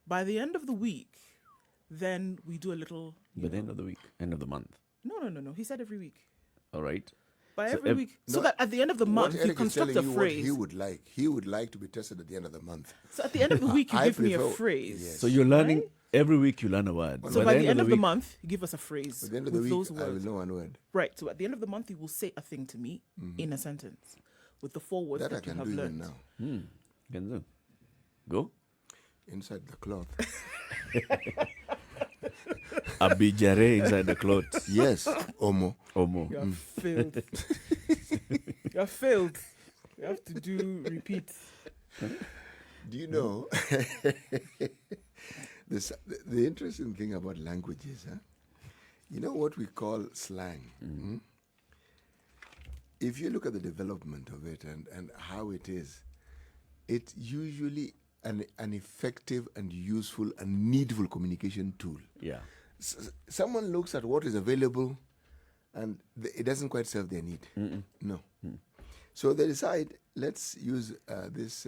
By the end of the week, then we do a little... By the end of the week, end of the month. No. He said every week. All right. By every week. So that at the end of the month, you construct a phrase. He would like to be tested at the end of the month. So at the end of the week, you give me a phrase. Yes. So you're learning, every week you learn a word. So by the end of the month, you give us a phrase. At the end of with the those week, I words. will know one word. Right. So at the end of the month, you will say a thing to me in a sentence with the 4 words that I you can have do learned. even now. Can do. Go. Inside the cloth. Abijare inside the clothes. Yes. Omo. You have failed. You have failed. You have to do repeat. Do you know the interesting thing about languages? You know what we call slang? If you look at the development of it and how it is, it's usually an effective and useful and needful communication tool. Yeah. Someone looks at what is available and it doesn't quite serve their need. No. So they decide, let's use this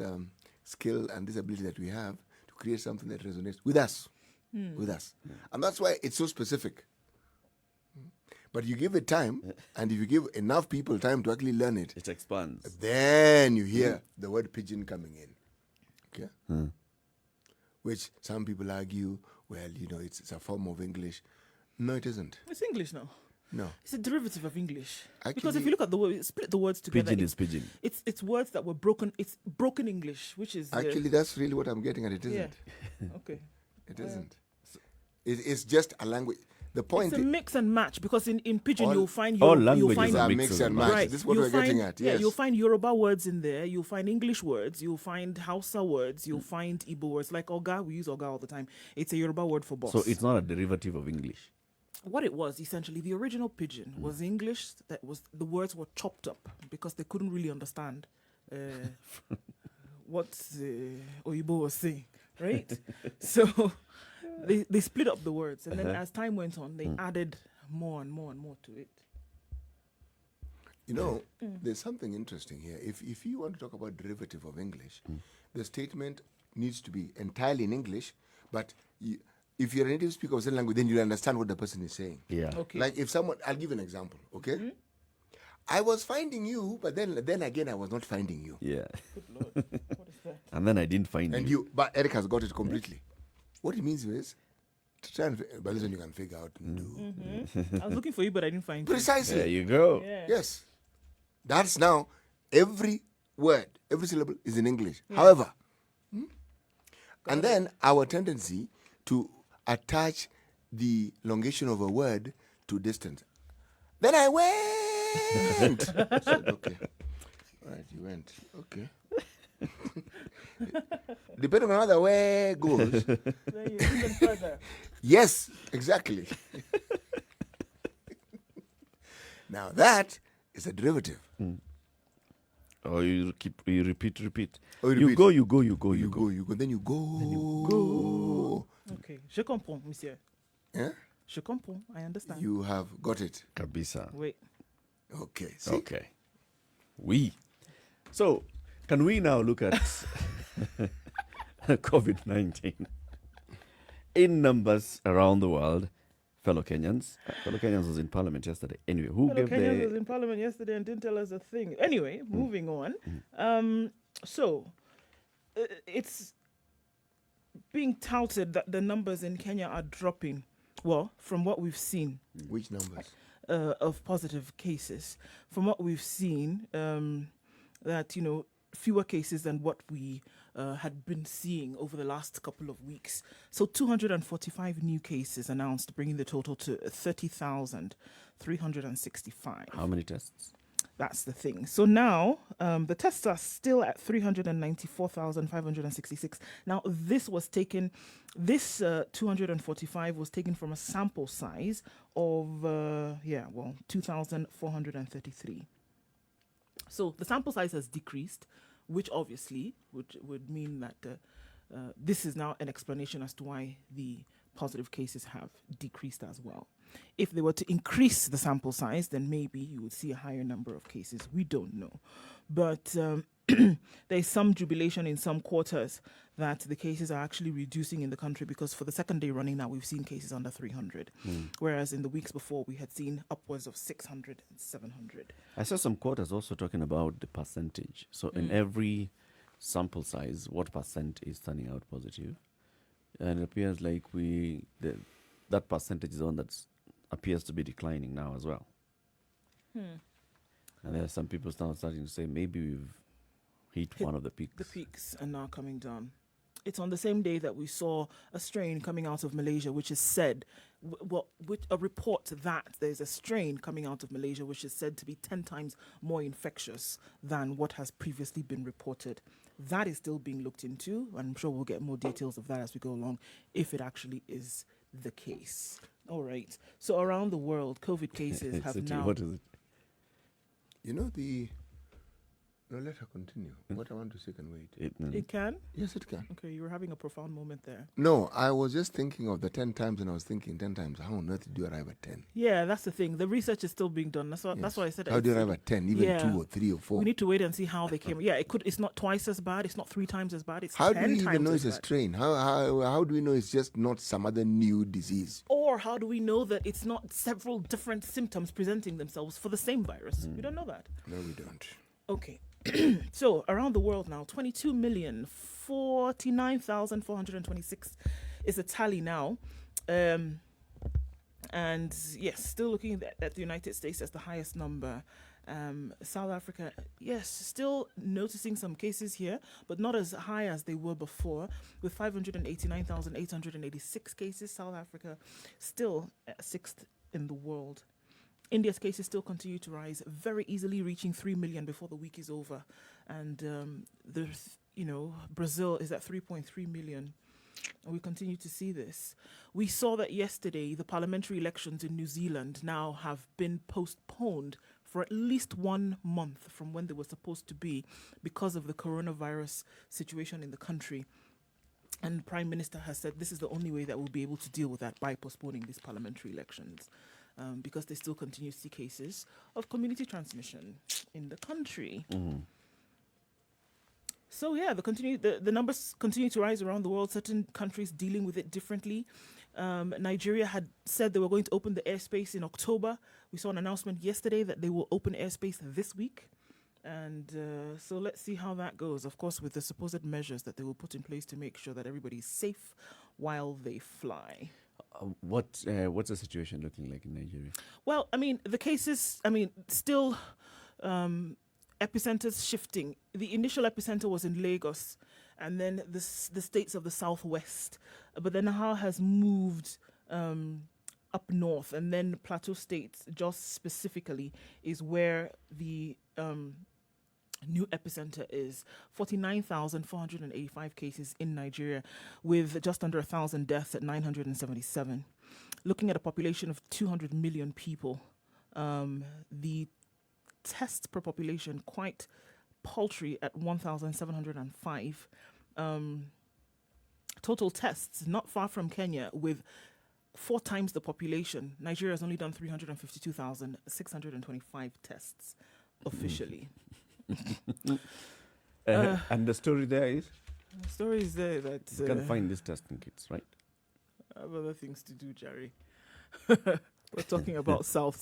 skill and this ability that we have to create something that resonates with us. And that's why it's so specific. But you give it time, and if you give enough people time to actually learn it, It expands. then you hear the word pigeon coming in. Okay? Which some people argue, well, it's a form of English. No, it isn't. It's English now. No. It's a derivative of English. Actually, because if you look at the word, split the words together. Pigeon is pigeon. It's words that were broken. It's broken English, which is Actually, that's really what I'm getting at. It isn't. Yeah. Okay. It isn't. It's just a language. The point It's a mix and match because in pidgin you'll find all you'll languages find are mix and match. right. This is what You'll we're getting find- at. Yeah, Yes. you'll find Yoruba words in there. You'll find English words. You'll find Hausa words. You'll find Igbo words. Like Oga, we use Oga all the time. It's a Yoruba word for boss. So it's not a derivative of English. What it was essentially, the original pidgin was English. That was the words were chopped up because they couldn't really understand what Oyibo was saying, right? So they split up the words, and then as time went on, they added more and more and more to it. There's something interesting here. If you want to talk about derivative of English, the statement needs to be entirely in English, but if you're a native speaker of certain language, then you'll understand what the person is saying. Yeah. Okay. Like if someone, I'll give an example, okay? I was finding you, but then again, I was not finding you. Yeah. Good Lord, what is that? And then I didn't find And you. but Eric has got it completely. What it means is, to try and, but listen, you can figure out Nduh. I was looking for you, but I didn't find you. Precisely. There you go. Yeah. Yes. That's now, every word, every syllable is in English. However, and then our tendency to attach the elongation of a word to distance. Then I went. I said, okay. All right, you went. Okay. Depending on how the way goes. Then you even further. Yes, exactly. Now that is a derivative. Or you repeat. Oh, you You repeat. go, you go. Then you go. Okay, je comprends, monsieur. Yeah? Je comprends. I understand. You have got it. Kabisa. Wait. Okay. See? Okay. We. So, can we now look at COVID-19 in numbers around the world? Fellow Kenyans was in Parliament yesterday. Anyway, who Fellow gave Kenyans the... was in Parliament yesterday and didn't tell us a thing. Anyway, moving on. It's being touted that the numbers in Kenya are dropping. Well, from what we've seen Which numbers? of positive cases, from what we've seen, that fewer cases than what we had been seeing over the last couple of weeks. So 245 new cases announced, bringing the total to 30,365. How many tests? That's the thing. So now the tests are still at 394,566. Now this 245 was taken from a sample size of 2,433. So the sample size has decreased, which obviously would mean that this is now an explanation as to why the positive cases have decreased as well. If they were to increase the sample size, then maybe you would see a higher number of cases. We don't know. But there's some jubilation in some quarters that the cases are actually reducing in the country, because for the second day running now, we've seen cases under 300. Whereas in the weeks before, we had seen upwards of 600 and 700. I saw some quotas also talking about the percentage. So in every sample size, what percent is turning out positive? And it appears like that percentage is the one that appears to be declining now as well. And there are some people now starting to say maybe we've hit one of the peaks. The peaks are now coming down. It's on the same day that we saw a strain coming out of Malaysia, which is said, with a report that there's a strain coming out of Malaysia, which is said to be 10 times more infectious than what has previously been reported. That is still being looked into, and I'm sure we'll get more details of that as we go along, if it actually is the case. All right. So around the world, COVID cases have now... What is it? You know, no, let her continue. What I want to say can wait. It can? Yes, it can. Okay, you were having a profound moment there. No, I was just thinking of the 10 times, and I was thinking 10 times, how on earth do you arrive at 10? Yeah, that's the thing. The research is still being done. That's why I said... How do you arrive at 10? Even 2 or 3 or 4? We need to wait and see how they came. Yeah, it's not twice as bad. It's not 3 times as bad. It's how 10 do we times even know as it's a bad. strain? How do we know it's just not some other new disease? Or how do we know that it's not several different symptoms presenting themselves for the same virus? We don't know that. No, we don't. Okay. So around the world now, 22,049,426 is the tally now. And yes, still looking at the United States as the highest number. South Africa, yes, still noticing some cases here, but not as high as they were before, with 589,886 cases. South Africa still at 6th in the world. India's cases still continue to rise, very easily reaching 3 million before the week is over. And Brazil is at 3.3 million. And we continue to see this. We saw that yesterday the parliamentary elections in New Zealand now have been postponed for at least 1 month from when they were supposed to be, because of the coronavirus situation in the country. And the Prime Minister has said this is the only way that we'll be able to deal with that, by postponing these parliamentary elections. Because they still continue to see cases of community transmission in the country. So yeah, the numbers continue to rise around the world. Certain countries dealing with it differently. Nigeria had said they were going to open the airspace in October. We saw an announcement yesterday that they will open airspace this week. And so let's see how that goes. Of course, with the supposed measures that they will put in place to make sure that everybody's safe while they fly. What's the situation looking like in Nigeria? Well, I mean, the cases, still epicenters shifting. The initial epicenter was in Lagos, and then the states of the southwest. But then now has moved up north, and then Plateau States, just specifically, is where the new epicenter is. 49,485 cases in Nigeria, with just under 1,000 deaths at 977. Looking at a population of 200 million people, the tests per population quite paltry at 1,705. Total tests not far from Kenya, with 4 times the population. Nigeria has only done 352,625 tests officially. And the story there is? The story is there that... You can't find these testing kits, right? I have other things to do, Jerry. We're talking about South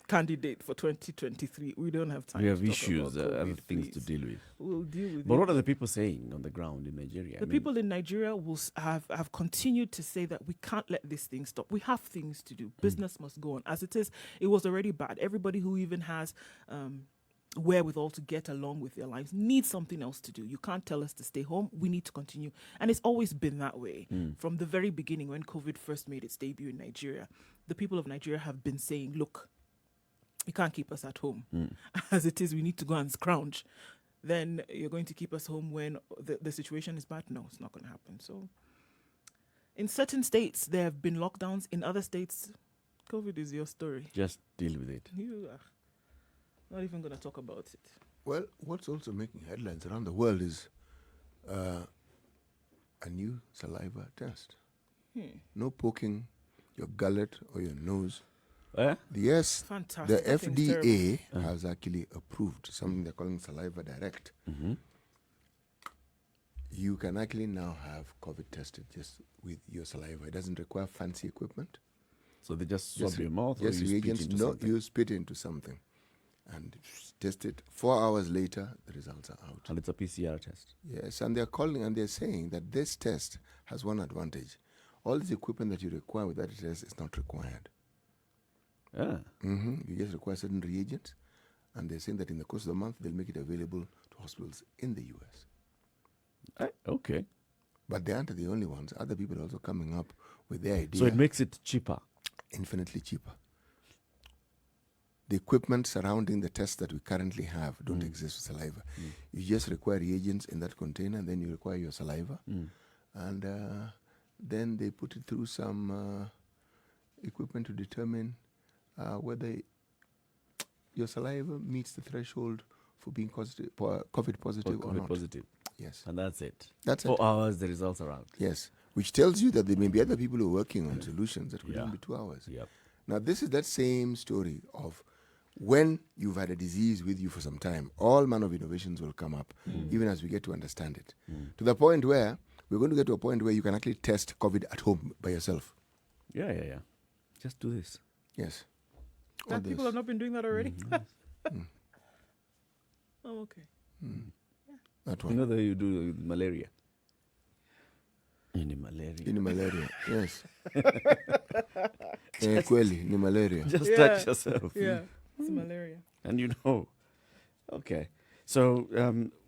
candidate for 2023. We don't have time. We have to talk issues, about COVID, other things to please. deal with. We'll deal with But it. what are the people saying on the ground in Nigeria? The people in Nigeria will have continued to say that we can't let this thing stop. We have things to do. Business must go on. As it is, it was already bad. Everybody who even has wherewithal to get along with their lives needs something else to do. You can't tell us to stay home. We need to continue. And it's always been that way. From the very beginning, when COVID first made its debut in Nigeria, the people of Nigeria have been saying, look, you can't keep us at home. As it is, we need to go and scrounge. Then you're going to keep us home when the situation is bad? No, it's not going to happen. So in certain states, there have been lockdowns. In other states, COVID is your story. Just deal with it. You are not even going to talk about it. Well, what's also making headlines around the world is a new saliva test. No poking your gullet or your nose Eh? Yes, Fantastic. the That thing's terrible. FDA has actually approved something they're calling Saliva Direct. You can actually now have COVID tested just with your saliva. It doesn't require fancy equipment. So they just swab your mouth or Yes, you spit reagents. into No, something? you spit into something and test it. 4 hours later, the results are out. And it's a PCR test. Yes, and they're saying that this test has one advantage. All this equipment that you require with that test is not required. Yeah. You just require certain reagents, and they're saying that in the course of the month, they'll make it available to hospitals in the US. Okay. But they aren't the only ones. Other people are also coming up with their idea. So it makes it cheaper. Infinitely cheaper. The equipment surrounding the tests that we currently have don't exist with saliva. You just require reagents in that container, and then you require your saliva. And then they put it through some equipment to determine whether your saliva meets the threshold for being COVID positive or COVID not. positive. Yes. And that's it. That's 4 it. hours, the results are out. Yes. Which tells you that there may be other people who are working on solutions that could Yeah. even be 2 hours. Yep. Now, this is that same story of when you've had a disease with you for some time, all manner of innovations will come up, even as we get to understand it. To the point where we're going to get to a point where you can actually test COVID at home by yourself. Yeah. Just do this. Yes. All And people this. have not been doing that already. Oh, okay. That You one. know that you do with malaria. Any malaria. Ni malaria. Yes. Kweli, ni malaria. Just Yeah. touch yourself. Yeah, it's malaria. And you know. Okay. So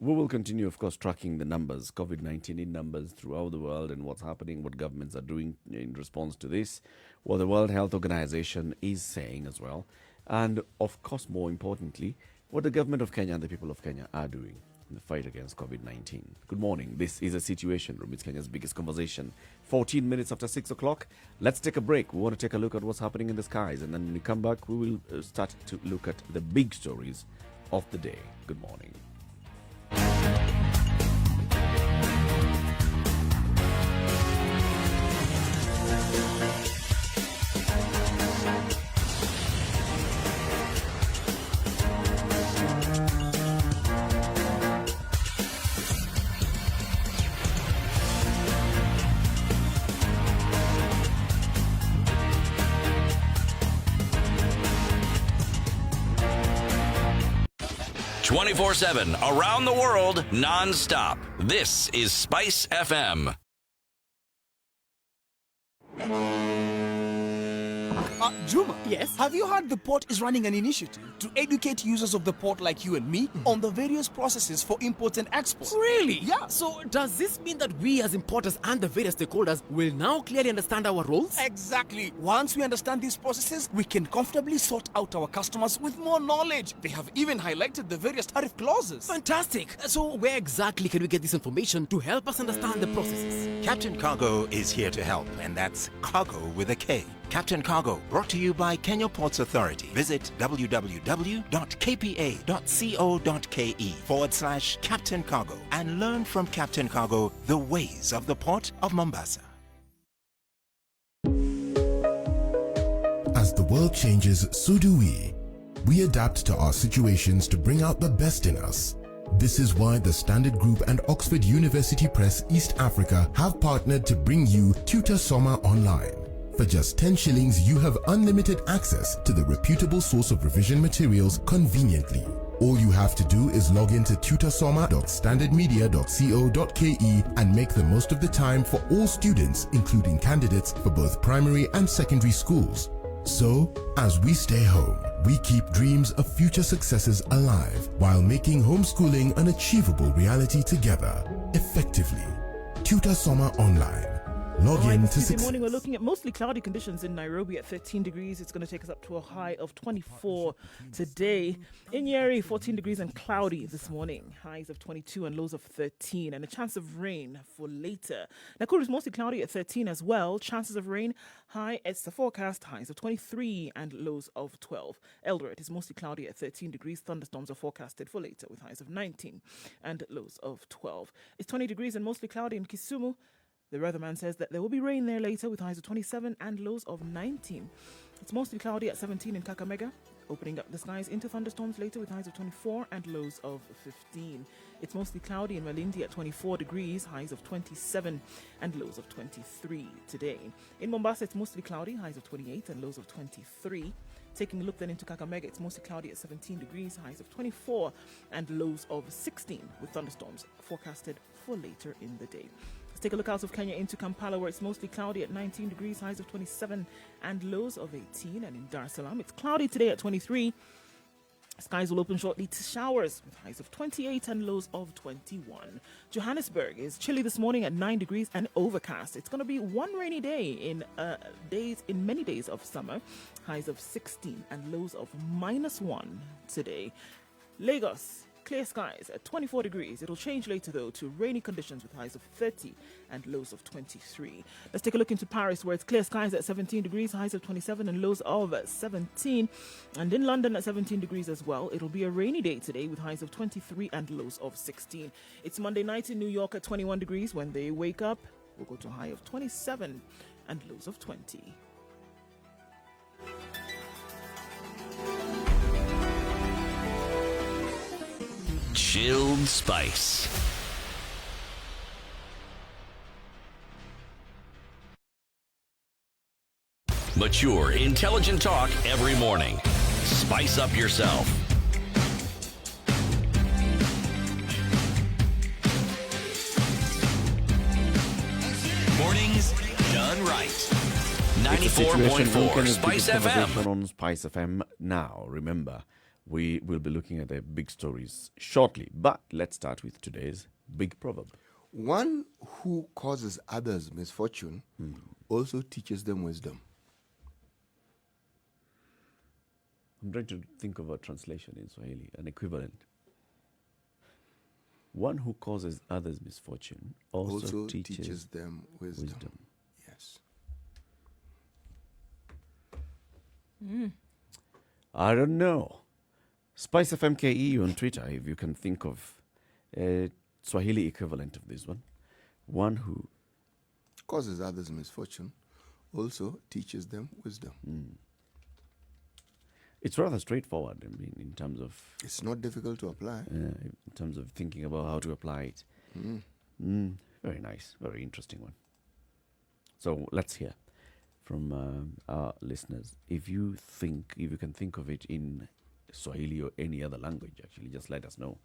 we will continue, of course, tracking the numbers, COVID-19 in numbers throughout the world and what's happening, what governments are doing in response to this, what the World Health Organization is saying as well. And, of course, more importantly, what the government of Kenya and the people of Kenya are doing in the fight against COVID-19. Good morning. This is a Situation Room. It's Kenya's biggest conversation. 14 minutes after 6 o'clock. Let's take a break. We want to take a look at what's happening in the skies. And then when we come back, we will start to look at the big stories of the day. Good morning. .24/7 around the world, non-stop. This is Spice FM. Juma. Yes? Have you heard the port is running an initiative to educate users of the port like you and me on the various processes for imports and exports? Really? Yeah. So does this mean that we as importers and the various stakeholders will now clearly understand our roles? Exactly. Once we understand these processes, we can comfortably sort out our customers with more knowledge. They have even highlighted the various tariff clauses. Fantastic. So where exactly can we get this information to help us understand the processes? Captain Cargo is here to help, and that's cargo with a K. Captain Cargo, brought to you by Kenya Ports Authority. Visit www.kpa.co.ke/Captain Cargo and learn from Captain Cargo the ways of the Port of Mombasa. As the world changes, so do we. We adapt to our situations to bring out the best in us. This is why the Standard Group and Oxford University Press East Africa have partnered to bring you Tutor Soma Online. For just 10 shillings, you have unlimited access to the reputable source of revision materials conveniently. All you have to do is log into tutorsoma.standardmedia.co.ke and make the most of the time for all students, including candidates for both primary and secondary schools. So, as we stay home, we keep dreams of future successes alive while making homeschooling an achievable reality together, effectively. Tutor Soma Online. Log All right, in this to Tuesday success. morning, we're looking at mostly cloudy conditions in Nairobi at 13 degrees. It's going to take us up to a high of 24 today. In Njeri, 14 degrees and cloudy this morning. Highs of 22 and lows of 13. And a chance of rain for later. Nakuru is mostly cloudy at 13 as well. Chances of rain, high, it's the forecast. Highs of 23 and lows of 12. Eldoret is mostly cloudy at 13 degrees. Thunderstorms are forecasted for later with highs of 19 and lows of 12. It's 20 degrees and mostly cloudy in Kisumu. The weatherman says that there will be rain there later with highs of 27 and lows of 19. It's mostly cloudy at 17 in Kakamega, opening up the skies into thunderstorms later with highs of 24 and lows of 15. It's mostly cloudy in Malindi at 24 degrees, highs of 27 and lows of 23 today. In Mombasa, it's mostly cloudy, highs of 28 and lows of 23. Taking a look then into Kakamega, it's mostly cloudy at 17 degrees, highs of 24 and lows of 16, with thunderstorms forecasted for later in the day. Let's take a look out of Kenya into Kampala, where it's mostly cloudy at 19 degrees, highs of 27 and lows of 18. And in Dar es Salaam, it's cloudy today at 23. Skies will open shortly to showers with highs of 28 and lows of 21. Johannesburg is chilly this morning at 9 degrees and overcast. It's going to be one rainy day in many days of summer. Highs of 16 and lows of -1 today. Lagos, clear skies at 24 degrees. It'll change later, though, to rainy conditions with highs of 30 and lows of 23. Let's take a look into Paris, where it's clear skies at 17 degrees, highs of 27 and lows of 17. And in London at 17 degrees as well. It'll be a rainy day today with highs of 23 and lows of 16. It's Monday night in New York at 21 degrees. When they wake up, we'll go to a high of 27 and lows of 20. Chilled Spice. Mature, intelligent talk every morning. Spice up yourself. Mornings done right. It's a situation 94.4 Spice Spice FM. on Spice FM. Now, remember, we will be looking at the big stories shortly, but let's start with today's big proverb. One who causes others misfortune also teaches them wisdom. I'm trying to think of a translation in Swahili, an equivalent. One who causes others misfortune also teaches them wisdom. Yes. I don't know. Spice FMKE on Twitter, if you can think of a Swahili equivalent of this one. One who causes others misfortune also teaches them wisdom. It's rather straightforward, I mean, in terms of... It's not difficult to apply. in terms of thinking about how to apply it. Very nice, very interesting one. So let's hear from our listeners. If you can think of it in Swahili or any other language, actually, just let us know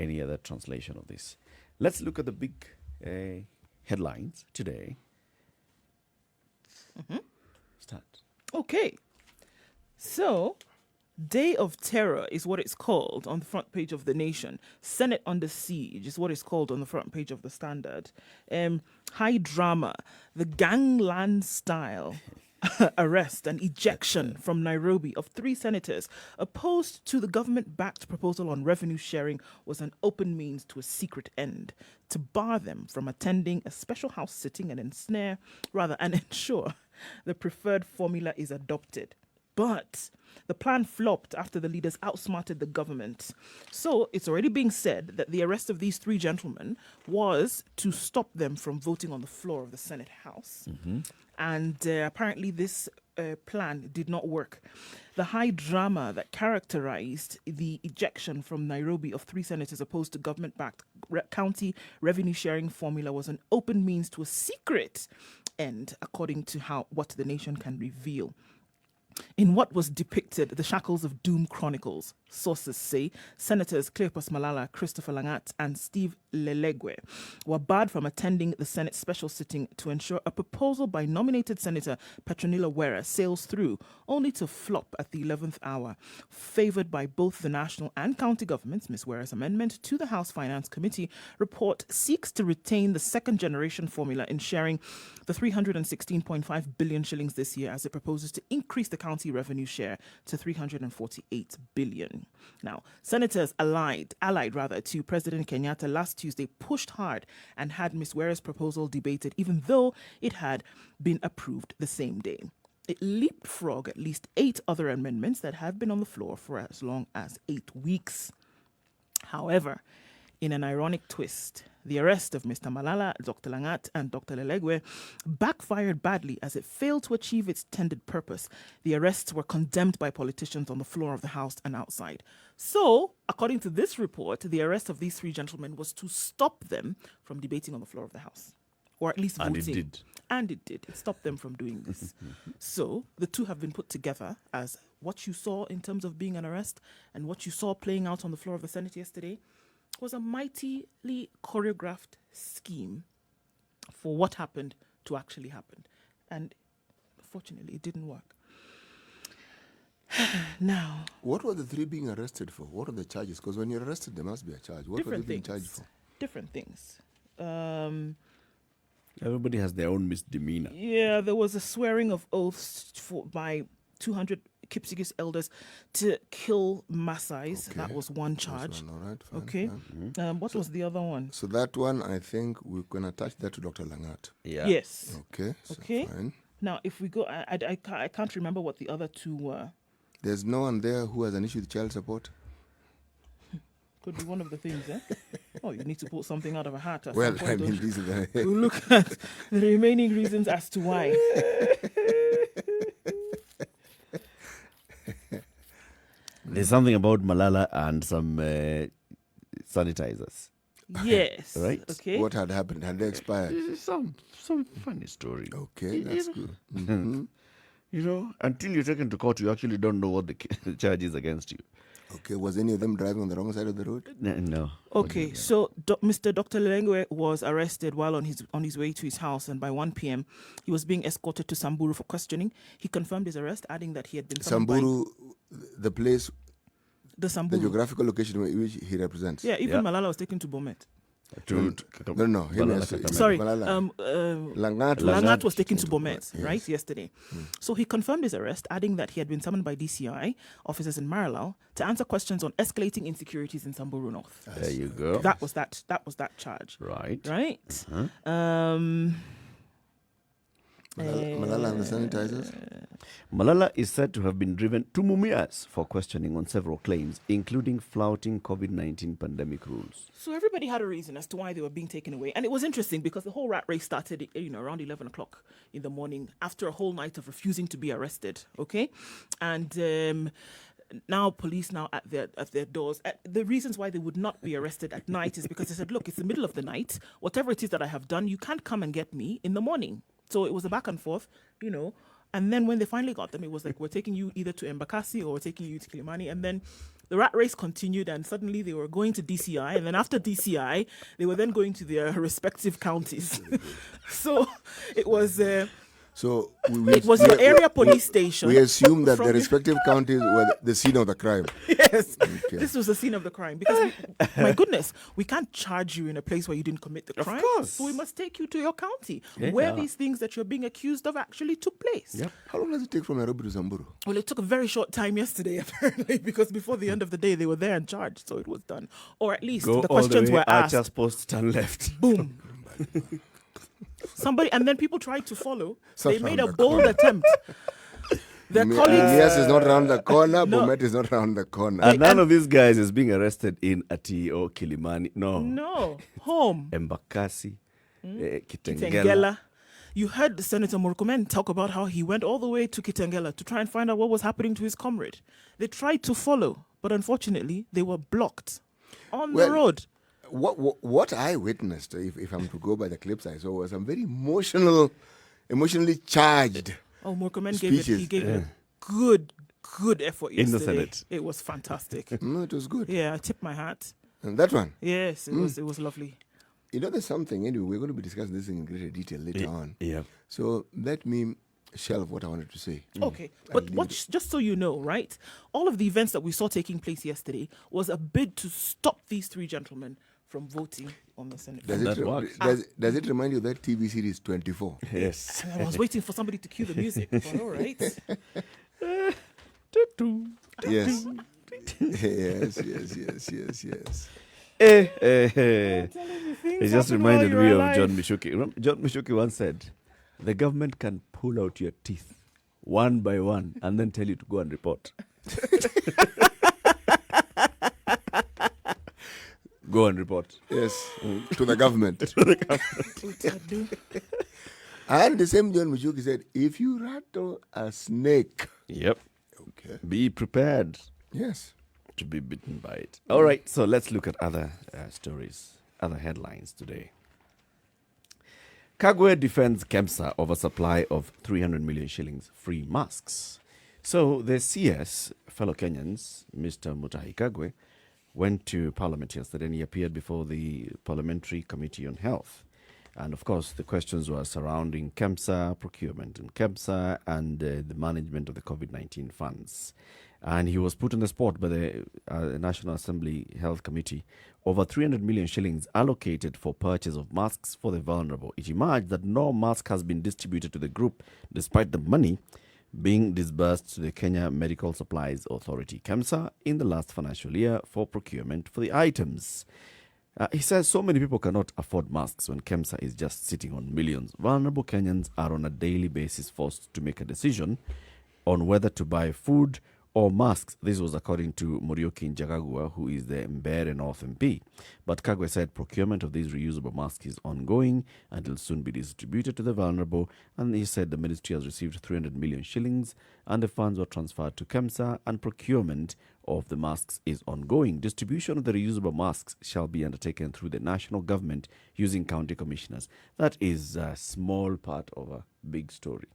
any other translation of this. Let's look at the big headlines today. Start. Okay. So, Day of Terror is what it's called on the front page of The Nation. Senate under siege is what it's called on the front page of The Standard. High drama, the gangland style arrest and ejection from Nairobi of 3 senators opposed to the government-backed proposal on revenue sharing was an open means to a secret end, to bar them from attending a special house sitting and ensure the preferred formula is adopted. But the plan flopped after the leaders outsmarted the government. So it's already being said that the arrest of these 3 gentlemen was to stop them from voting on the floor of the Senate House. And apparently this plan did not work. The high drama that characterized the ejection from Nairobi of 3 senators opposed to government-backed county revenue sharing formula was an open means to a secret end, according to what the Nation can reveal. In what was depicted, the shackles of doom chronicles, sources say, Senators Cleopas Malala, Christopher Langat, and Steve Lelegwe were barred from attending the Senate special sitting to ensure a proposal by nominated Senator Petronila Wera sails through, only to flop at the 11th hour. Favoured by both the national and county governments, Ms. Wera's amendment to the House Finance Committee report seeks to retain the second-generation formula in sharing the 316.5 billion shillings this year, as it proposes to increase the county revenue share to 348 billion. Now, senators allied to President Kenyatta last Tuesday pushed hard and had Ms. Wera's proposal debated, even though it had been approved the same day. It leapfrogged at least 8 other amendments that have been on the floor for as long as 8 weeks. However, in an ironic twist, the arrest of Mr. Malala, Dr. Langat, and Dr. Lelegwe backfired badly as it failed to achieve its intended purpose. The arrests were condemned by politicians on the floor of the House and outside. So, according to this report, the arrest of these three gentlemen was to stop them from debating on the floor of the House, or at least voting. And it did. And it did. It stopped them from doing this. So the two have been put together as what you saw in terms of being an arrest and what you saw playing out on the floor of the Senate yesterday was a mightily choreographed scheme for what happened to actually happen. And fortunately, it didn't work. Now, What were the three being arrested for? What are the charges? Because when you're arrested, there must be a charge. What were they different being things. charged for? Different things. Everybody has their own misdemeanor. Yeah, there was a swearing of oaths by 200 Kipsigis elders to kill Maasais. Okay. That was one That's charge. one, all right, fine, Okay. fine. What was the other one? So that one, I think we can attach that to Dr. Langat. Yeah. Yes. Okay. So Okay. Fine. Now, if we go, I can't remember what the other two were. There's no one there who has an issue with child support. Could be one of the things, eh? Oh, you need to pull something out of a hat. At Well, some point, I mean, don't you? these are the We'll look at the remaining reasons as to why. There's something about Malala and some sanitizers. Yes. Right. Okay. what had happened. Had they expired? Some funny story. Okay, that's good. Mhm. You know, until you're taken to court, you actually don't know what the charge is against you. Okay, was any of them driving on the wrong side of the road? No. Okay, so Mr. Dr. Lengwe was arrested while on his way to his house, and by 1 p.m. he was being escorted to Samburu for questioning. He confirmed his arrest, adding that he had been summoned by Samburu, the place, the the Samburu. geographical location which he represents. Yeah, even Yeah. Malala was taken to Bomet. No, him Malala as- Kakamega. Sorry, Malala. Langat was- Langat was taken to Bomet, Yes. right, yesterday. So he confirmed his arrest, adding that he had been summoned by DCI officers in Marilao to answer questions on escalating insecurities in Samburu North. There you go. That was that charge. Right. Right? Malala and the sanitizers. Malala is said to have been driven to Mumias for questioning on several claims, including flouting COVID-19 pandemic rules. So everybody had a reason as to why they were being taken away. And it was interesting because the whole rat race started, around 11 o'clock in the morning after a whole night of refusing to be arrested, okay? And now police now at their doors. The reasons why they would not be arrested at night is because they said, look, it's the middle of the night. Whatever it is that I have done, you can't come and get me in the morning. So it was a back and forth, And then when they finally got them, it was like, we're taking you either to Embakasi or we're taking you to Kilimani. And then the rat race continued, and suddenly they were going to DCI. And then after DCI, they were then going to their respective counties. So it was... So it was your area police station. We assume that from the your- respective counties were the scene of the crime. Yes, Okay. this was the scene of the crime because, my goodness, we can't charge you in a place where you didn't commit the crime. course. So we must take you to your county Yeah. where these things that you're being accused of actually took place. Yep. How long does it take from Nairobi to Samburu? Well, it took a very short time yesterday, apparently, because before the end of the day, they were there and charged, so it was done. Or at least Go the all questions the way, were asked. Archer's Post, turn left. Boom. Somebody, and then people tried to follow. So They made a round the bold attempt. Their colleagues. Elias is not round the corner. No. Bomet is not round the corner. And none of these guys is being arrested in Ati or Kilimani. No, home. Embakasi, Kitengela. Kitengela. You heard Senator Murkomen talk about how he went all the way to Kitengela to try and find out what was happening to his comrade. They tried to follow, but unfortunately, they were blocked on the road. What I witnessed, if I'm to go by the clips I saw, was some very emotionally charged. Oh, Murkomen Speeches, he gave it a good effort yesterday. In the Senate. It was fantastic. No, it was good. Yeah, I tipped my hat. And that one. Yes, it was lovely. There's something, anyway, we're going to be discussing this in greater detail later on. Yeah. So let me shelve what I wanted to say. Okay, but just so you know, right? All of the events that we saw taking place yesterday was a bid to stop these three gentlemen from voting on the Senate. Does it remind you of that TV series 24? Yes. I was waiting for somebody to cue the music, but all right. Yes. yes. It just reminded me of John Mishuki. John Mishuki once said, the government can pull out your teeth one by one and then tell you to go and report. Go and report. Yes, to the government. And the same John Muchuki said, if you rattle a snake, Yep. okay, Be prepared yes. to be bitten by it. All right, so let's look at other stories, other headlines today. Kagwe defends KEMSA over supply of 300 million shillings free masks. So the CS, fellow Kenyans, Mr. Mutahi Kagwe, went to Parliament yesterday and he appeared before the Parliamentary Committee on Health. And of course, the questions were surrounding KEMSA, procurement in KEMSA, and the management of the COVID-19 funds. And he was put on the spot by the National Assembly Health Committee. Over 300 million shillings allocated for purchase of masks for the vulnerable. It emerged that no mask has been distributed to the group, despite the money being disbursed to the Kenya Medical Supplies Authority, KEMSA, in the last financial year for procurement for the items. He says so many people cannot afford masks when KEMSA is just sitting on millions. Vulnerable Kenyans are on a daily basis forced to make a decision on whether to buy food or masks. This was according to Muriuki Njagagua, who is the Mbeere North MP. But Kagwe said procurement of these reusable masks is ongoing and will soon be distributed to the vulnerable. And he said the ministry has received 300 million shillings and the funds were transferred to KEMSA and procurement of the masks is ongoing. Distribution of the reusable masks shall be undertaken through the national government using county commissioners. That is a small part of a big story.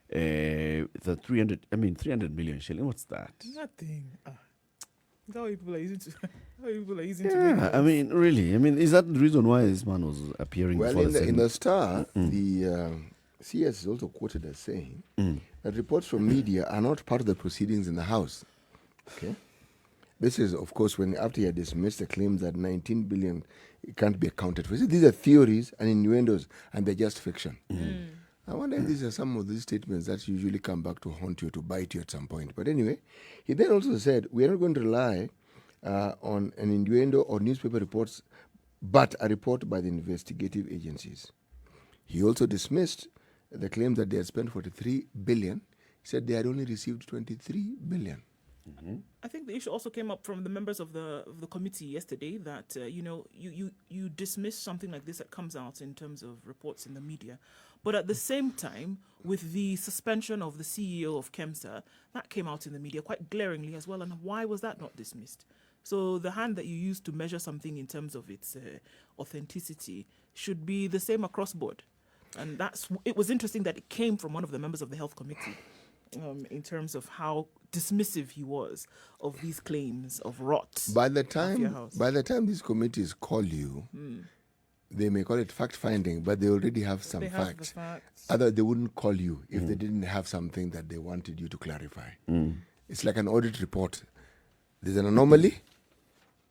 The 300 million shilling, what's that? Nothing. Is that what people are using to? How people are using to? Yeah, I mean, really. I mean, is that the reason why this man was appearing Well, before in the the, Senate? in the Star, the CS is also quoted as saying that reports from media are not part of the proceedings in the House. Okay, this is, of course, when after he had dismissed the claims that 19 billion can't be accounted for. He said these are theories and innuendos, and they're just fiction. I wonder if these are some of these statements that usually come back to haunt you, to bite you at some point. But anyway, he then also said, we are not going to rely on an innuendo or newspaper reports, but a report by the investigative agencies. He also dismissed the claim that they had spent 43 billion. He said they had only received 23 billion. I think the issue also came up from the members of the committee yesterday that you dismiss something like this that comes out in terms of reports in the media, but at the same time, with the suspension of the CEO of KEMSA, that came out in the media quite glaringly as well. And why was that not dismissed? So the hand that you use to measure something in terms of its authenticity should be the same across board. And it was interesting that it came from one of the members of the health committee. In terms of how dismissive he was of these claims of rot. By the time these committees call you, they may call it fact-finding, but they already have some facts. Otherwise, they wouldn't call you if they didn't have something that they wanted you to clarify. It's like an audit report. There's an anomaly.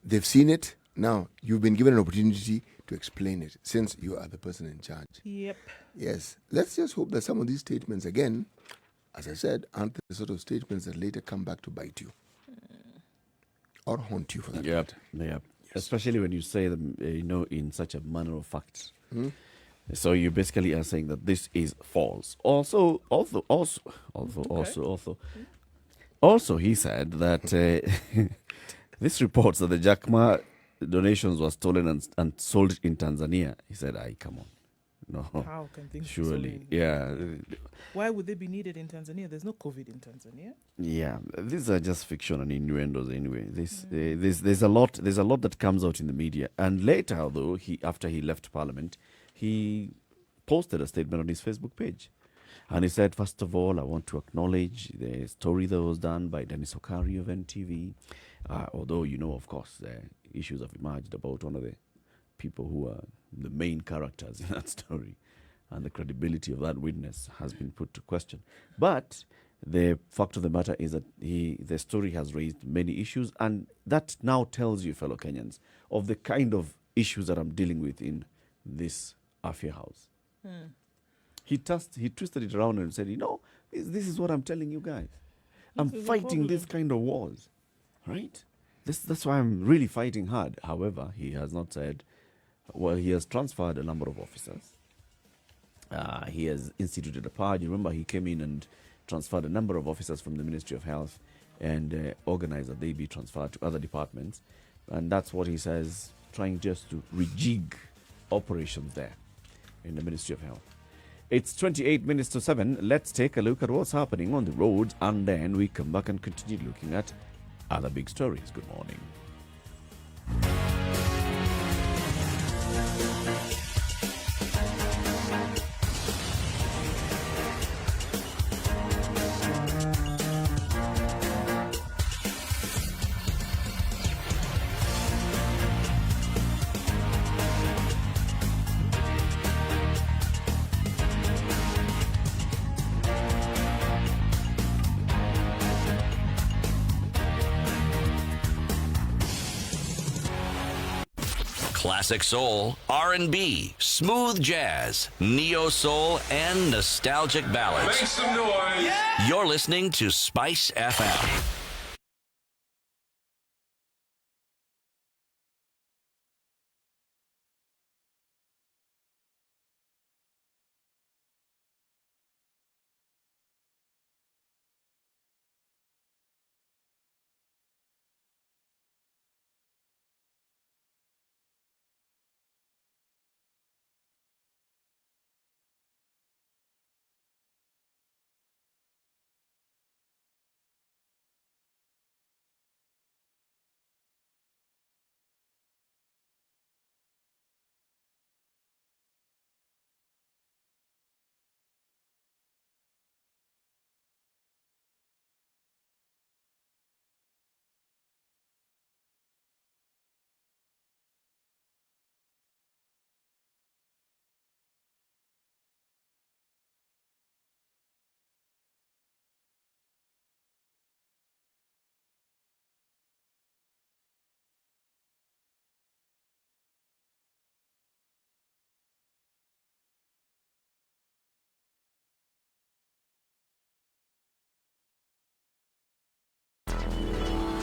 They've seen it. Now, you've been given an opportunity to explain it since you are the person in charge. Yep. Yes. Let's just hope that some of these statements, again, as I said, aren't the sort of statements that later come back to bite you or haunt you for that matter. Yes. Especially when you say them, in such a manner of fact. So you basically are saying that this is false. Also, he said that this reports that the Jackma donations were stolen and sold in Tanzania. He said, come on. No. How can things surely? be so Yeah. Why would they be needed in Tanzania? There's no COVID in Tanzania. Yeah, these are just fiction and innuendos anyway. There's a lot that comes out in the media. And later, although after he left Parliament, he posted a statement on his Facebook page. And he said, first of all, I want to acknowledge the story that was done by Dennis Okari of NTV. Although, of course, issues have emerged about one of the people who are the main characters in that story, and the credibility of that witness has been put to question. But the fact of the matter is that the story has raised many issues, and that now tells you, fellow Kenyans, of the kind of issues that I'm dealing with in this Afia house. He twisted it around and said, this is what I'm telling you guys. I'm fighting this kind of wars, right? That's why I'm really fighting hard. However, he has not said. Well, he has transferred a number of officers. He has instituted a purge. Remember, he came in and transferred a number of officers from the Ministry of Health and organized that they be transferred to other departments. And that's what he says, trying just to rejig operations there in the Ministry of Health. It's 28 minutes to 7. Let's take a look at what's happening on the roads, and then we come back and continue looking at other big stories. Good morning. Classic soul, R&B, smooth jazz, neo soul, and nostalgic ballads. Make some noise. Yeah! You're listening to Spice FM.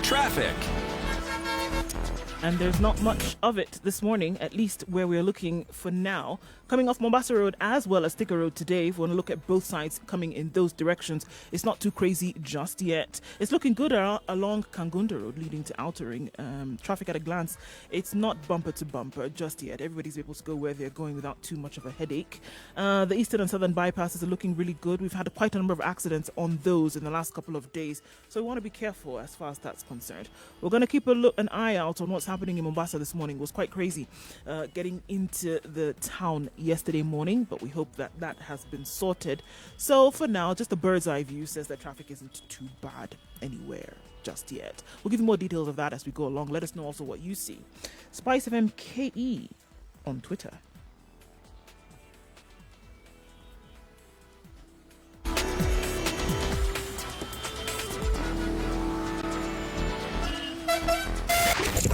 Traffic. And there's not much of it this morning, at least where we're looking for now. Coming off Mombasa Road as well as Thika Road today, if we want to look at both sides coming in those directions, it's not too crazy just yet. It's looking good along Kangunda Road leading to Outer Ring. Traffic at a glance, it's not bumper to bumper just yet. Everybody's able to go where they're going without too much of a headache. The eastern and southern bypasses are looking really good. We've had quite a number of accidents on those in the last couple of days, so we want to be careful as far as that's concerned. We're going to keep an eye out on what's happening in Mombasa this morning. It was quite crazy getting into the town yesterday morning, but we hope that that has been sorted. So for now, just a bird's eye view says that traffic isn't too bad anywhere just yet. We'll give you more details of that as we go along. Let us know also what you see. Spice FM KE on Twitter.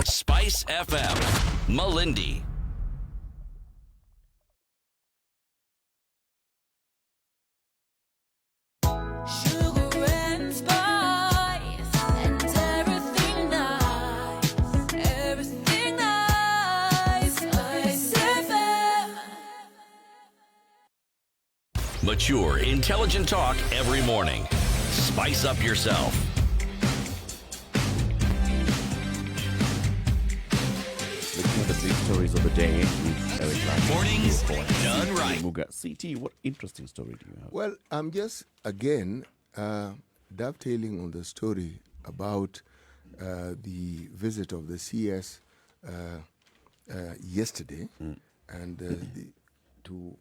Spice FM, Malindi. Sugar and spice and everything nice, everything nice. Spice FM. Mature, intelligent talk every morning. Spice up yourself. The big stories of the day with Eric Latiff. Mornings Nduh Okoh, done right. Muga. CT, what interesting story do you have? Well, I'm just, again, dovetailing on the story about the visit of the CS yesterday and to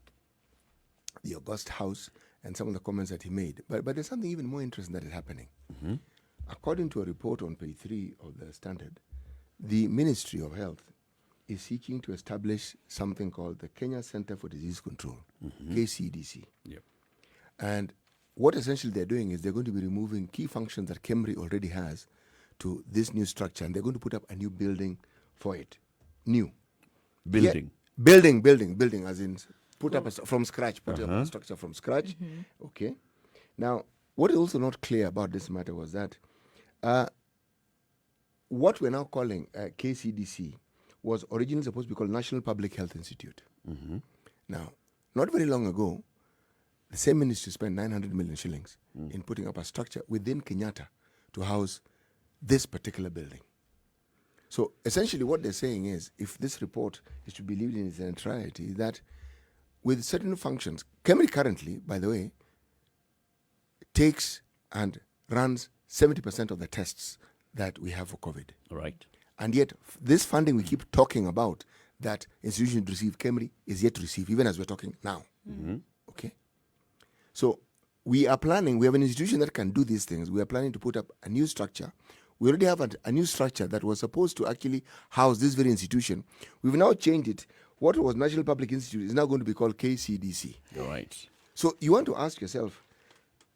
the August House and some of the comments that he made. But there's something even more interesting that is happening. Mm-hmm. According to a report on page 3 of the Standard, the Ministry of Health is seeking to establish something called the Kenya Center for Disease Control, KCDC. Yep. And what essentially they're doing is they're going to be removing key functions that KEMRI already has to this new structure, and they're going to put up a new building for it. New. Building. Yeah, building, as in put up from scratch, put up a structure from scratch. Okay. Now, what is also not clear about this matter was that what we're now calling KCDC was originally supposed to be called National Public Health Institute. Now, not very long ago, the same ministry spent 900 million shillings in putting up a structure within Kenyatta to house this particular building. So essentially what they're saying is, if this report is to be believed in its entirety, that with certain functions, Kemri currently, by the way, takes and runs 70% of the tests that we have for COVID. All right. And yet, this funding we keep talking about that institutions receive, Kemri is yet to receive, even as we're talking now. Okay? So, we are planning, we have an institution that can do these things. We are planning to put up a new structure. We already have a new structure that was supposed to actually house this very institution. We've now changed it. What was National Public Institute is now going to be called KCDC. All right. So, you want to ask yourself,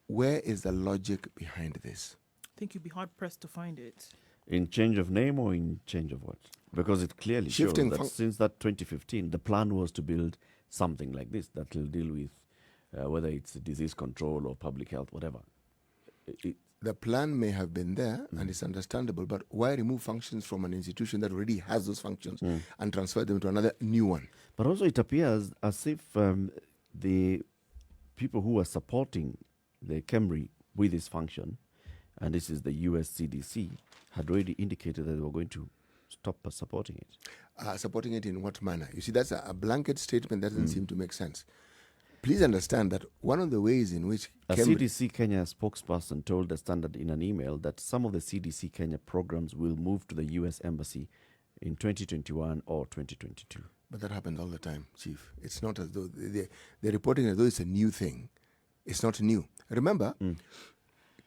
where is the logic behind this? I think you'd be hard-pressed to find it. In change of name or in change of what? Because it clearly shows Shifting that since that 2015, the plan was to build something like this that will deal with whether it's disease control or public health, whatever. The plan may have been there, and it's understandable, but why remove functions from an institution that already has those functions and transfer them to another new one? But also it appears as if the people who are supporting the Kemri with this function, and this is the US CDC, had already indicated that they were going to stop supporting it. Supporting it in what manner? You see, that's a blanket statement that doesn't seem to make sense. Please understand that one of the ways in which A CDC Kenya spokesperson told the Standard in an email that some of the CDC Kenya programs will move to the US Embassy in 2021 or 2022. But that happens all the time, Chief. It's not as though they're reporting as though it's a new thing. It's not new. Remember,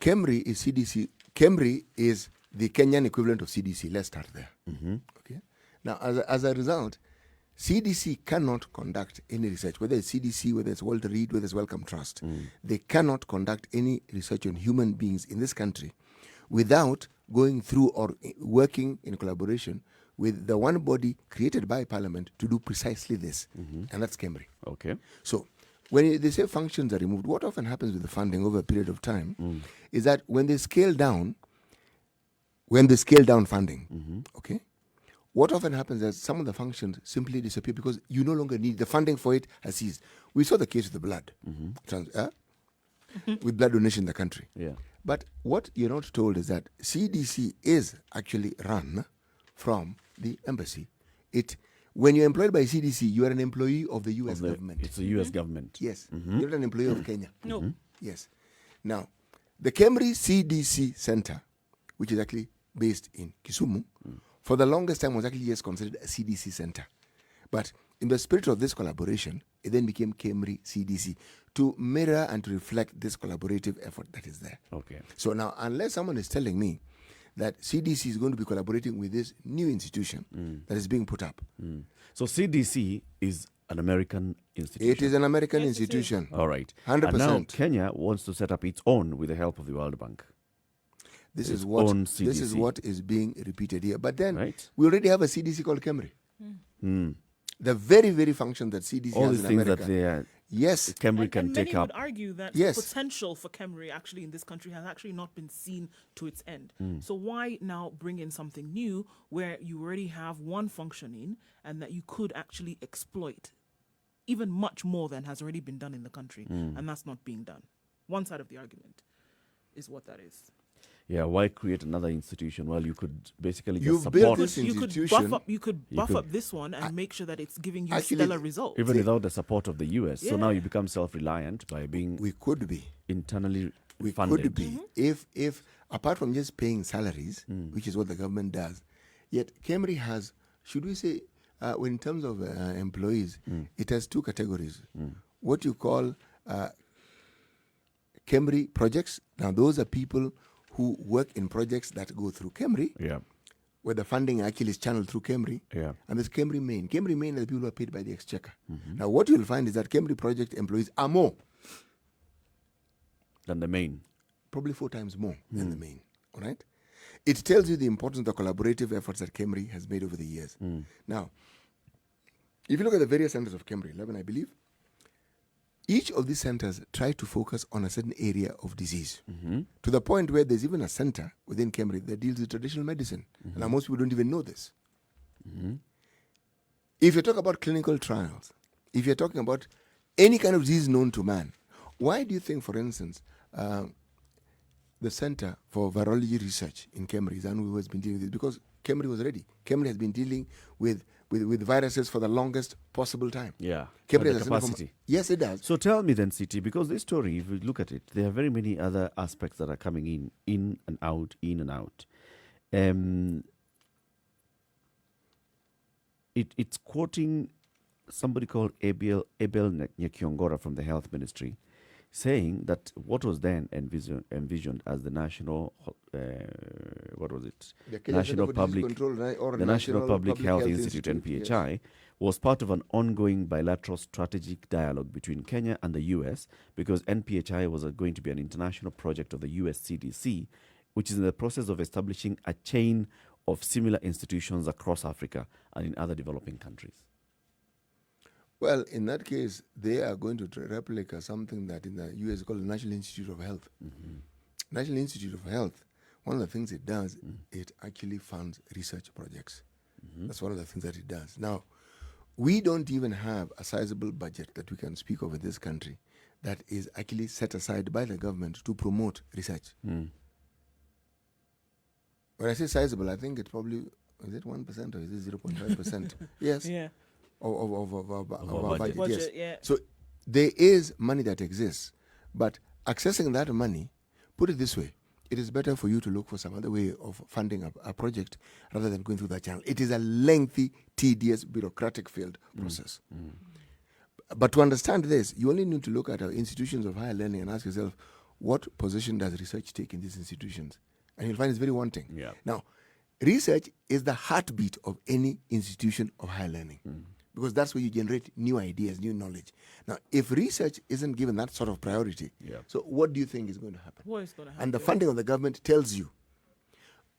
Kemri is CDC. Kemri is the Kenyan equivalent of CDC. Let's start there. Okay. Now, as a result, CDC cannot conduct any research, whether it's CDC, whether it's Walter Reed, whether it's Wellcome Trust. They cannot conduct any research on human beings in this country without going through or working in collaboration with the one body created by Parliament to do precisely this, and that's Kemri. Okay. So, when they say functions are removed, what often happens with the funding over a period of time is that when they scale down funding, okay, what often happens is some of the functions simply disappear because you no longer need the funding for it has ceased. We saw the case with the blood, with blood donation in the country. Yeah. But what you're not told is that CDC is actually run from the embassy. When you're employed by CDC, you are an employee of the US government. It's the US government. Yes. You're not an employee of Kenya. No. Yes. Now, the Kemri CDC Center, which is actually based in Kisumu, for the longest time was actually just considered a CDC center. But in the spirit of this collaboration, it then became Kemri CDC to mirror and to reflect this collaborative effort that is there. Okay. So now, unless someone is telling me that CDC is going to be collaborating with this new institution that is being put up. So CDC is an American institution. It is an American institution. All right. 100%. And now Kenya wants to set up its own with the help of the World Bank. This its is what own this is CDC. what is being repeated here. But then Right. we already have a CDC called Kemri. The very, very function that CDC All has these in things America. that they are, Yes. Kemri can and take many up. would argue that Yes. potential for Kemri actually in this country has actually not been seen to its end. So why now bring in something new where you already have one functioning and that you could actually exploit even much more than has already been done in the country, and that's not being done. One side of the argument is what that is. Yeah, why create another institution? Well, you could basically You've just built support this You could institution. buff could- up this one and make sure that it's giving you Actually, stellar results. even without the support of the US. So now Yeah. you become self-reliant by being We could be. internally We funded. could be. If apart from just paying salaries, which is what the government does, yet Kemri has, should we say, in terms of employees, it has two categories. What you call Kemri projects. Now, those are people who work in projects that go through Kemri, Yeah, where the funding actually is channeled through Kemri. yeah. And there's Kemri Main. Kemri Main are the people who are paid by the Exchequer. Now, what you'll find is that Kemri project employees are more, Than the main. probably 4 times more than the main. All right? It tells you the importance of the collaborative efforts that Kemri has made over the years. Now, if you look at the various centers of Kemri, 11, I believe, each of these centers try to focus on a certain area of disease to the point where there's even a center within Kemri that deals with traditional medicine. Now, most people don't even know this. If you talk about clinical trials, if you're talking about any kind of disease known to man, why do you think, for instance, the Center for Virology Research in Kemri, Zanu, has been dealing with this? Because Kemri was ready. Kemri has been dealing with viruses for the longest possible time. Yeah. Kemri And has the a capacity. Yes, it does. So tell me then, CT, because this story, if you look at it, there are very many other aspects that are coming in and out, in and out. It's quoting somebody called Abel Nyakyongora from the Health Ministry, saying that what was then envisioned as the national, what was it? The Kenya Center National for Disease Public, Control, right, or the National Public Health Institute, yes. NPHI, was part of an ongoing bilateral strategic dialogue between Kenya and the US, because NPHI was going to be an international project of the US CDC, which is in the process of establishing a chain of similar institutions across Africa and in other developing countries. Well, in that case, they are going to replicate something that in the US is called the National Institute of Health. National Institute of Health, one of the things it does, it actually funds research projects. That's one of the things that it does. Now, we don't even have a sizable budget that we can speak of in this country that is actually set aside by the government to promote research. When I say sizable, I think it's probably, is it 1% or is it 0.5%? Yes. Yeah. Of our budget. Budget, Yes. yeah. So there is money that exists, but accessing that money, put it this way, it is better for you to look for some other way of funding a project rather than going through that channel. It is a lengthy, tedious, bureaucratic field process. But to understand this, you only need to look at our institutions of higher learning and ask yourself, what position does research take in these institutions? And you'll find it's very wanting. Yeah. Now, research is the heartbeat of any institution of higher learning. Because that's where you generate new ideas, new knowledge. Now, if research isn't given that sort of priority, so what do you think is going to happen? What is going to happen? And the funding of the government tells you.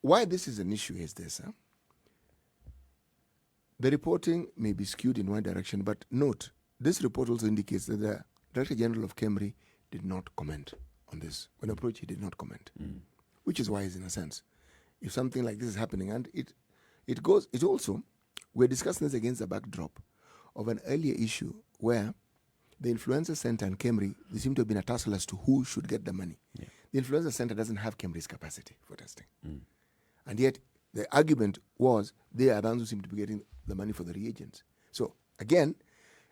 Why this is an issue is this. The reporting may be skewed in one direction, but note, this report also indicates that the Director General of KEMRI did not comment on this. When approached, he did not comment, which is wise in a sense. If something like this is happening, and it also, we're discussing this against the backdrop of an earlier issue where the Influenza Center and KEMRI, they seem to have been a tussle as to who should get the money. The Influenza Center doesn't have KEMRI's capacity for testing. And yet, the argument was they are the ones who seem to be getting the money for the reagents. So, again,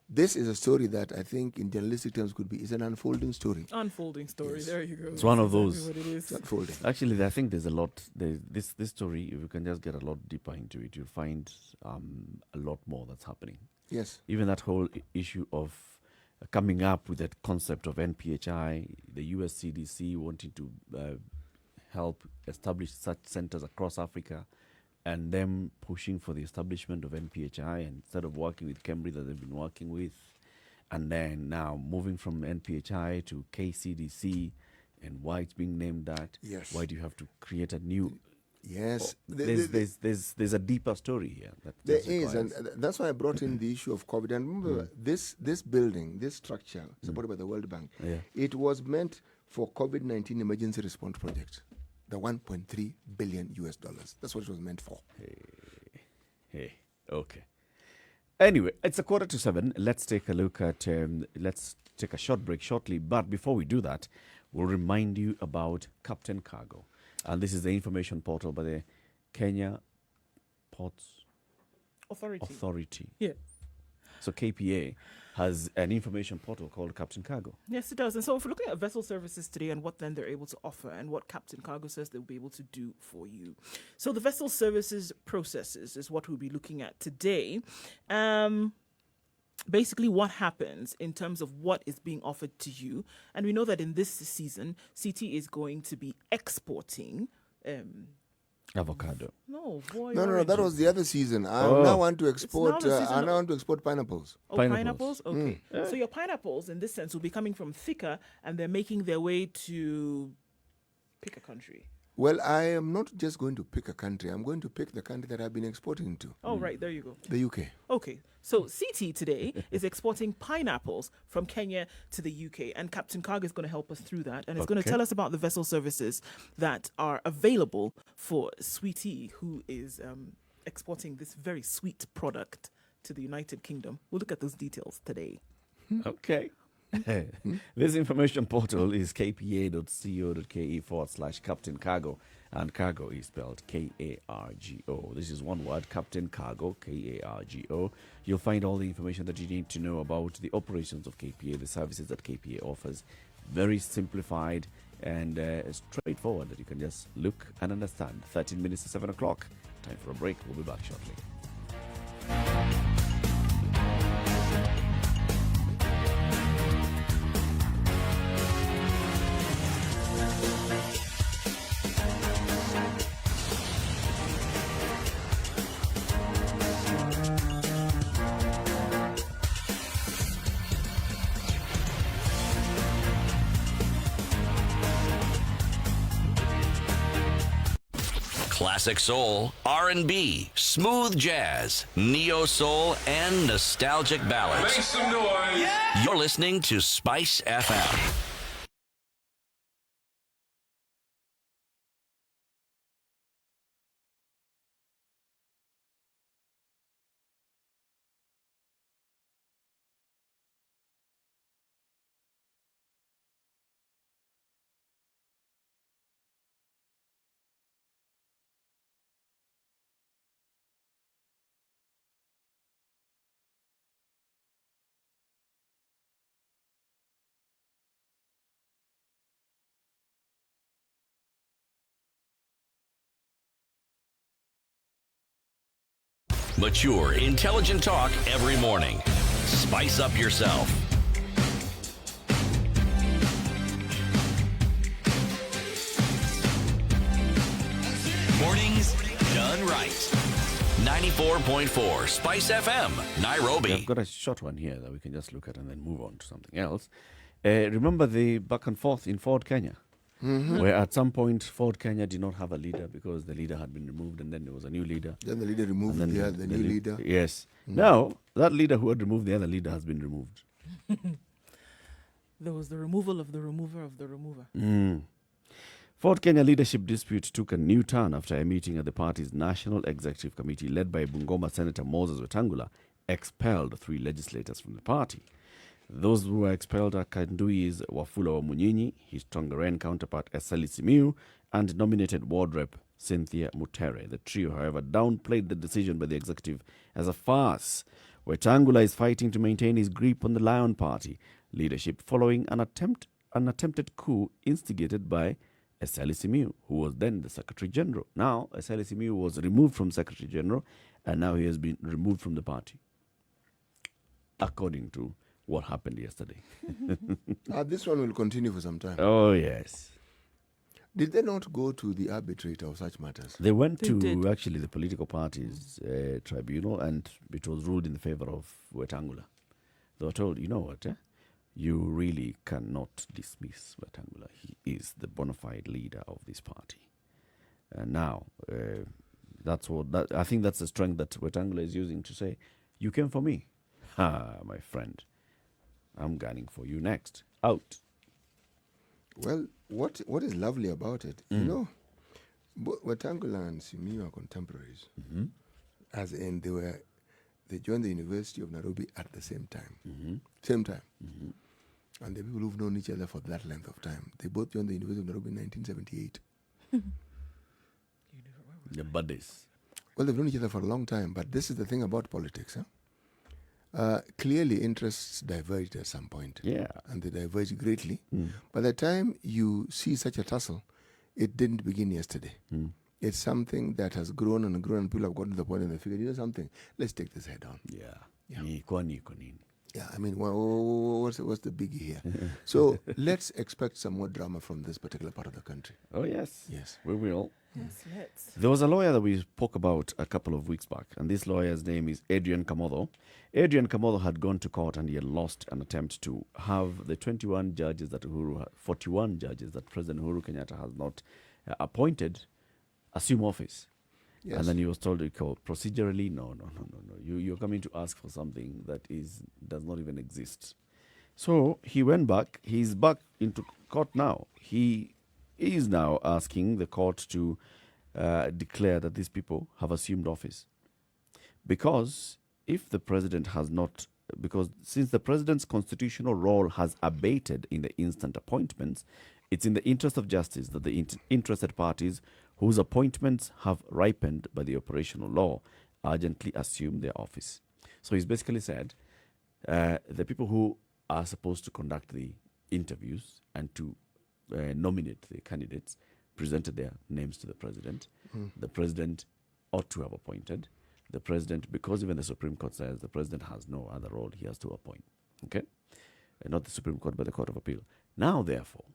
this is a story that I think in journalistic terms is an unfolding story. Unfolding story, Yes. there you go. It's one of That's those. exactly what it is. It's unfolding. Actually, I think there's a lot. This story, if you can just get a lot deeper into it, you'll find a lot more that's happening. Yes. Even that whole issue of coming up with that concept of NPHI, the US CDC wanting to help establish such centers across Africa, and them pushing for the establishment of NPHI instead of working with KEMRI that they've been working with, and then now moving from NPHI to KCDC, and why it's being named that. Yes. Why do you have to create a new? Yes. There's a deeper story here. There is, and that's why I brought in the issue of COVID. And remember, this building, this structure, supported by the World Bank, it was meant for COVID-19 emergency response project, the $1.3 billion US. That's what it was meant for. Hey, okay. Anyway, it's 6:45. Let's take a look at. Let's take a short break shortly. But before we do that, we'll remind you about Captain Cargo, and this is the information portal by the Kenya Ports Authority. Yeah. So KPA has an information portal called Captain Cargo. Yes, it does. And so if we're looking at vessel services today and what then they're able to offer and what Captain Cargo says they'll be able to do for you. So the vessel services processes is what we'll be looking at today. Basically what happens in terms of what is being offered to you. And we know that in this season, CT is going to be exporting... Avocado. No, boy. No, that was the other season. I now want to export. I now want to export pineapples. Oh, pineapples? Okay. So your pineapples, in this sense, will be coming from Thika, and they're making their way to pick a country. Well, I am not just going to pick a country. I'm going to pick the country that I've been exporting to. Oh, right. There you go. The UK. Okay. So CT today is exporting pineapples from Kenya to the UK, and Captain Cargo is going to help us through that, and it's going to tell us about the vessel services that are available for Sweetie, who is exporting this very sweet product to the United Kingdom. We'll look at those details today. Okay. This information portal is kpa.co.ke/Captain Cargo. and cargo is spelled K-A-R-G-O. This is one word, Captain Cargo, K-A-R-G-O. You'll find all the information that you need to know about the operations of KPA, the services that KPA offers. Very simplified and straightforward that you can just look and understand. 13 minutes to 7 o'clock. Time for a break. We'll be back shortly. Classic soul, R&B, smooth jazz, neo soul, and nostalgic ballads. Make some noise. You're listening to Spice FM. Mature, intelligent talk every morning. Spice up yourself. Mornings done right. 94.4 Spice FM, Nairobi. I've got a short one here that we can just look at and then move on to something else. Remember the back and forth in Ford Kenya? Where at some point Ford Kenya did not have a leader because the leader had been removed and then there was a new leader. Then the leader removed And then the new leader. Yes. Now, that leader who had removed the other leader has been removed. There was the removal of the remover of the remover. Ford Kenya leadership dispute took a new turn after a meeting at the party's National Executive Committee led by Bungoma Senator Moses Wetangula expelled 3 legislators from the party. Those who were expelled are Kandui's Wafula Wamunyinyi, his Tongaren counterpart Eseli Simiu, and nominated ward rep Cynthia Mutere. The trio, however, downplayed the decision by the executive as a farce. Wetangula is fighting to maintain his grip on the Lion Party leadership following an attempted coup instigated by Eseli Simiu, who was then the Secretary General. Now, Eseli Simiu was removed from Secretary General, and now he has been removed from the party, according to what happened yesterday. This one will continue for some time. Oh, yes. Did they not go to the arbitrator of such matters? They went They to did. actually the political parties tribunal, and it was ruled in favor of Wetangula. They were told, you know what, you really cannot dismiss Wetangula. He is the bona fide leader of this party. And now, I think that's the strength that Wetangula is using to say, you came for me. My friend. I'm gunning for you next. Out. Well, what is lovely about it, you know, Wetangula and Simiyu are contemporaries. As in, they joined the University of Nairobi at the same time. Same time. And the people who've known each other for that length of time, they both joined the University of Nairobi in 1978. The buddies. Well, they've known each other for a long time, but this is the thing about politics, clearly, interests diverged at some point. Yeah. And they diverged greatly. By the time you see such a tussle, it didn't begin yesterday. It's something that has grown and grown, and people have gotten to the point and they figured, you know something, let's take this head on. Yeah. Yeah, I mean, what's the biggie here? So let's expect some more drama from this particular part of the country. Oh, yes. Yes. We will. Yes, let's. There was a lawyer that we spoke about a couple of weeks back, and this lawyer's name is Adrian Kamotho. Adrian Kamotho had gone to court and he had lost an attempt to have the 41 judges that 41 judges that President Uhuru Kenyatta has not appointed assume office. Yes. And then he was told, procedurally, no. You're coming to ask for something that does not even exist. So he went back. He's back into court now. He is now asking the court to declare that these people have assumed office. Because if the president has not, because since the president's constitutional role has abated in the instant appointments, it's in the interest of justice that the interested parties whose appointments have ripened by the operational law urgently assume their office. So he's basically said the people who are supposed to conduct the interviews and to nominate the candidates presented their names to the president. The president ought to have appointed. The president, because even the Supreme Court says the president has no other role, he has to appoint. Okay? Not the Supreme Court, but the Court of Appeal. Now, therefore,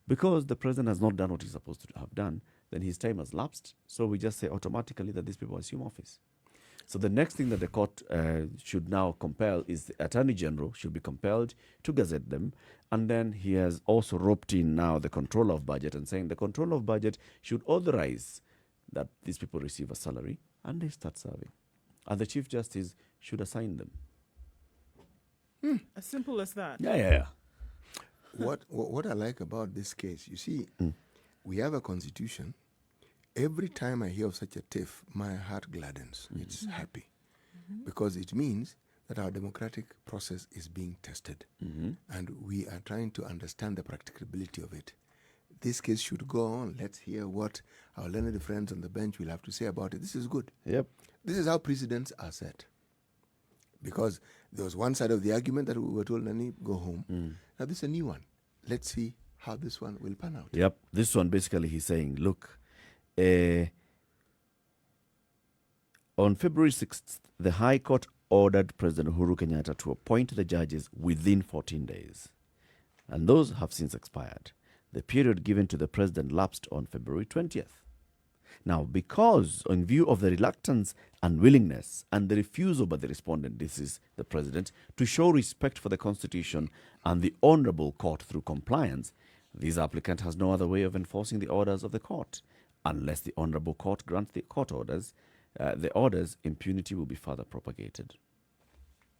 because the president has not done what he's supposed to have done, then his time has lapsed. So we just say automatically that these people assume office. So the next thing that the court should now compel is the Attorney General should be compelled to gazette them. And then he has also roped in now the controller of budget and saying the controller of budget should authorize that these people receive a salary and they start serving. And the Chief Justice should assign them. As simple as that. Yeah. What I like about this case, you see, we have a constitution. Every time I hear of such a tiff, my heart gladdens. It's happy. Because it means that our democratic process is being tested. And we are trying to understand the practicability of it. This case should go on. Let's hear what our learned friends on the bench will have to say about it. This is good. Yep. This is how precedents are set. Because there was one side of the argument that we were told, Nani, go home. Now this is a new one. Let's see how this one will pan out. Yep. This one basically he's saying, look, on February 6th, the High Court ordered President Uhuru Kenyatta to appoint the judges within 14 days. And those have since expired. The period given to the president lapsed on February 20th. Now, because in view of the reluctance and willingness and the refusal by the respondent, this is the president, to show respect for the Constitution and the honorable court through compliance, this applicant has no other way of enforcing the orders of the court. Unless the honorable court grants the court orders, impunity will be further propagated.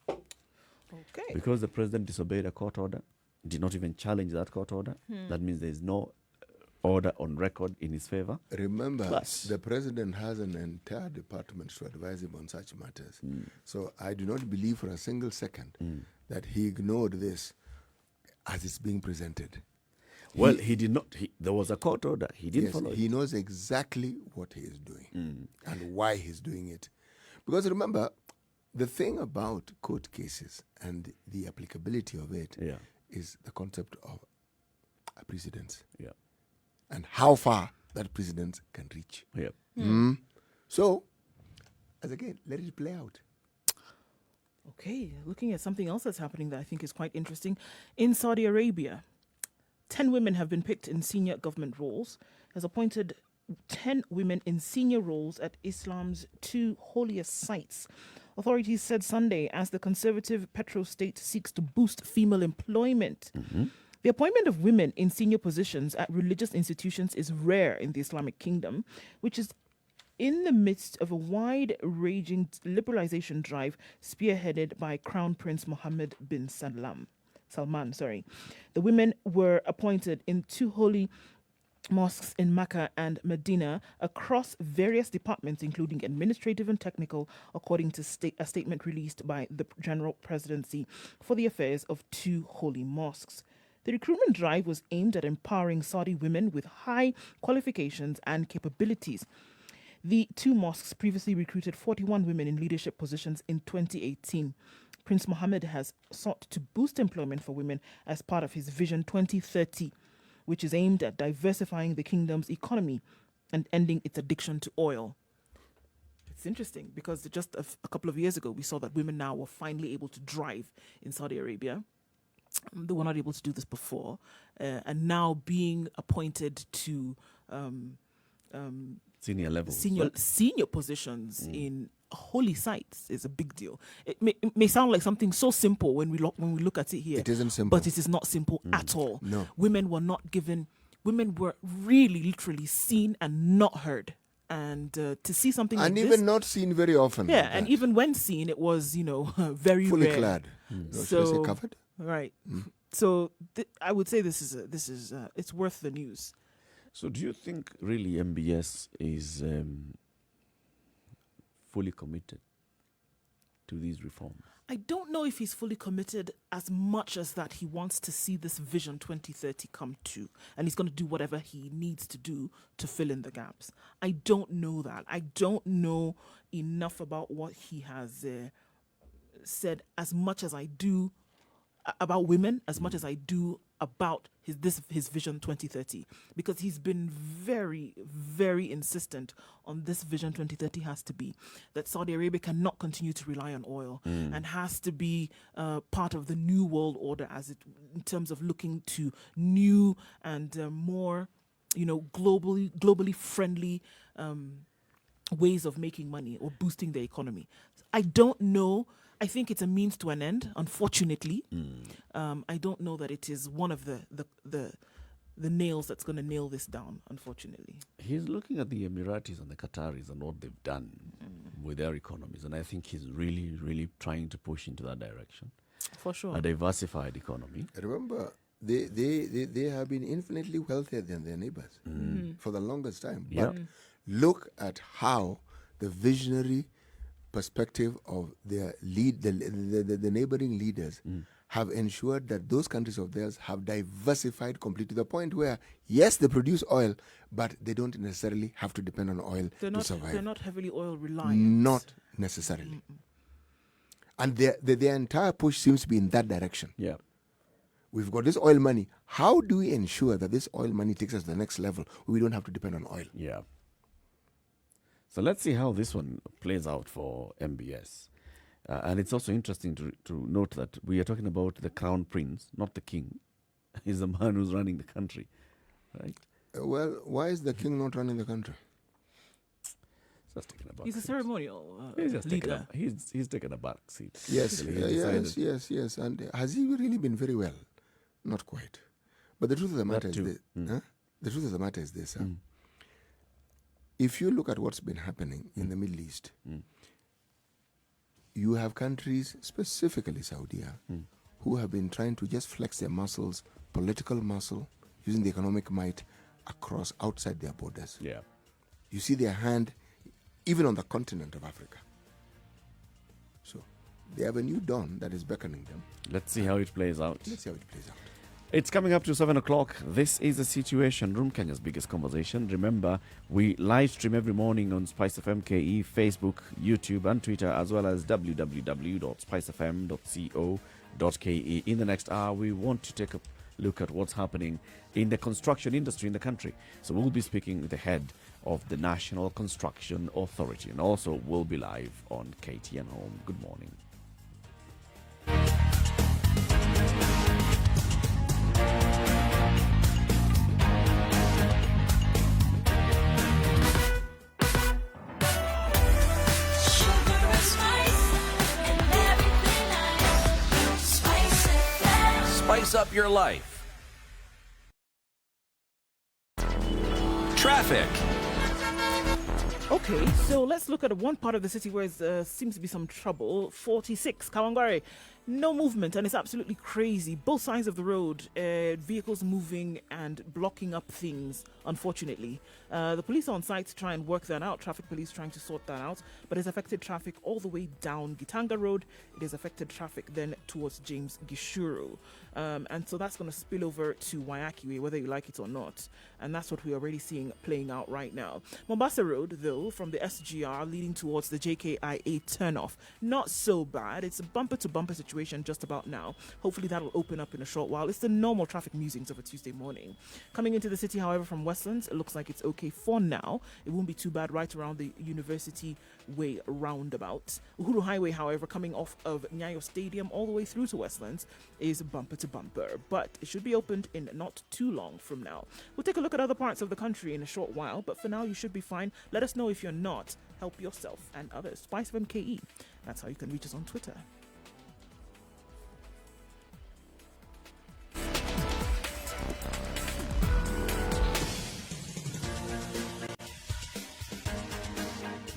Okay. Because the president disobeyed a court order, did not even challenge that court order, that means there is no order on record in his favor. Remember, Plus, the president has an entire department to advise him on such matters. So I do not believe for a single second that he ignored this as it's being presented. Well, he did not. There was a court order. He didn't follow it. He knows exactly what he is doing and why he's doing it. Because remember, the thing about court cases and the applicability of it is the concept of a precedence. Yeah. And how far that precedence can reach. Yeah. So, as again, let it play out. Okay, looking at something else that's happening that I think is quite interesting. In Saudi Arabia, 10 women have been picked in senior government roles, has appointed 10 women in senior roles at Islam's 2 holiest sites. Authorities said Sunday as the conservative petro-state seeks to boost female employment. The appointment of women in senior positions at religious institutions is rare in the Islamic kingdom, which is in the midst of a wide-ranging liberalization drive spearheaded by Crown Prince Mohammed bin Salman. The women were appointed in 2 holy mosques in Mecca and Medina across various departments, including administrative and technical, according to a statement released by the General Presidency for the affairs of 2 holy mosques. The recruitment drive was aimed at empowering Saudi women with high qualifications and capabilities. The 2 mosques previously recruited 41 women in leadership positions in 2018. Prince Mohammed has sought to boost employment for women as part of his Vision 2030, which is aimed at diversifying the kingdom's economy and ending its addiction to oil. It's interesting because just a couple of years ago, we saw that women now were finally able to drive in Saudi Arabia. They were not able to do this before. And now being appointed to senior levels. Senior positions in holy sites is a big deal. It may sound like something so simple when we look at it here. It isn't simple. But it is not simple at all. No. Women were really literally seen and not heard. And to see something and like even this, not seen very often. yeah, like and that. even when seen, it was very Fully rare. clad. No, should I say covered? Right. So I would say this is it's worth the news. So do you think really MBS is fully committed to these reforms? I don't know if he's fully committed as much as that he wants to see this Vision 2030 come to, and he's going to do whatever he needs to do to fill in the gaps. I don't know that. I don't know enough about what he has said as much as I do about women, as much as I do about his Vision 2030, because he's been very, very insistent on this Vision 2030 has to be that Saudi Arabia cannot continue to rely on oil and has to be part of the new world order in terms of looking to new and more, globally friendly ways of making money or boosting the economy. I don't know. I think it's a means to an end, unfortunately. I don't know that it is one of the nails that's going to nail this down, unfortunately. He's looking at the Emiratis and the Qataris and what they've done with their economies, and I think he's really, really trying to push into that direction. For sure. A diversified economy. Remember, they have been infinitely wealthier than their neighbors for the longest time. But look at how the visionary perspective of their the neighboring leaders have ensured that those countries of theirs have diversified completely to the point where, yes, they produce oil, but they don't necessarily have to depend on oil to survive. They're not heavily oil reliant. Not necessarily. And their entire push seems to be in that direction. Yeah. We've got this oil money. How do we ensure that this oil money takes us to the next level where we don't have to depend on oil? Yeah. So let's see how this one plays out for MBS. And it's also interesting to note that we are talking about the crown prince, not the king. He's the man who's running the country, right? Well, why is the king not running the country? Just taking a back He's a seat. ceremonial He's just leader. he's taken a back seat. Yes, Basically, he decided- yes. And has he really been very well? Not quite. But the truth of the matter is too. this. The truth of the matter is this. If you look at what's been happening in the Middle East, you have countries, specifically Saudi, who have been trying to just flex their muscles, political muscle, using the economic might across outside their borders. Yeah. You see their hand even on the continent of Africa. So they have a new dawn that is beckoning them. Let's see how it plays out. Let's see how it plays out. It's coming up to 7 o'clock. This is the Situation Room, Kenya's biggest conversation. Remember, we live stream every morning on Spice FM KE, Facebook, YouTube, and Twitter, as well as www.spicefm.co.ke. In the next hour, we want to take a look at what's happening in the construction industry in the country. So we'll be speaking with the head of the National Construction Authority, and also we'll be live on KTN Home. Good morning. Spice up your life. Traffic. Okay, so let's look at one part of the city where there seems to be some trouble. 46, Kawangware. No movement, and it's absolutely crazy. Both sides of the road, vehicles moving and blocking up things, unfortunately. The police are on site to try and work that out. Traffic police trying to sort that out. But it's affected traffic all the way down Gitanga Road. It has affected traffic then towards James Gishuru. And so that's going to spill over to Wayakiwe, whether you like it or not. And that's what we're already seeing playing out right now. Mombasa Road, though, from the SGR leading towards the JKIA turnoff, not so bad. It's a bumper-to-bumper situation just about now. Hopefully that'll open up in a short while. It's the normal traffic musings of a Tuesday morning. Coming into the city, however, from Westlands, it looks like it's okay for now. It won't be too bad right around the University Way roundabout. Uhuru Highway, however, coming off of Nyayo Stadium all the way through to Westlands is bumper to bumper, but it should be opened in not too long from now. We'll take a look at other parts of the country in a short while, but for now you should be fine. Let us know if you're not. Help yourself and others. Spice FM KE. That's how you can reach us on Twitter.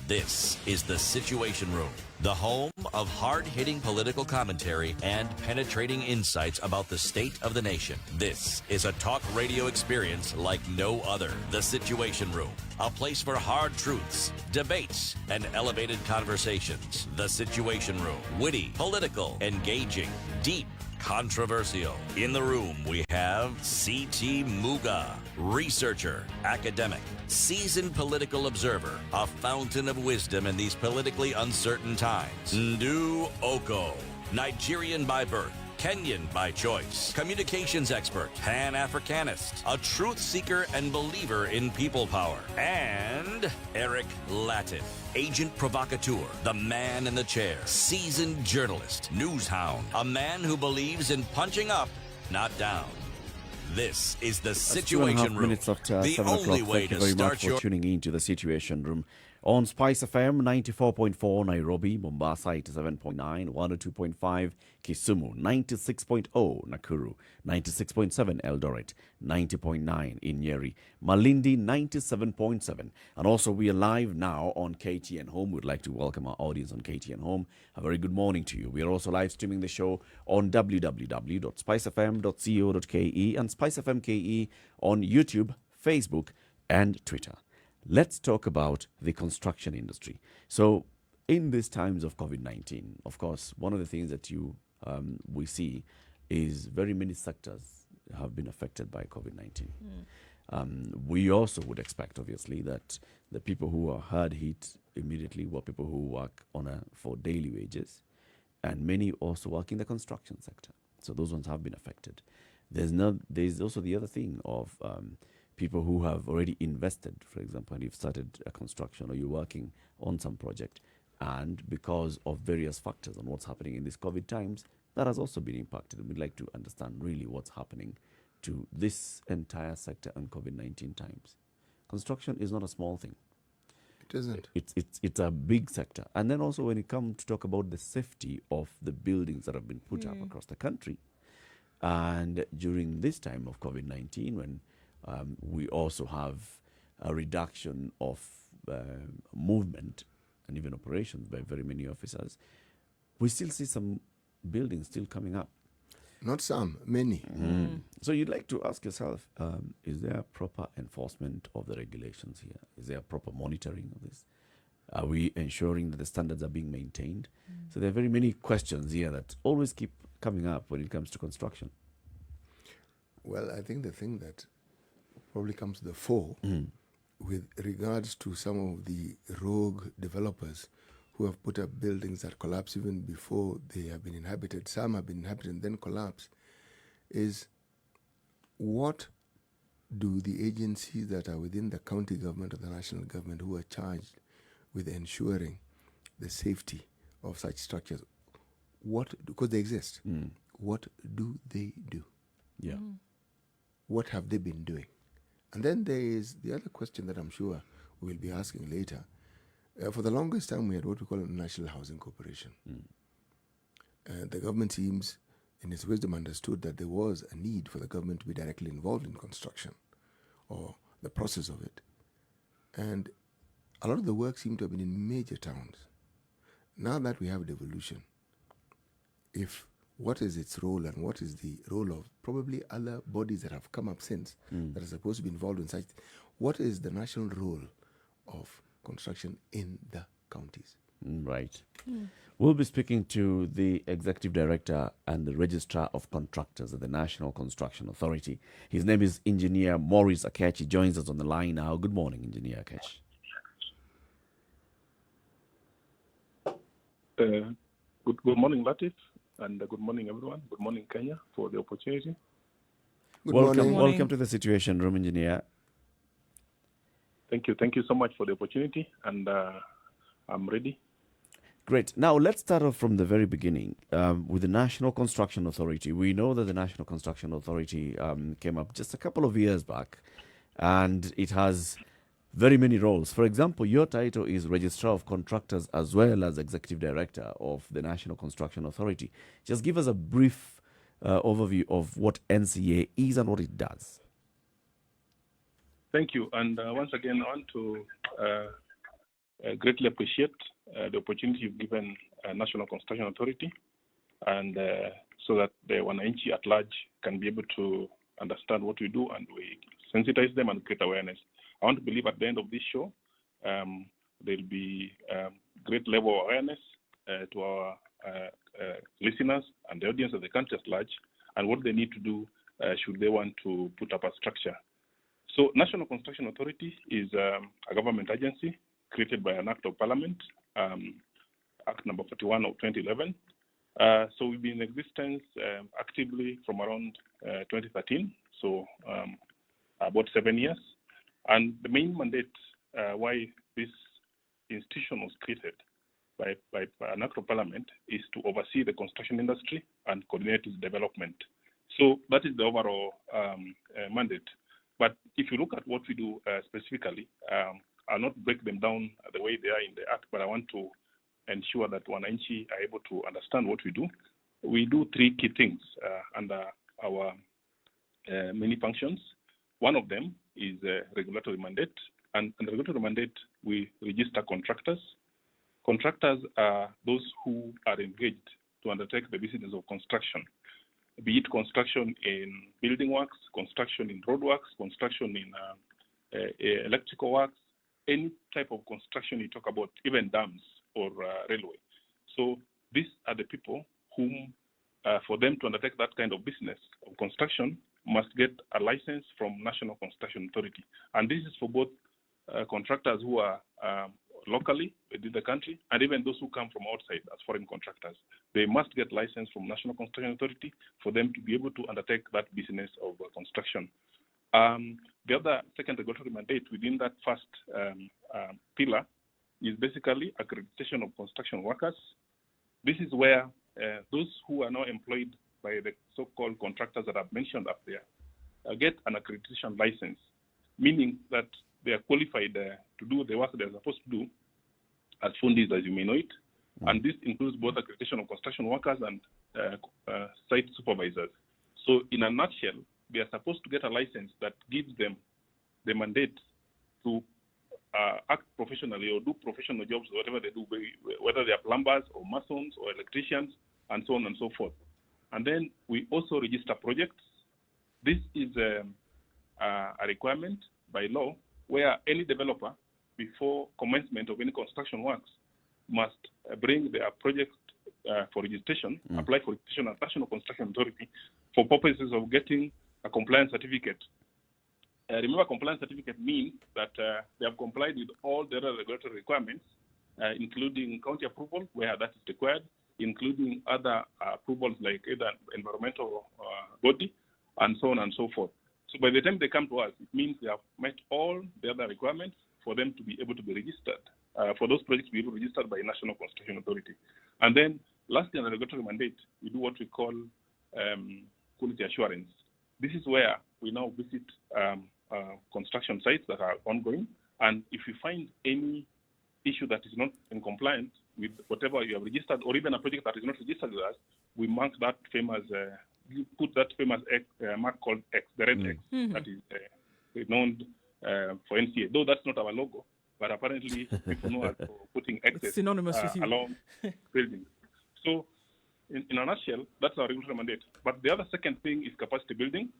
This is the Situation Room, the home of hard-hitting political commentary and penetrating insights about the state of the nation. This is a talk radio experience like no other. The Situation Room, a place for hard truths, debates, and elevated conversations. The Situation Room, witty, political, engaging, deep, controversial. In the room, we have C.T. Muga, researcher, academic, seasoned political observer, a fountain of wisdom in these politically uncertain times. Nduh Okoh, Nigerian by birth, Kenyan by choice, communications expert, Pan-Africanist, a truth seeker and believer in people power, and Eric Latiff, agent provocateur, the man in the chair, seasoned journalist, news hound, a man who believes in punching up, not down. This is the Situation Room, minutes after the 7 only o'clock. way Thank you to very much start for your... tuning in to the Situation Room on Spice FM 94.4 Nairobi, Mombasa 87.9, 102.5 Kisumu, 96.0 Nakuru, 96.7 Eldoret, 90.9 in Njeri, Malindi 97.7, and also we are live now on KTN Home. We'd like to welcome our audience on KTN Home. A very good morning to you. We are also live streaming the show on www.spicefm.co.ke and Spice FM KE on YouTube, Facebook, and Twitter. Let's talk about the construction industry. So, in these times of COVID-19, of course, one of the things that we see is very many sectors have been affected by COVID-19. We also would expect, obviously, that the people who are hard hit immediately were people who work for daily wages, and many also work in the construction sector. So those ones have been affected. There's also the other thing of people who have already invested, for example, and you've started a construction or you're working on some project, and because of various factors on what's happening in these COVID times, that has also been impacted. And we'd like to understand really what's happening to this entire sector in COVID-19 times. Construction is not a small thing. It isn't. It's a big sector. And then also when it comes to talk about the safety of the buildings that have been put up across the country, and during this time of COVID-19, when we also have a reduction of movement and even operations by very many officers, we still see some buildings still coming up. Not some, many. So you'd like to ask yourself, is there proper enforcement of the regulations here? Is there proper monitoring of this? Are we ensuring that the standards are being maintained? So there are very many questions here that always keep coming up when it comes to construction. Well, I think the thing that probably comes to the fore with regards to some of the rogue developers who have put up buildings that collapse even before they have been inhabited. Some have been inhabited and then collapse. Is what do the agencies that are within the county government or the national government who are charged with ensuring the safety of such structures, because they exist, what do they do? Yeah. What have they been doing? And then there is the other question that I'm sure we'll be asking later. For the longest time, we had what we call a National Housing Corporation. The government seems, in its wisdom, understood that there was a need for the government to be directly involved in construction or the process of it. And a lot of the work seemed to have been in major towns. Now that we have devolution, what is its role and what is the role of probably other bodies that have come up since that are supposed to be involved in such, what is the national role of construction in the counties? Right. We'll be speaking to the Executive Director and the Registrar of Contractors at the National Construction Authority. His name is Engineer Maurice Akechi. He joins us on the line now. Good morning, Engineer Akechi. Good morning, Latiff, and good morning, everyone. Good morning, Kenya, for the opportunity. Welcome to the Situation Room, Engineer. Thank you so much for the opportunity, and I'm ready. Great. Now, let's start off from the very beginning with the National Construction Authority. We know that the National Construction Authority came up just a couple of years back, and it has very many roles. For example, your title is Registrar of Contractors as well as Executive Director of the National Construction Authority. Just give us a brief overview of what NCA is and what it does. Thank you. And once again, I want to greatly appreciate the opportunity you've given National Construction Authority, and so that the wananchi at large can be able to understand what we do, and we sensitize them and create awareness. I want to believe at the end of this show, there'll be great level of awareness to our listeners and the audience of the country at large, and what they need to do should they want to put up a structure. So National Construction Authority is a government agency created by an Act of Parliament, Act number 41 of 2011. So we've been in existence actively from around 2013, so about 7 years. And the main mandate why this institution was created by an Act of Parliament is to oversee the construction industry and coordinate its development. So that is the overall mandate. But if you look at what we do specifically, I'll not break them down the way they are in the Act, but I want to ensure that wananchi are able to understand what we do. We do three key things under our many functions. One of them is a regulatory mandate. And the regulatory mandate, we register contractors. Contractors are those who are engaged to undertake the business of construction, be it construction in building works, construction in road works, construction in electrical works, any type of construction you talk about, even dams or railway. So these are the people whom, for them to undertake that kind of business of construction, must get a license from National Construction Authority. And this is for both contractors who are locally within the country, and even those who come from outside as foreign contractors. They must get license from National Construction Authority for them to be able to undertake that business of construction. The other second regulatory mandate within that first pillar is basically accreditation of construction workers. This is where those who are now employed by the so-called contractors that I've mentioned up there get an accreditation license, meaning that they are qualified to do the work they're supposed to do as fundis, as you may know it. And this includes both accreditation of construction workers and site supervisors. So in a nutshell, they are supposed to get a license that gives them the mandate to act professionally or do professional jobs, whatever they do, whether they are plumbers or masons or electricians, and so on and so forth. And then we also register projects. This is a requirement by law where any developer, before commencement of any construction works, must bring their project for registration, apply for registration at National Construction Authority for purposes of getting a compliance certificate. Remember, compliance certificate means that they have complied with all the other regulatory requirements, including county approval, where that is required, including other approvals like either environmental body, and so on and so forth. So by the time they come to us, it means they have met all the other requirements for them to be able to be registered, for those projects to be able to be registered by National Construction Authority. And then lastly, on the regulatory mandate, we do what we call quality assurance. This is where we now visit construction sites that are ongoing, and if we find any issue that is not in compliance with whatever you have registered, or even a project that is not registered with us, we mark that famous, put that famous mark called X, the red X, that is renowned for NCA. Though that's not our logo, but apparently people know us for putting X's synonymous with you. along buildings. So in a nutshell, that's our regulatory mandate. But the other second thing is capacity building.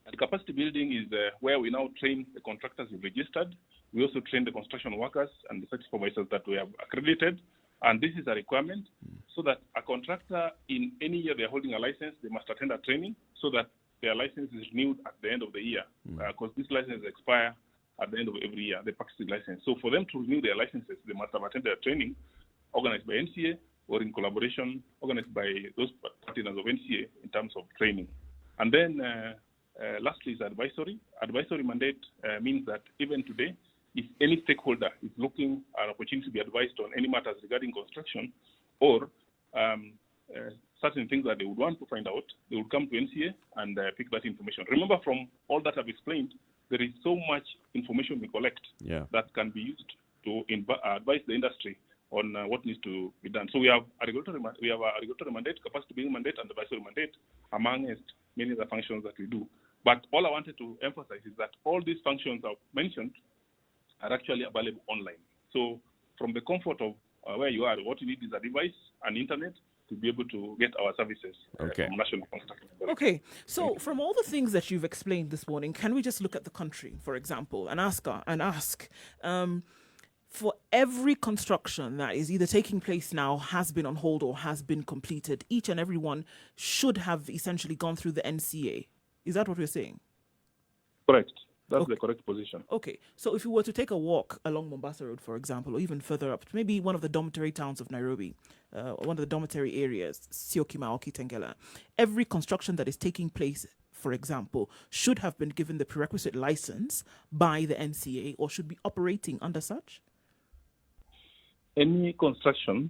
And capacity building is where we now train the contractors we've registered. We also train the construction workers and the site supervisors that we have accredited. And this is a requirement so that a contractor, in any year they're holding a license, they must attend a training so that their license is renewed at the end of the year. Because these licenses expire at the end of every year, the packaging license. So for them to renew their licenses, they must have attended a training organized by NCA or in collaboration organized by those partners of NCA in terms of training. And then lastly is advisory. Advisory mandate means that even today, if any stakeholder is looking at an opportunity to be advised on any matters regarding construction or certain things that they would want to find out, they would come to NCA and pick that information. Remember, from all that I've explained, there is so much information we collect that can be used to advise the industry on what needs to be done. So we have a regulatory mandate, capacity building mandate, and advisory mandate, amongst many of the functions that we do. But all I wanted to emphasize is that all these functions I've mentioned are actually available online. So from the comfort of where you are. What you need is a device, an internet, to be able to get our services Okay. from National Construction. Okay, so from all the things that you've explained this morning, can we just look at the country, for example, and ask, for every construction that is either taking place now, has been on hold, or has been completed, each and every one should have essentially gone through the NCA. Is that what we're saying? Correct. That's the correct position. Okay, so if you were to take a walk along Mombasa Road, for example, or even further up, maybe one of the dormitory towns of Nairobi, one of the dormitory areas, Syokimau or Kitengela, every construction that is taking place, for example, should have been given the prerequisite license by the NCA or should be operating under such? Any construction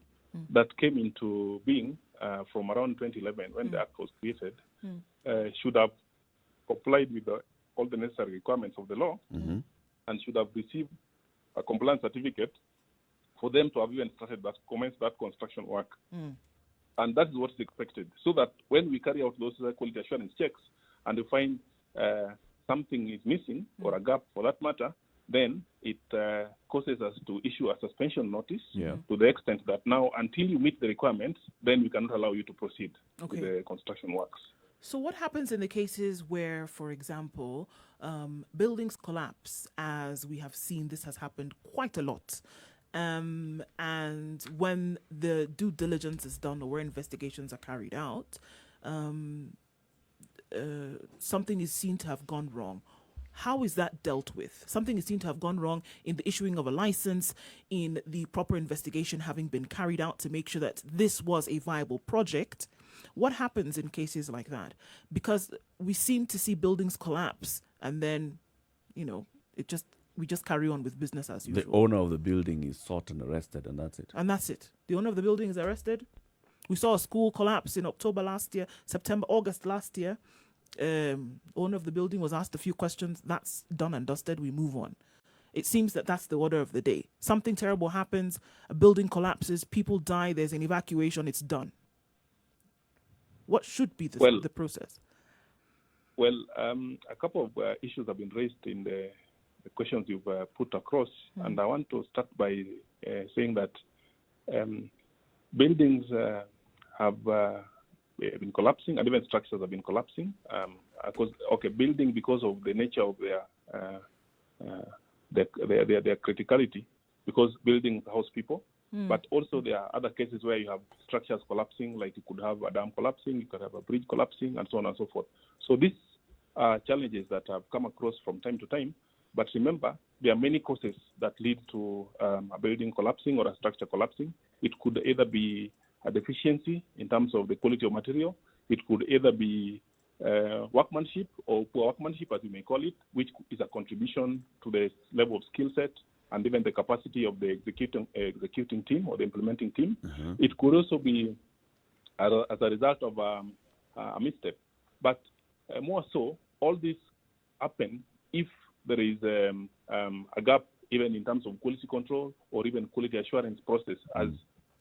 that came into being from around 2011, when the Act was created, should have complied with all the necessary requirements of the law and should have received a compliance certificate for them to have even commenced that construction work. And that is what is expected. So that when we carry out those quality assurance checks and we find something is missing or a gap for that matter, then it causes us to issue a suspension notice to the extent that now, until you meet the requirements, then we cannot allow you to proceed with the construction works. So what happens in the cases where, for example, buildings collapse, as we have seen this has happened quite a lot, and when the due diligence is done or where investigations are carried out, something is seen to have gone wrong? How is that dealt with? Something is seen to have gone wrong in the issuing of a license, in the proper investigation having been carried out to make sure that this was a viable project. What happens in cases like that? Because we seem to see buildings collapse and then, we just carry on with business as usual. The owner of the building is sought and arrested, and that's it. And that's it. The owner of the building is arrested. We saw a school collapse in August last year. Owner of the building was asked a few questions. That's done and dusted. We move on. It seems that that's the order of the day. Something terrible happens, a building collapses, people die, there's an evacuation, it's done. What should be the process? Well, a couple of issues have been raised in the questions you've put across, and I want to start by saying that buildings have been collapsing, and even structures have been collapsing. Building, because of the nature of their criticality, because buildings house people. But also there are other cases where you have structures collapsing, like you could have a dam collapsing, you could have a bridge collapsing, and so on and so forth. So these are challenges that have come across from time to time. But remember, there are many causes that lead to a building collapsing or a structure collapsing. It could either be a deficiency in terms of the quality of material. It could either be workmanship or poor workmanship, as you may call it, which is a contribution to the level of skill set and even the capacity of the executing team or the implementing team. It could also be as a result of a misstep. But more so, all this happen if there is a gap even in terms of quality control or even quality assurance process as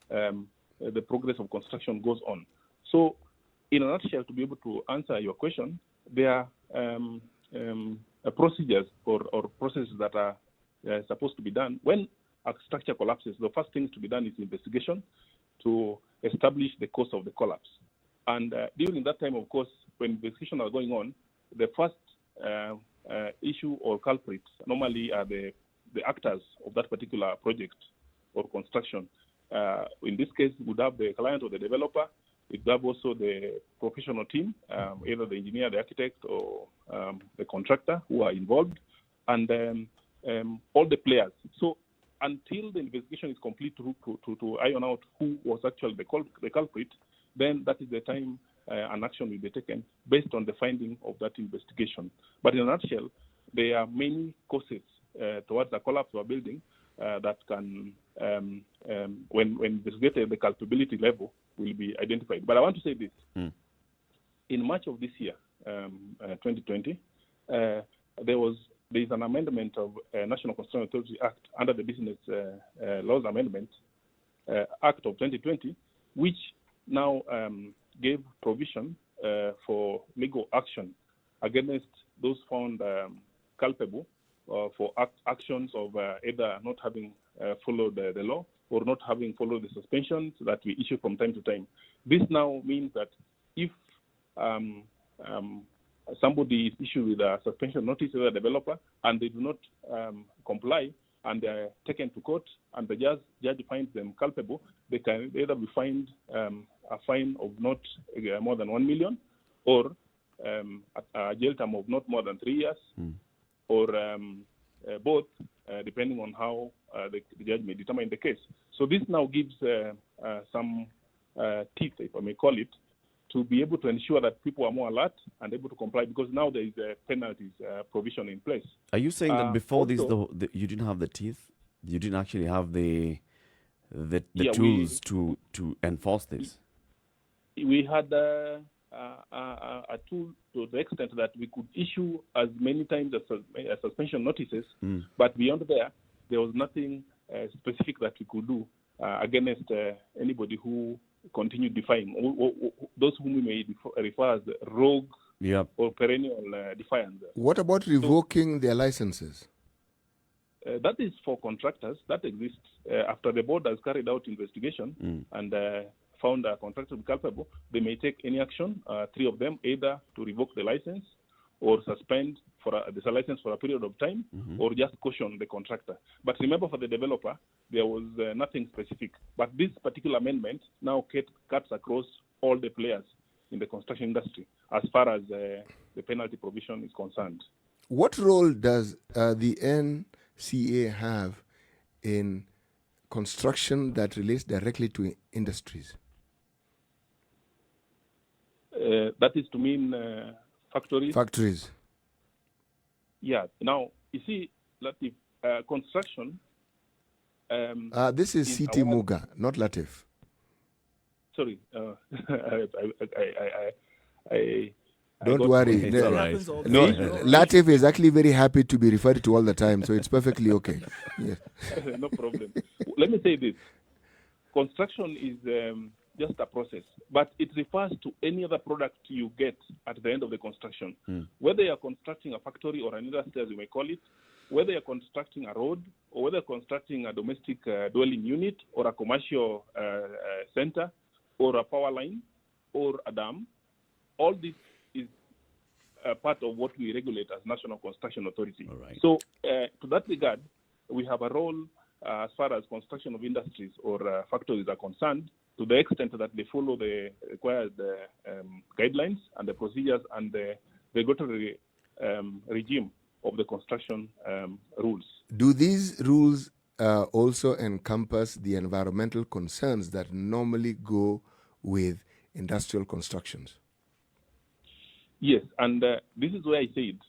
the progress of construction goes on. So in a nutshell, to be able to answer your question, there are procedures or processes that are supposed to be done. When a structure collapses, the first thing to be done is investigation to establish the cause of the collapse. And during that time, of course, when investigations are going on, the first issue or culprits normally are the actors of that particular project or construction. In this case, we would have the client or the developer. We would have also the professional team, either the engineer, the architect, or the contractor who are involved, and all the players. So until the investigation is complete to iron out who was actually the culprit, then that is the time an action will be taken based on the finding of that investigation. But in a nutshell, there are many causes towards the collapse of a building that can, when investigated, the culpability level will be identified. But I want to say this. In March of this year, 2020, there is an amendment of National Construction Authority Act under the Business Laws Amendment Act of 2020, which now gave provision for legal action against those found culpable for actions of either not having followed the law or not having followed the suspensions that we issue from time to time. This now means that if somebody is issued with a suspension notice as a developer and they do not comply and they are taken to court and the judge finds them culpable, they can either be fined a fine of not more than 1 million or a jail term of not more than 3 years or both, depending on how the judge may determine the case. So this now gives some teeth, if I may call it, to be able to ensure that people are more alert and able to comply, because now there is a penalties provision in place. Are you saying that before also, this, you didn't have the teeth? You didn't actually have the yeah, tools to enforce this? We had a tool to the extent that we could issue as many times as suspension notices, but beyond there was nothing specific that we could do against anybody who continued defying, those whom we may refer as rogue or perennial defiance. What about revoking their licenses? That is for contractors. That exists after the board has carried out investigation and found a contractor to be culpable. They may take any action, 3 of them, either to revoke the license or suspend the license for a period of time or just caution the contractor. But remember, for the developer, there was nothing specific. But this particular amendment now cuts across all the players in the construction industry as far as the penalty provision is concerned. What role does the NCA have in construction that relates directly to industries? That is to mean factories? Factories. Yeah. Now, you see, Latiff, construction... this is C.T. Muga, not Latiff. Sorry. Don't worry. It's all right. No, Latiff is actually very happy to be referred to all the time, so it's perfectly okay. Yes. No problem. Let me say this. Construction is just a process, but it refers to any other product you get at the end of the construction. Whether you're constructing a factory or an industry, as you may call it, whether you're constructing a road or whether you're constructing a domestic dwelling unit or a commercial center or a power line or a dam, all this is part of what we regulate as National Construction Authority. All right. So to that regard, we have a role as far as construction of industries or factories are concerned, to the extent that they follow the required guidelines and the procedures and the regulatory regime of the construction rules. Do these rules also encompass the environmental concerns that normally go with industrial constructions? Yes, and this is where I said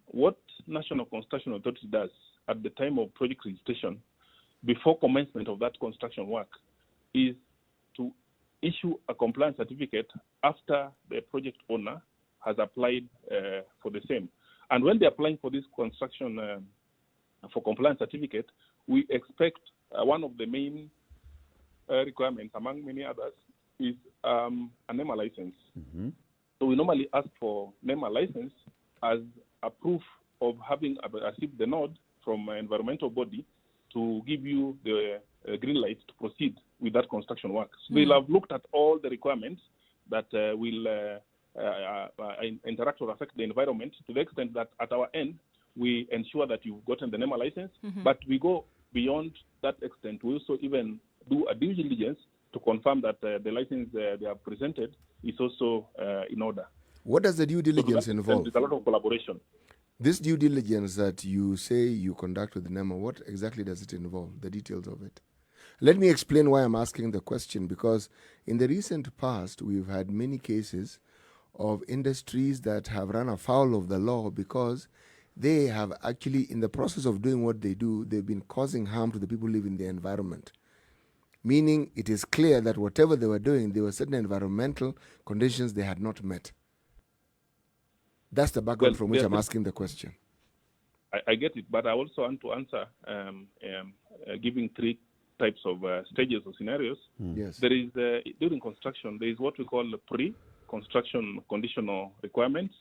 what National Construction Authority does at the time of project registration, before commencement of that construction work, is to issue a compliance certificate after the project owner has applied for the same. And when they're applying for this construction for compliance certificate, we expect one of the main requirements, among many others, is a NEMA license. So we normally ask for NEMA license as a proof of having received the nod from an environmental body to give you the green light to proceed with that construction work. So they'll have looked at all the requirements that will interact or affect the environment, to the extent that at our end, we ensure that you've gotten the NEMA license, but we go beyond that extent. We also even do a due diligence to confirm that the license they have presented is also in order. What does the due diligence involve? There's a lot of collaboration. This due diligence that you say you conduct with NEMA, what exactly does it involve, the details of it? Let me explain why I'm asking the question, because in the recent past, we've had many cases of industries that have run afoul of the law because they have actually, in the process of doing what they do, they've been causing harm to the people who live in the environment. Meaning it is clear that whatever they were doing, there were certain environmental conditions they had not met. That's the background from which I'm asking the question. I get it, but I also want to answer giving 3 types of stages or scenarios. Yes. There is, during construction, there is what we call pre-construction conditional requirements.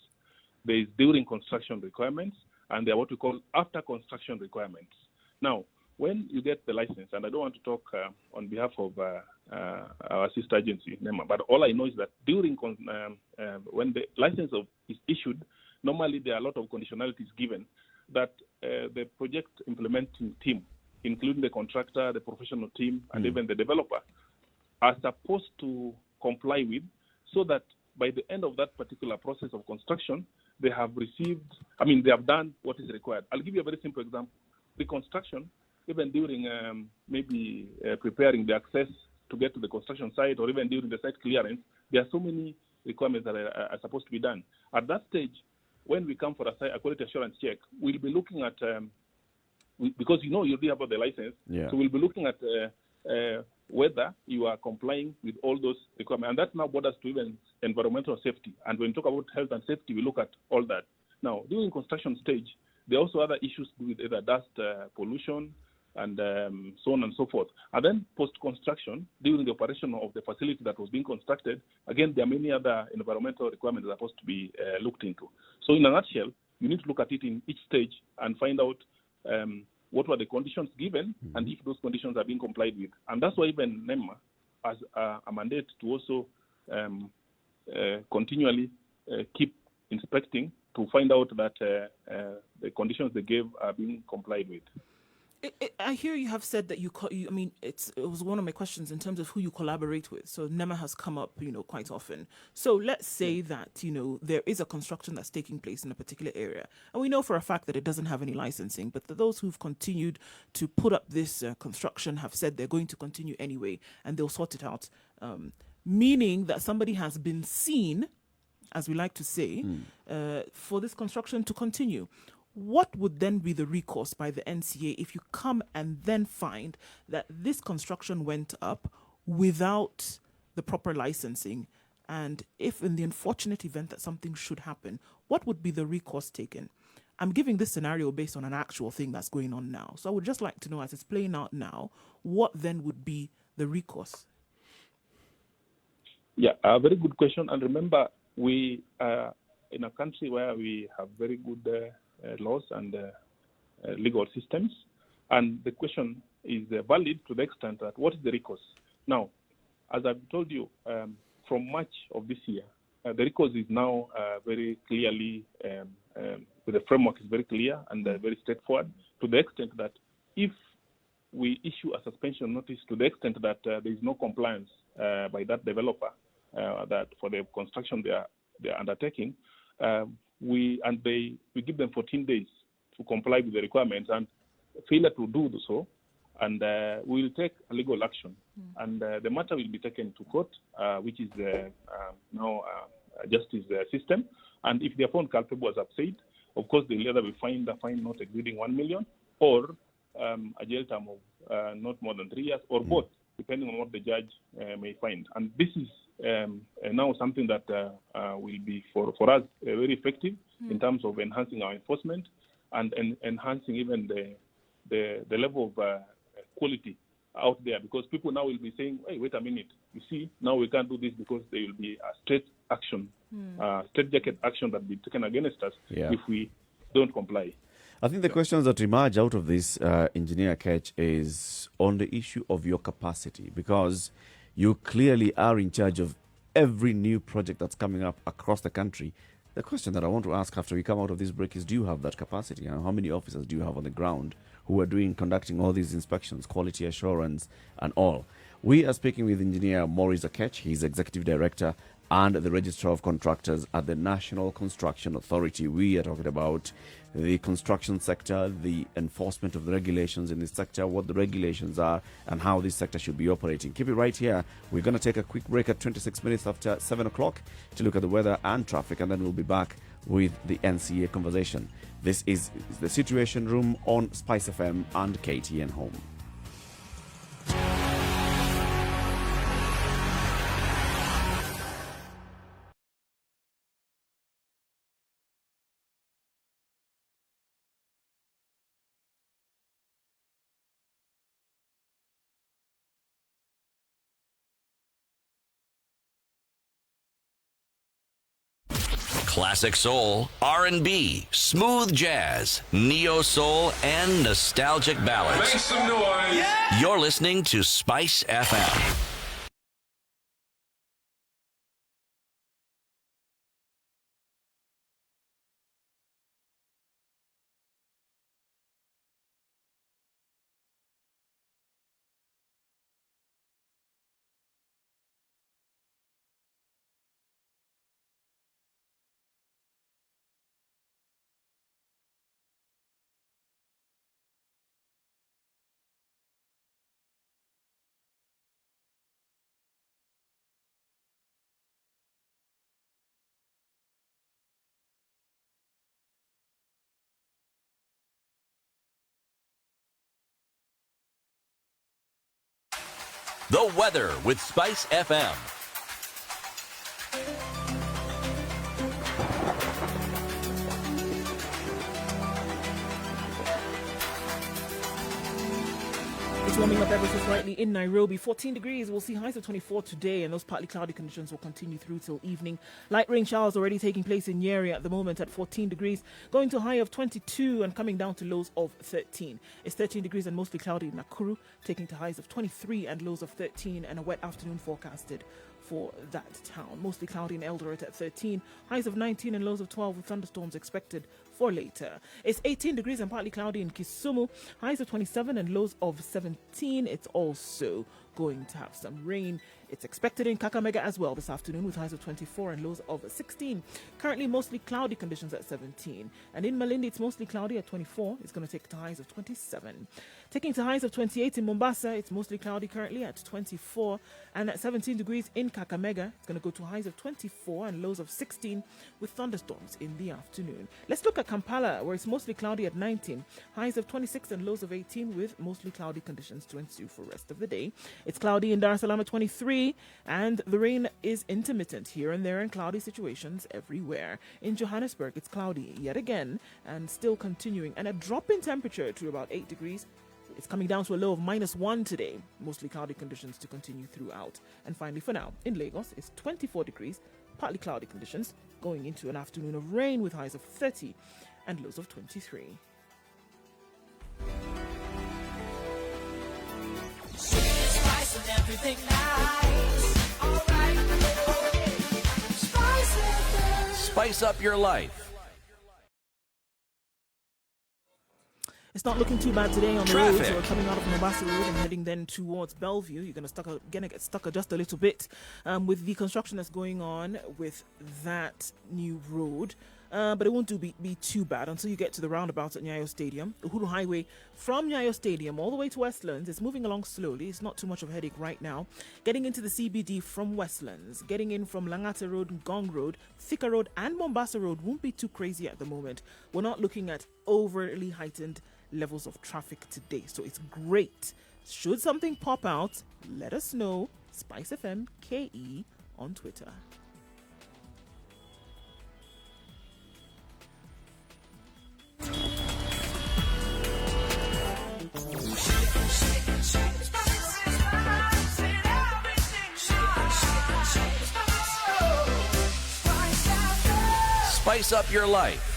There is during construction requirements, and they are what we call after construction requirements. Now, when you get the license, and I don't want to talk on behalf of our sister agency, NEMA, but all I know is that during when the license is issued, normally there are a lot of conditionalities given that the project implementing team, including the contractor, the professional team, and even the developer, are supposed to comply with, so that by the end of that particular process of construction, they have they have done what is required. I'll give you a very simple example. The construction, even during preparing the access to get to the construction site, or even during the site clearance, there are so many requirements that are supposed to be done. At that stage, when we come for a quality assurance check, we'll be looking at, because you already have the license, so we'll be looking at whether you are complying with all those requirements. And that now borders to even environmental safety. And when we talk about health and safety, we look at all that. Now, during construction stage, there are also other issues with either dust pollution and so on and so forth. And then post-construction, during the operation of the facility that was being constructed, again, there are many other environmental requirements that are supposed to be looked into. So in a nutshell, you need to look at it in each stage and find out what were the conditions given and if those conditions are being complied with. And that's why even NEMA has a mandate to also continually keep inspecting to find out that the conditions they gave are being complied with. I hear you have said that it was one of my questions in terms of who you collaborate with. So NEMA has come up, quite often. So let's say that, there is a construction that's taking place in a particular area. And we know for a fact that it doesn't have any licensing, but those who've continued to put up this construction have said they're going to continue anyway, and they'll sort it out. Meaning that somebody has been seen, as we like to say, for this construction to continue. What would then be the recourse by the NCA if you come and then find that this construction went up without the proper licensing? And if in the unfortunate event that something should happen, what would be the recourse taken? I'm giving this scenario based on an actual thing that's going on now. So I would just like to know, as it's playing out now, what then would be the recourse? Yeah, a very good question. And remember, we are in a country where we have very good laws and legal systems. And the question is valid to the extent that what is the recourse? Now, as I've told you, from March of this year, the recourse is now very clearly, the framework is very clear and very straightforward, to the extent that if we issue a suspension notice to the extent that there is no compliance by that developer that for the construction they are undertaking, we give them 14 days to comply with the requirements, and failure to do so, and we will take a legal action. And the matter will be taken to court, which is now a justice system. And if they are found culpable, as I've said, of course, they'll either be fined a fine not exceeding 1 million, or a jail term of not more than 3 years, or both, depending on what the judge may find. And this is now something that will be for us very effective in terms of enhancing our enforcement and enhancing even the level of quality out there, because people now will be saying, hey, wait a minute, you see, now we can't do this because there will be a straight action, straight jacket action that will be taken against us if we don't comply. I think the questions that emerge out of this, Engineer Ketch, is on the issue of your capacity, because you clearly are in charge of every new project that's coming up across the country. The question that I want to ask after we come out of this break is, do you have that capacity? And how many officers do you have on the ground who are conducting all these inspections, quality assurance, and all? We are speaking with Engineer Maurice Akech. He's Executive Director and the Registrar of Contractors at the National Construction Authority. We are talking about the construction sector, the enforcement of the regulations in this sector, what the regulations are, and how this sector should be operating. Keep it right here. We're going to take a quick break at 26 minutes after 7 o'clock to look at the weather and traffic, and then we'll be back with the NCA conversation. This is the Situation Room on Spice FM and KTN Home. Classic soul, R&B, smooth jazz, neo soul, and nostalgic ballads. Make some noise. You're listening to Spice FM. The weather with Spice FM. It's warming up ever so slightly in Nairobi. 14 degrees. We'll see highs of 24 today, and those partly cloudy conditions will continue through till evening. Light rain showers already taking place in Njeri at the moment at 14 degrees, going to a high of 22 and coming down to lows of 13. It's 13 degrees and mostly cloudy in Nakuru, taking to highs of 23 and lows of 13, and a wet afternoon forecasted for that town. Mostly cloudy in Eldoret at 13, highs of 19 and lows of 12 with thunderstorms expected for later. It's 18 degrees and partly cloudy in Kisumu, highs of 27 and lows of 17. It's also going to have some rain. It's expected in Kakamega as well this afternoon with highs of 24 and lows of 16. Currently mostly cloudy conditions at 17. And in Malindi it's mostly cloudy at 24. It's going to take to highs of 27. Taking to highs of 28 in Mombasa, it's mostly cloudy currently at 24. And at 17 degrees in Kakamega, it's going to go to highs of 24 and lows of 16 with thunderstorms in the afternoon. Let's look at Kampala, where it's mostly cloudy at 19. Highs of 26 and lows of 18 with mostly cloudy conditions to ensue for the rest of the day. It's cloudy in Dar es Salaam at 23, and the rain is intermittent here and there in cloudy situations everywhere. In Johannesburg, it's cloudy yet again and still continuing, and a drop in temperature to about 8 degrees. It's coming down to a low of -1 today. Mostly cloudy conditions to continue throughout. And finally, for now, in Lagos, it's 24 degrees, partly cloudy conditions, going into an afternoon of rain with highs of 30 and lows of 23. Spice and everything nice. All right. Spice FM. Spice up your life. It's not looking too bad today on the Traffic. road. So we're coming out of Mombasa Road and heading then towards Bellevue. You're going to get stuck just a little bit with the construction that's going on with that new road. But it won't be too bad until you get to the roundabout at Nyayo Stadium. Uhuru Highway from Nyayo Stadium all the way to Westlands. It's moving along slowly. It's not too much of a headache right now. Getting into the CBD from Westlands, getting in from Langata Road, Gong Road, Thika Road and Mombasa Road won't be too crazy at the moment. We're not looking at overly heightened levels of traffic today. So it's great. Should something pop out, let us know. Spice FM KE on Twitter. Spice up your life.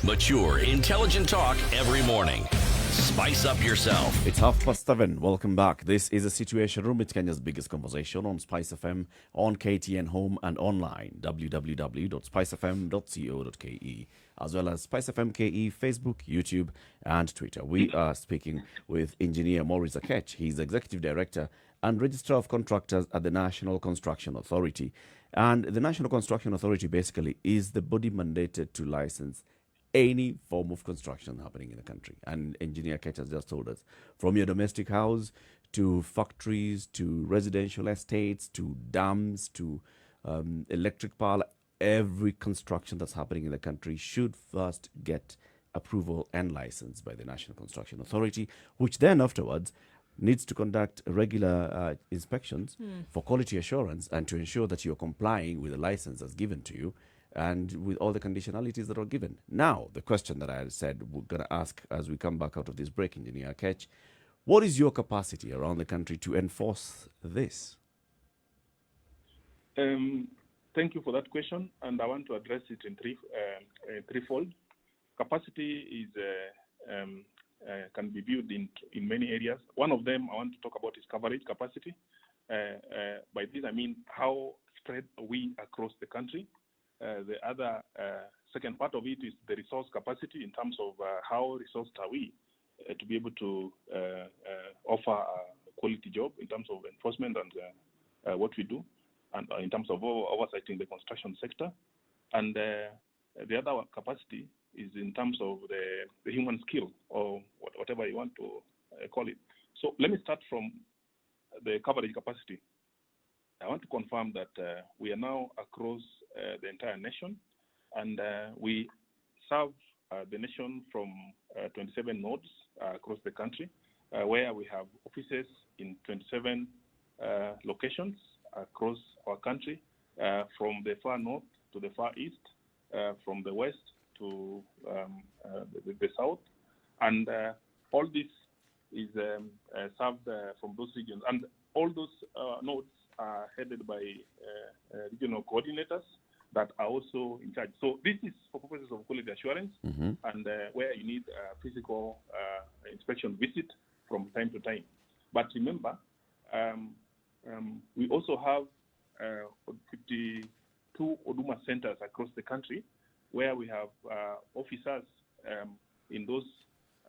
Mature, intelligent talk every morning. Spice up yourself. It's 7:30. Welcome back. This is a Situation Room. It's Kenya's biggest conversation on Spice FM, on KTN Home and online, www.spicefm.co.ke, as well as Spice FM KE, Facebook, YouTube, and Twitter. We are speaking with Engineer Maurice Akech. He's Executive Director and Registrar of Contractors at the National Construction Authority. And the National Construction Authority basically is the body mandated to license any form of construction happening in the country. And Engineer Kech has just told us, from your domestic house to factories to residential estates to dams to electric power, every construction that's happening in the country should first get approval and license by the National Construction Authority, which then afterwards needs to conduct regular inspections for quality assurance and to ensure that you're complying with the license that's given to you. and with all the conditionalities that are given. Now, the question that I said we're going to ask as we come back out of this break, Engineer Ketch, what is your capacity around the country to enforce this? Thank you for that question, and I want to address it in threefold. Capacity is can be viewed in many areas. One of them I want to talk about is coverage capacity. By this I mean how spread are we across the country. The other second part of it is the resource capacity in terms of how resourced are we to be able to offer a quality job in terms of enforcement and what we do, and in terms of oversighting the construction sector. And the other capacity is in terms of the human skill, or whatever you want to call it. So let me start from the coverage capacity. I want to confirm that we are now across the entire nation, and we serve the nation from 27 nodes across the country, where we have offices in 27 locations across our country, from the far north to the far east, from the west to the south, and all this is served from those regions, and all those nodes are headed by regional coordinators that are also in charge. So this is for purposes of quality assurance, and where you need a physical inspection visit from time to time. But remember, we also have 52 Huduma centers across the country, where we have officers in those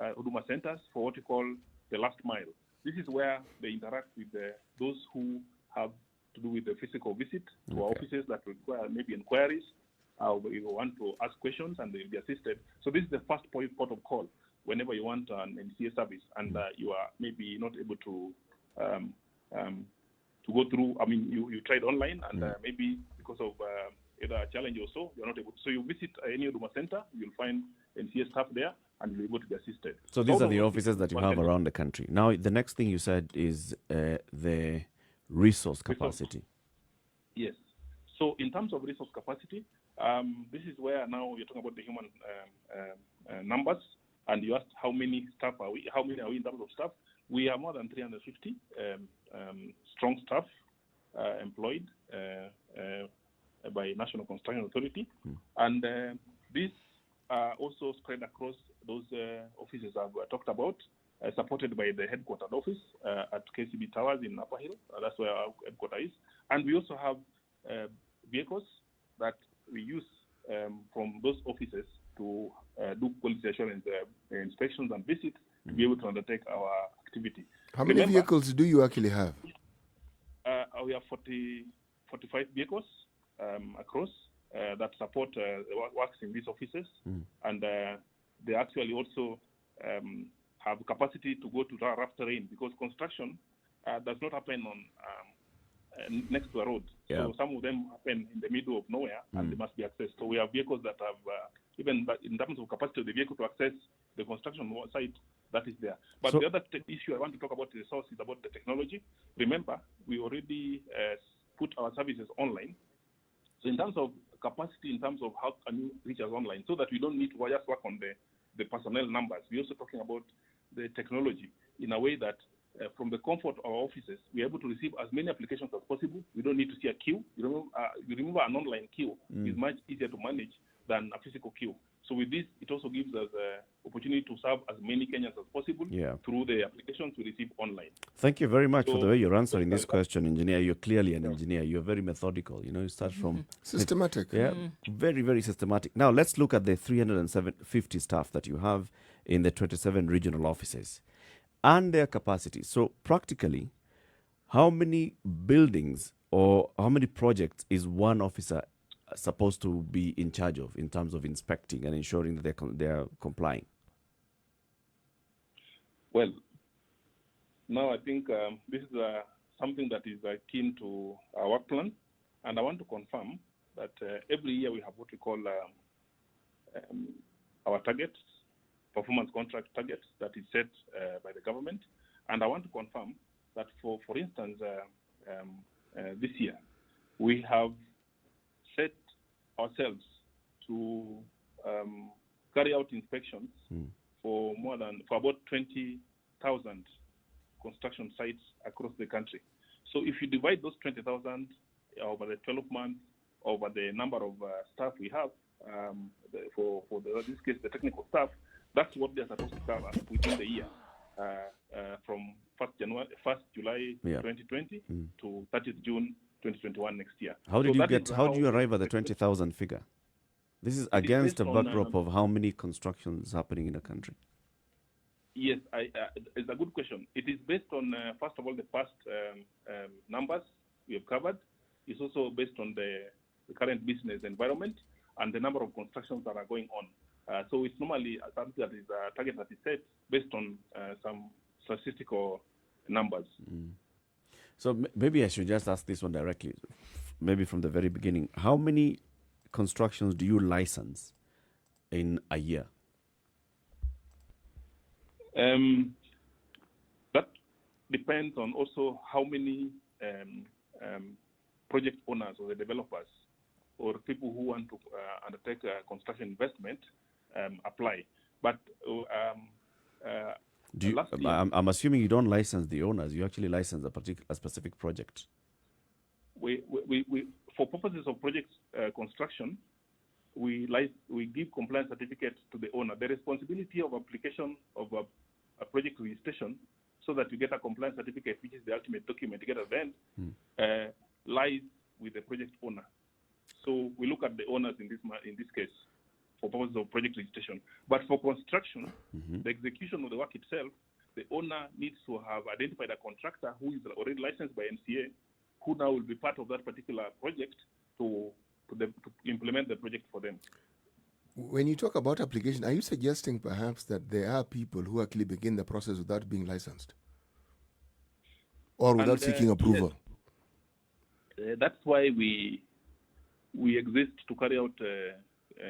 Huduma centers for what we call the last mile. This is where they interact with those who have to do with the physical visit to our offices that require maybe inquiries, we want to ask questions, and they'll be assisted. So this is the first port of call whenever you want an NCA service, and you are maybe not able to go through. I mean, you tried online, and maybe because of either a challenge or so, you're not able to. So you visit any Huduma center, you'll find NCA staff there, and you'll be able to be assisted. So these are the offices that you have around the country. Now, the next thing you said is the resource capacity. Yes. So in terms of resource capacity, this is where now you're talking about the human numbers, and you asked how many staff are we? How many are we in terms of staff? We are more than 350 strong staff employed by National Construction Authority, and these are also spread across those offices I've talked about, supported by the headquartered office at KCB Towers in Upper Hill. That's where our headquarters is. And we also have vehicles that we use from those offices to do quality assurance inspections and visits to be able to undertake our activity. How many vehicles do you actually have? We have 45 vehicles across that support the works in these offices, and they actually also have capacity to go to rough terrain, because construction does not happen on next to a road. So some of them happen in the middle of nowhere, and they must be accessed. So we have vehicles that have, even in terms of capacity of the vehicle to access the construction site, that is there. But the other issue I want to talk about the resource is about the technology. Remember, we already put our services online. So in terms of capacity, in terms of how can you reach us online, so that we don't need to just work on the personnel numbers. We're also talking about the technology in a way that from the comfort of our offices, we're able to receive as many applications as possible. We don't need to see a queue. You remember an online queue is much easier to manage than a physical queue. So with this, it also gives us an opportunity to serve as many Kenyans as possible through the applications we receive online. Thank you very much for the way you're answering this question, Engineer. You're clearly an engineer. You're very methodical. You know, you start from... Systematic. Very, very systematic. Now, let's look at the 350 staff that you have in the 27 regional offices and their capacity. So practically, how many buildings or how many projects is one officer supposed to be in charge of in terms of inspecting and ensuring that they're complying? Well, now I think this is something that is keen to our work plan, and I want to confirm that every year we have what we call our targets, performance contract targets that is set by the government, and I want to confirm that for instance this year we have set ourselves to carry out inspections for about 20,000 construction sites across the country. So if you divide those 20,000 over the 12 months, over the number of staff we have, in this case, the technical staff, that's what they're supposed to cover within the year, from 1st July 2020 to 30th June 2021 next year. How did So you that is get? How do you arrive at the 20,000 figure? This is against based a on, backdrop of how many constructions happening in the country. Yes, it's a good question. It is based on, first of all, the past numbers we have covered. It's also based on the current business environment and the number of constructions that are going on. So it's normally something that is a target that is set based on some statistical numbers. So maybe I should just ask this one directly, maybe from the very beginning. How many constructions do you license in a year? That depends on also how many project owners or the developers or people who want to undertake a construction investment apply. But I'm assuming you don't license the owners. You actually license a specific project. We for purposes of project construction, we give compliance certificates to the owner. The responsibility of application of a project registration, so that you get a compliance certificate, which is the ultimate document to get at the end, lies with the project owner. So we look at the owners in this case for purposes of project registration. But for construction, the execution of the work itself, the owner needs to have identified a contractor who is already licensed by NCA, who now will be part of that particular project to implement the project for them. When you talk about application, are you suggesting perhaps that there are people who actually begin the process without being licensed or without seeking approval? Yes. That's why we exist to carry out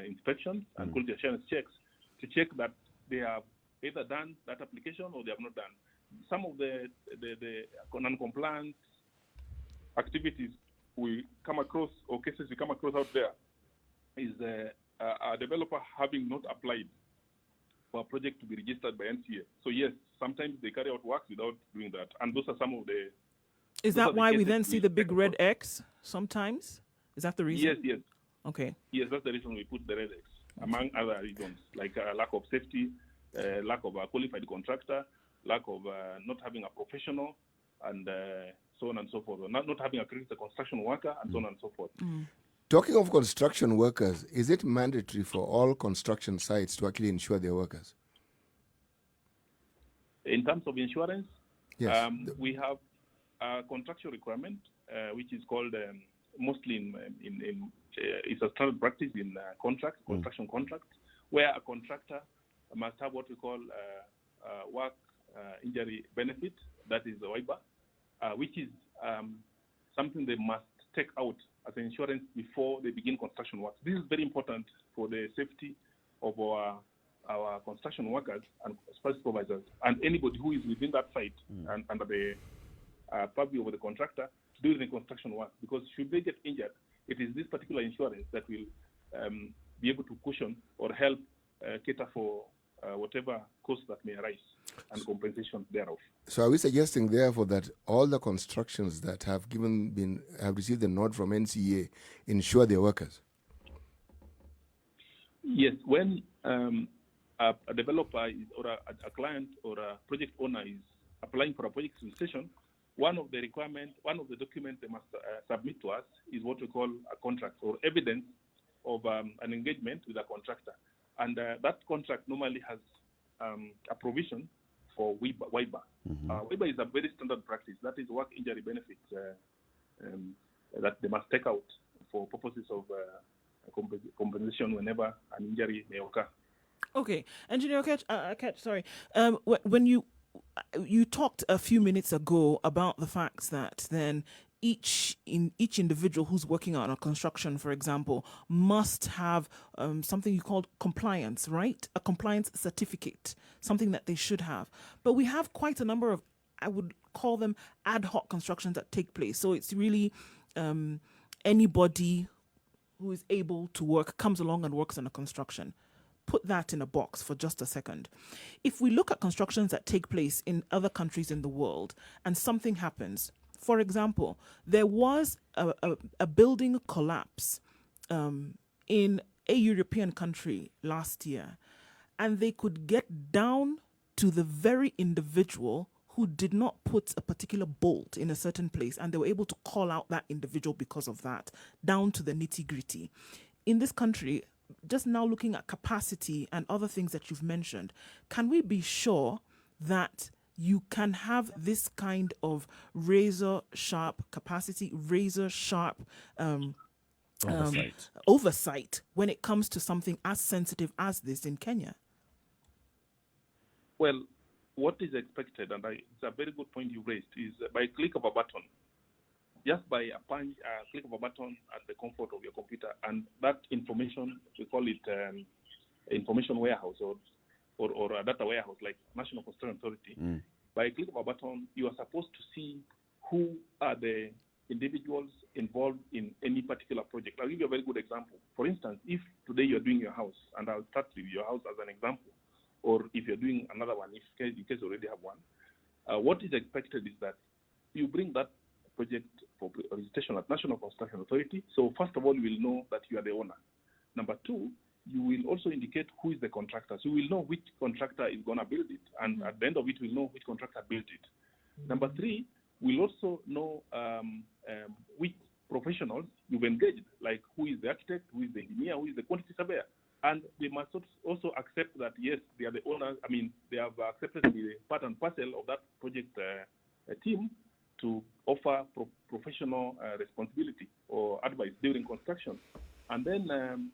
inspections and quality assurance checks to check that they have either done that application or they have not done. Some of the non-compliant activities we come across, or cases we come across out there, is a developer having not applied for a project to be registered by NCA. So yes, sometimes they carry out work without doing that, and those are some of the. Is that why we then see the big red X sometimes? Is that the reason? Yes. Okay. Yes, that's the reason we put the red X, among other reasons, like lack of safety, lack of a qualified contractor, lack of not having a professional, and so on and so forth, or not having a critical construction worker, and so on and so forth. Talking of construction workers, is it mandatory for all construction sites to actually insure their workers? In terms of insurance, yes. We have a contractual requirement, which is called mostly it's a standard practice in construction contracts, where a contractor must have what we call work injury benefit, that is the WIBA, which is something they must take out as an insurance before they begin construction work. This is very important for the safety of our construction workers and site supervisors and anybody who is within that site and under the purview of the contractor to do the construction work. Because should they get injured, it is this particular insurance that will be able to cushion or help cater for whatever costs that may arise and compensation thereof. So are we suggesting, therefore, that all the constructions that have received a nod from NCA insure their workers? Yes, when a developer or a client or a project owner is applying for a project registration, one of the documents they must submit to us is what we call a contract or evidence of an engagement with a contractor. And that contract normally has a provision for WIBA. WIBA is a very standard practice. That is work injury benefits that they must take out for purposes of compensation whenever an injury may occur. Okay, Engineer Okoh, sorry. When you talked a few minutes ago about the fact that then each individual who's working on a construction, for example, must have something you called compliance, right? A compliance certificate, something that they should have. But we have quite a number of, I would call them ad hoc constructions that take place. So it's really anybody who is able to work comes along and works on a construction. Put that in a box for just a second. If we look at constructions that take place in other countries in the world and something happens, for example, there was a building collapse in a European country last year, and they could get down to the very individual who did not put a particular bolt in a certain place, and they were able to call out that individual because of that, down to the nitty-gritty. In this country, just now looking at capacity and other things that you've mentioned, can we be sure that you can have this kind of razor-sharp capacity, razor-sharp oversight when it comes to something as sensitive as this in Kenya? Well, what is expected, and it's a very good point you raised, is by click of a button, just by a click of a button at the comfort of your computer, and that information, we call it information warehouse or a data warehouse like National Construction Authority. By a click of a button, you are supposed to see who are the individuals involved in any particular project. I'll give you a very good example. For instance, if today you're doing your house, and I'll start with your house as an example, or if you're doing another one, in case you already have one, what is expected is that you bring that project for registration at National Construction Authority. So first of all, you will know that you are the owner. Number two, you will also indicate who is the contractor. So you will know which contractor is going to build it, and at the end of it, we'll know which contractor built it. Number three, we'll also know which professionals you've engaged, like who is the architect, who is the engineer, who is the quantity surveyor. And they must also accept that, yes, they are the owners. I mean, they have accepted to be part and parcel of that project team to offer professional responsibility or advice during construction. And then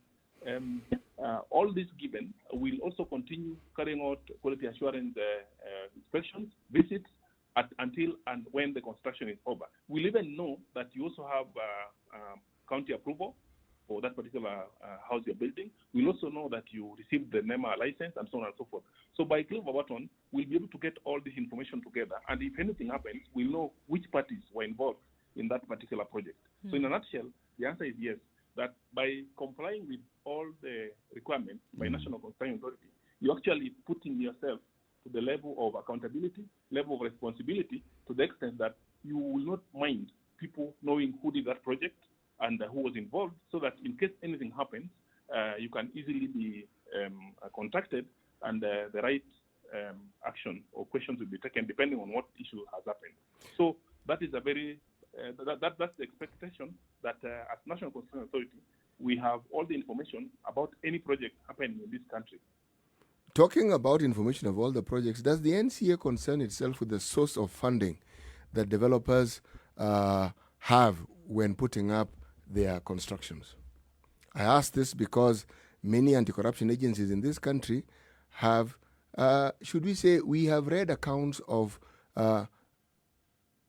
all this given, we'll also continue carrying out quality assurance inspections, visits, until and when the construction is over. We'll even know that you also have county approval for that particular house you're building. We'll also know that you received the NEMA license and so on and so forth. So by click of a button, we'll be able to get all this information together. And if anything happens, we'll know which parties were involved in that particular project. So in a nutshell, the answer is yes, that by complying with all the requirements by National Construction Authority, you're actually putting yourself to the level of accountability, level of responsibility, to the extent that you will not mind people knowing who did that project and who was involved, so that in case anything happens, you can easily be contacted, and the right action or questions will be taken depending on what issue has happened. So that is a very that's the expectation that as National Construction Authority, we have all the information about any project happening in this country. Talking about information of all the projects, does the NCA concern itself with the source of funding that developers have when putting up their constructions? I ask this because many anti-corruption agencies in this country have, should we say, we have read accounts of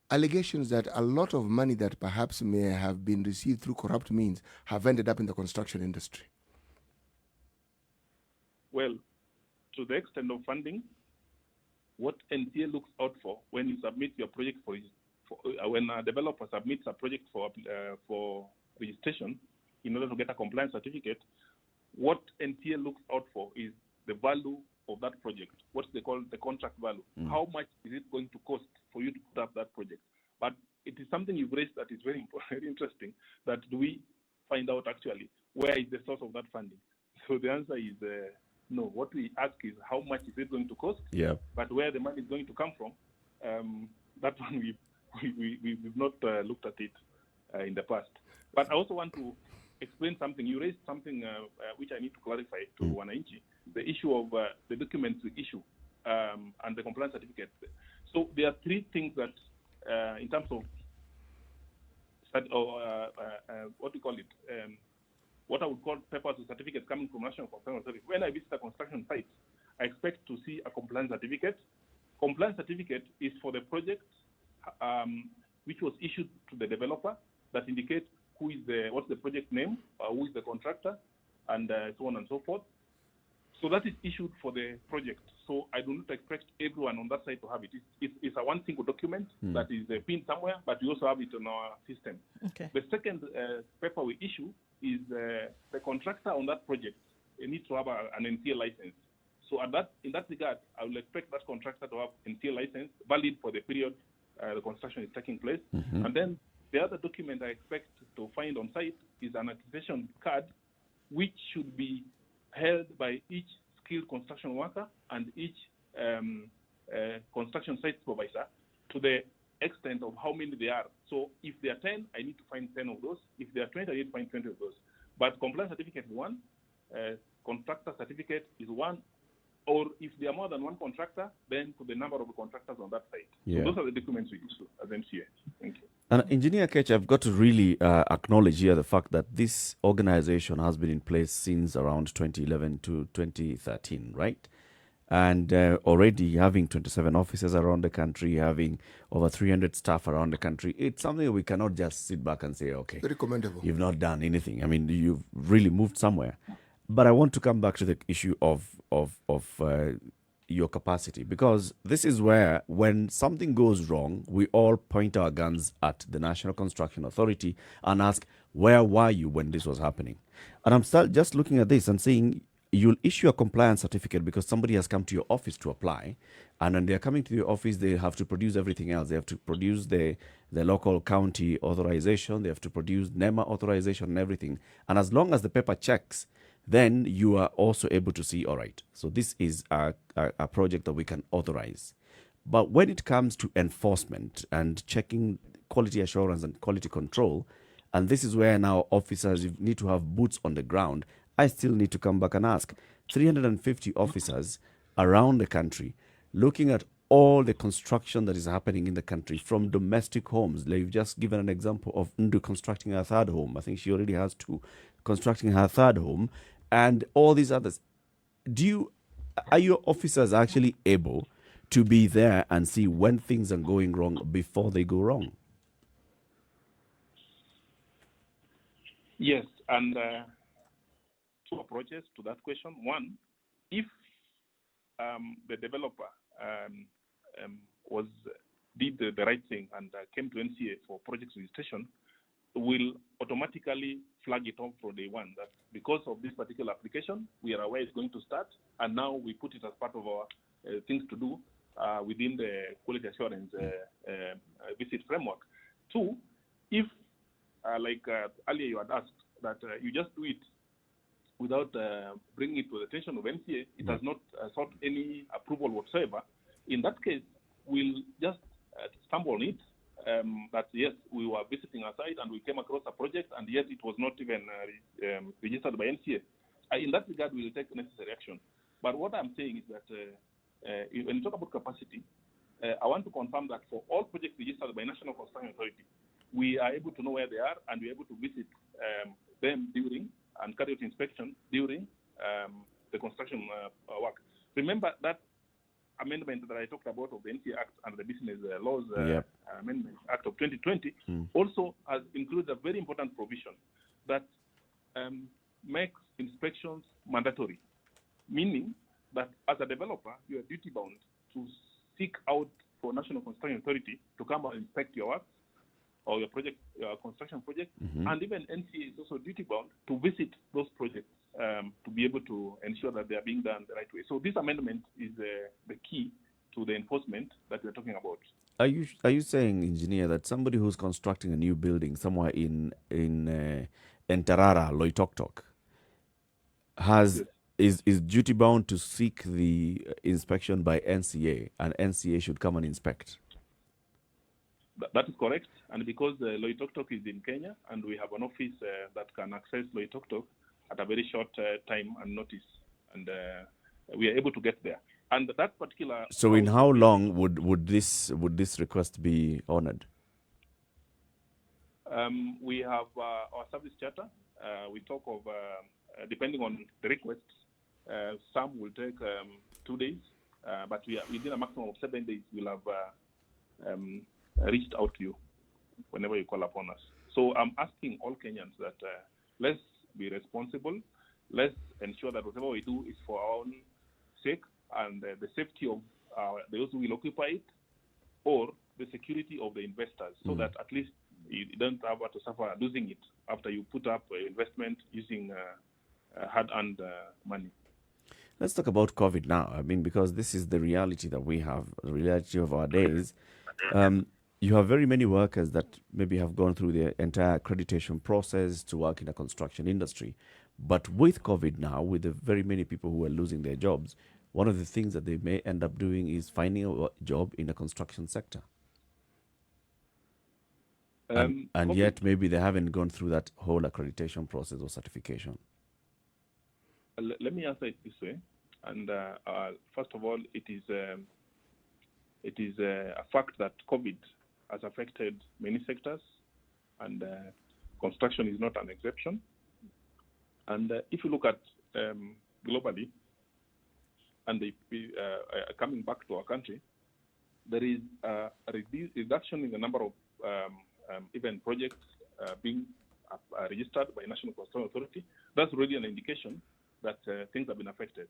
allegations that a lot of money that perhaps may have been received through corrupt means have ended up in the construction industry. Well, to the extent of funding, what NCA looks out for when you submit your project when a developer submits a project for registration in order to get a compliance certificate, what NCA looks out for is the value of that project. What's they call the contract value? How much is it going to cost for you to put up that project? But it is something you've raised that is very important, very interesting. That do we find out actually where is the source of that funding? So the answer is no. What we ask is how much is it going to cost? Yeah. But where the money is going to come from, that one we've not looked at it in the past. But I also want to explain something. You raised something which I need to clarify to Wananchi, the issue of the documents we issue and the compliance certificate. So there are three things that, in terms of what do you call it? What I would call papers or certificates coming from National Construction Authority. When I visit a construction site, I expect to see a compliance certificate. Compliance certificate is for the project which was issued to the developer that indicates what's the project name, who is the contractor, and so on and so forth. So that is issued for the project. So I do not expect everyone on that side to have it. It's a one single document that is pinned somewhere, but we also have it on our system. Okay. The second paper we issue is the contractor on that project needs to have an NCA license. So in that regard, I will expect that contractor to have NCA license valid for the period the construction is taking place. And then the other document I expect to find on site is an attestation card, which should be held by each skilled construction worker and each construction site supervisor to the extent of how many there are. So if there are 10, I need to find 10 of those. If there are 20, I need to find 20 of those. But compliance certificate is one, contractor certificate is one, or if there are more than one contractor, then to the number of contractors on that site. Yeah. So those are the documents we issue as MCA. Thank you. And Engineer Ketch, I've got to really acknowledge here the fact that this organization has been in place since around 2011 to 2013, right? And already having 27 offices around the country, having over 300 staff around the country, it's something we cannot just sit back and say, okay, Very commendable. you've not done anything. I mean, you've really moved somewhere. But I want to come back to the issue of your capacity, because this is where, when something goes wrong, we all point our guns at the National Construction Authority and ask, where were you when this was happening? And I'm still just looking at this and saying, you'll issue a compliance certificate because somebody has come to your office to apply, and when they're coming to your office, they have to produce everything else. They have to produce the local county authorization, they have to produce NEMA authorization and everything. And as long as the paper checks, then you are also able to see, all right, so this is a project that we can authorize. But when it comes to enforcement and checking quality assurance and quality control, and this is where now officers need to have boots on the ground, I still need to come back and ask, 350 officers around the country, looking at all the construction that is happening in the country, from domestic homes. They've just given an example of Nduh constructing her third home. I think she already has two, constructing her third home, and all these others. Are your officers actually able to be there and see when things are going wrong before they go wrong? Yes, and two approaches to that question. One, if the developer did the right thing and came to NCA for project registration, will automatically flag it off from day one that because of this particular application, we are aware it's going to start, and now we put it as part of our things to do within the quality assurance visit framework. Two, if earlier you had asked that you just do it without bringing it to the attention of NCA, it has not sought any approval whatsoever. In that case, we'll just stumble on it. That yes, we were visiting a site and we came across a project, and yet it was not even registered by NCA. In that regard, we will take necessary action. But what I'm saying is that when you talk about capacity, I want to confirm that for all projects registered by National Construction Authority, we are able to know where they are, and we're able to visit them during and carry out inspection during the construction work. Remember that amendment that I talked about of the NCA Act and the Business Laws Amendment Act of 2020 also includes a very important provision that makes inspections mandatory, meaning that as a developer, you are duty bound to seek out for National Construction Authority to come and inspect your work or your project, your construction project, and even NCA is also duty bound to visit those projects to be able to ensure that they are being done the right way. So this amendment is the key to the enforcement that we're talking about. Are you saying, engineer, that somebody who's constructing a new building somewhere in Ntarara, Loitoktok, is duty bound to seek the inspection by NCA, and NCA should come and inspect? That is correct, and because Loitoktok is in Kenya, and we have an office that can access Loitoktok at a very short time and notice, and we are able to get there. And that particular. So, in how long would this request be honored? We have our service charter. We talk of depending on the requests. Some will take 2 days, but we are within a maximum of 7 days. We'll have reached out to you whenever you call upon us. So I'm asking all Kenyans that let's be responsible. let's ensure that whatever we do is for our own sake and the safety of those who will occupy it, or the security of the investors, so that at least you don't have to suffer losing it after you put up investment using hard-earned money. Let's talk about COVID now. I mean, because this is the reality that we have, the reality of our days. You have very many workers that maybe have gone through the entire accreditation process to work in the construction industry. But with COVID now, with the very many people who are losing their jobs, one of the things that they may end up doing is finding a job in the construction sector. And yet maybe they haven't gone through that whole accreditation process or certification. Let me answer it this way. And first of all, it is a fact that COVID has affected many sectors, and construction is not an exception. And if you look at globally, and coming back to our country, there is a reduction in the number of even projects being registered by National Construction Authority. That's really an indication that things have been affected.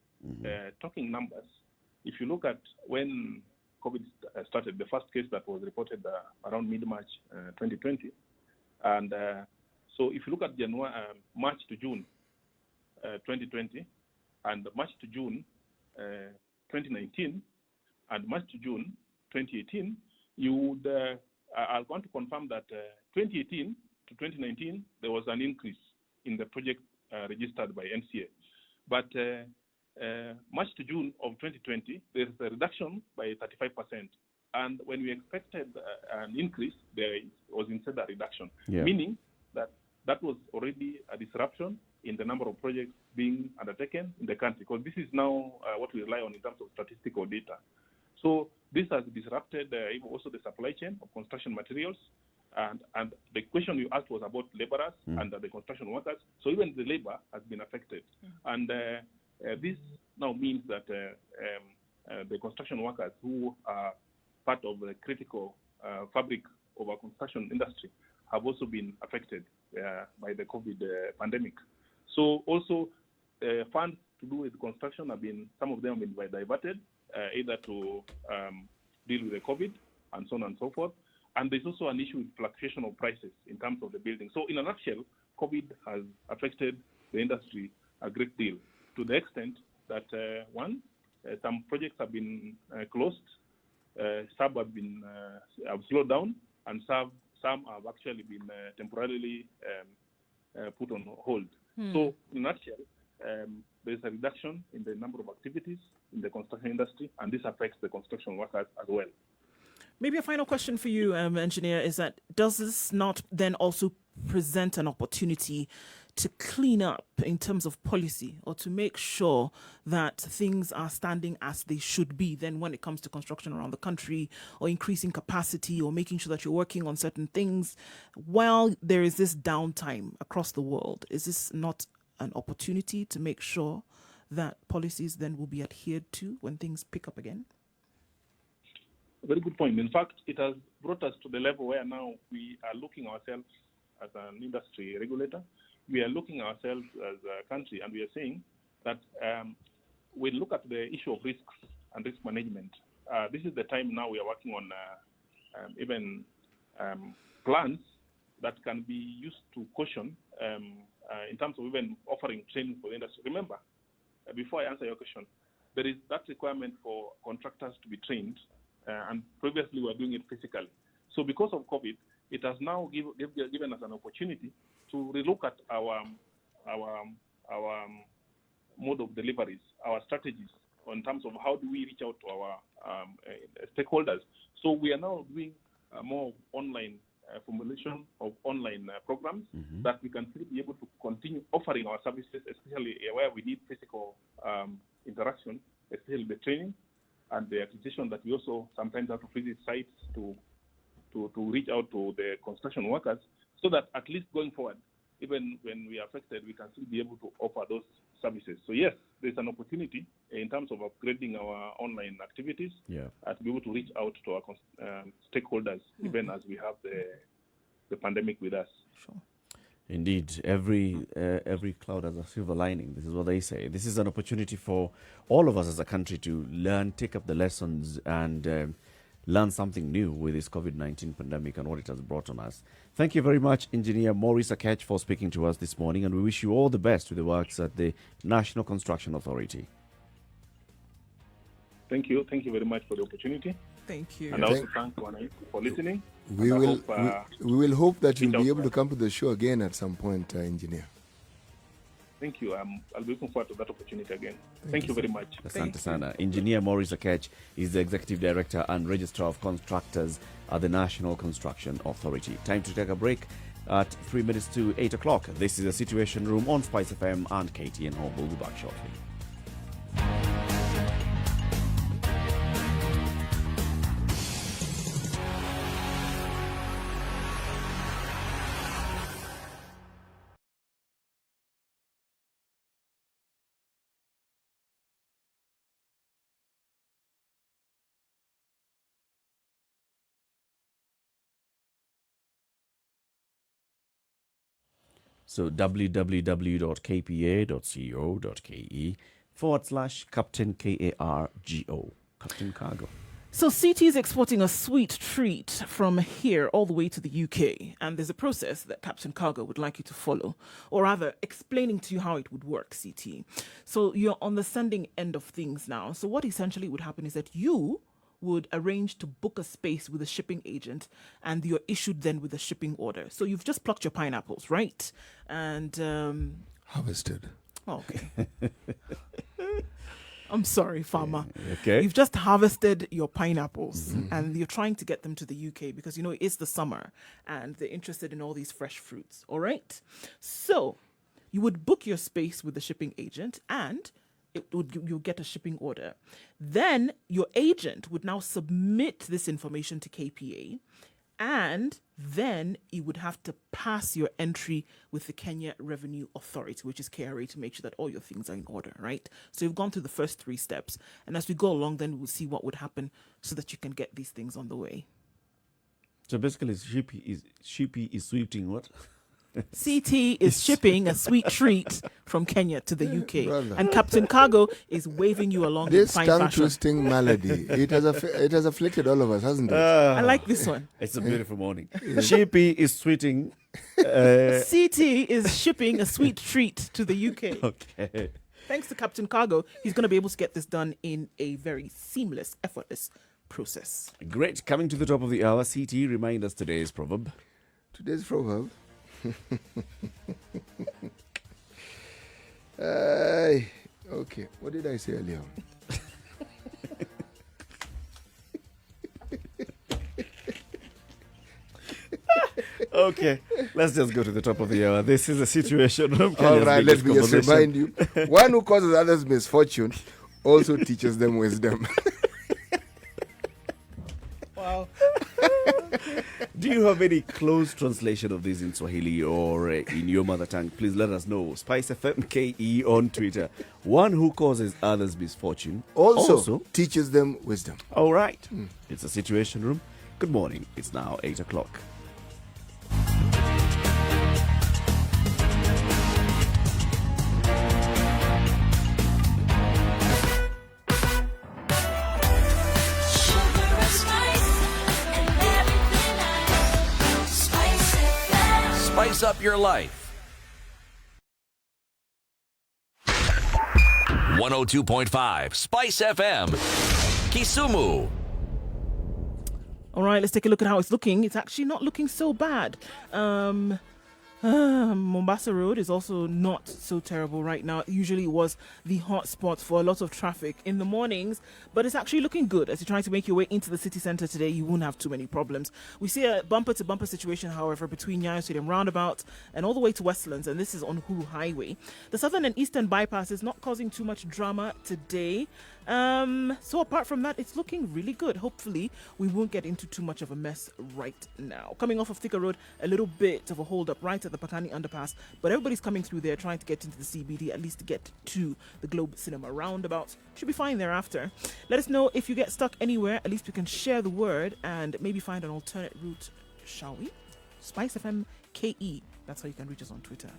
Talking numbers, if you look at when COVID started, the first case that was reported around mid-March 2020, and so if you look at March to June 2020, and March to June 2019, and March to June 2018, you would, I want to confirm that 2018 to 2019, there was an increase in the project registered by NCA. But March to June of 2020, there's a reduction by 35%. And when we expected an increase, there was instead a reduction, meaning that that was already a disruption in the number of projects being undertaken in the country, because this is now what we rely on in terms of statistical data. So this has disrupted also the supply chain of construction materials. And the question you asked was about laborers and the construction workers. So even the labor has been affected. And this now means that the construction workers who are part of the critical fabric of our construction industry have also been affected by the COVID pandemic. So also funds to do with construction have been, some of them have been diverted, either to deal with the COVID and so on and so forth. And there's also an issue with fluctuation of prices in terms of the building. So in a nutshell, COVID has affected the industry a great deal, to the extent that some projects have been closed, some have been have slowed down, and some have actually been temporarily put on hold. So in a nutshell, there's a reduction in the number of activities in the construction industry, and this affects the construction workers as well. Maybe a final question for you, engineer, is that does this not then also present an opportunity to clean up in terms of policy, or to make sure that things are standing as they should be then when it comes to construction around the country, or increasing capacity, or making sure that you're working on certain things while there is this downtime across the world? Is this not an opportunity to make sure that policies then will be adhered to when things pick up again? Very good point. In fact, it has brought us to the level where now we are looking ourselves as an industry regulator. We are looking ourselves as a country, and we are saying that we look at the issue of risks and risk management. This is the time now we are working on even plans that can be used to caution in terms of even offering training for the industry. Remember, before I answer your question, there is that requirement for contractors to be trained, and previously we were doing it physically. So because of COVID, it has now given us an opportunity to relook at our mode of deliveries, our strategies in terms of how do we reach out to our stakeholders. So we are now doing more online formulation of online programs that we can still be able to continue offering our services, especially where we need physical interaction, especially the training and the acquisition, that we also sometimes have to visit sites to reach out to the construction workers, so that at least going forward, even when we are affected, we can still be able to offer those services. So yes, there's an opportunity in terms of upgrading our online activities to be able to reach out to our stakeholders, even as we have the pandemic with us. Sure. Indeed, every cloud has a silver lining. This is what they say. This is an opportunity for all of us as a country to learn, take up the lessons, and learn something new with this COVID-19 pandemic and what it has brought on us. Thank you very much, Engineer Maurice Akech, for speaking to us this morning, and we wish you all the best with the works at the National Construction Authority. Thank you. Thank you very much for the opportunity. Thank you. And I also thank Juan for listening. We And I will, hope, we will hope that you'll reach be out able to come to the show again at some point, Engineer. Thank you. I'll be looking forward to that opportunity again. Thank you very much. Asante sana. Engineer Maurice Akech is the Executive Director and Registrar of Contractors at the National Construction Authority. Time to take a break at 3 minutes to 8 o'clock. This is the Situation Room on Spice FM and KTN Home. We'll be back shortly. So www.kpa.co.ke/Captain KARGO. Captain Cargo. So CT is exporting a sweet treat from here all the way to the UK, and there's a process that Captain Cargo would like you to follow, or rather explaining to you how it would work, CT. So you're on the sending end of things now. So what essentially would happen is that you would arrange to book a space with a shipping agent, and you're issued then with a shipping order. So you've just plucked your pineapples, right? And Harvested. okay. I'm sorry, farmer. Okay. You've just harvested your pineapples and you're trying to get them to the UK because, you know, it's the summer and they're interested in all these fresh fruits. All right. So you would book your space with the shipping agent and you'll get a shipping order. Then your agent would now submit this information to KPA, and then you would have to pass your entry with the Kenya Revenue Authority, which is KRA, to make sure that all your things are in order, right? So you've gone through the first 3 steps, and as we go along, then we'll see what would happen so that you can get these things on the way. So basically, Shippy is sweeping what? CT is shipping a sweet treat from Kenya to the UK, Brother. and Captain Cargo is waving you along in This fine fashion. tongue-twisting malady, it has afflicted all of us, hasn't it? I like this one. It's a beautiful morning. Shippy is sweeting. CT is shipping a sweet treat to the UK. Okay. Thanks to Captain Cargo, he's going to be able to get this done in a very seamless, effortless process. Great. Coming to the top of the hour, CT, remind us today's proverb. Today's proverb. Okay, what did I say earlier? Okay, let's just go to the top of the hour. This is a situation room. All right, let me just remind you. One who causes others misfortune also teaches them wisdom. Wow. Do you have any close translation of this in Swahili or in your mother tongue? Please let us know. Spice FM KE on Twitter. One who causes others misfortune Also teaches them wisdom. All right. It's a situation room. Good morning. It's now 8 o'clock. Sugar and spice and everything nice. Spice FM. Spice up your life. 102.5 Spice FM. Kisumu. All right, let's take a look at how it's looking. It's actually not looking so bad. Mombasa Road is also not so terrible right now. Usually it was the hot spot for a lot of traffic in the mornings, but it's actually looking good. As you're trying to make your way into the city centre today, you won't have too many problems. We see a bumper-to-bumper situation, however, between Nyayo Stadium Roundabout and all the way to Westlands, and this is on Hulu Highway. The southern and eastern bypass is not causing too much drama today. So apart from that, it's looking really good. Hopefully, we won't get into too much of a mess right now. Coming off of Thika Road, a little bit of a hold-up right at the Pakani Underpass, but everybody's coming through there trying to get into the CBD, at least to get to the Globe Cinema roundabout. Should be fine thereafter. Let us know if you get stuck anywhere. At least we can share the word and maybe find an alternate route, shall we? Spice FM KE. That's how you can reach us on Twitter.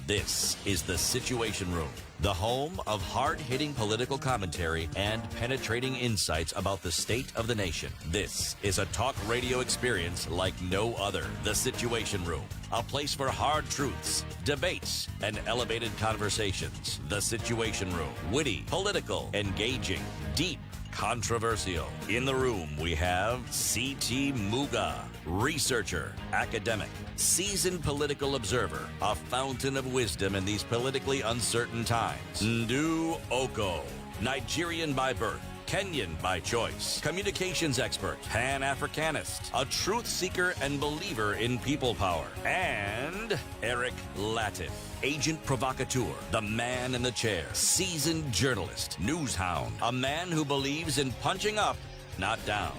This is The Situation Room, the home of hard-hitting political commentary and penetrating insights about the state of the nation. This is a talk radio experience like no other. The Situation Room, a place for hard truths, debates, and elevated conversations. The Situation Room, witty, political, engaging, deep, controversial. In the room, we have C.T. Muga, researcher, academic, seasoned political observer, a fountain of wisdom in these politically uncertain times. Nduh Okoh, Nigerian by birth, Kenyan by choice, communications expert, Pan-Africanist, a truth seeker and believer in people power, and Eric Latiff, agent provocateur, the man in the chair, seasoned journalist, news hound, a man who believes in punching up, not down.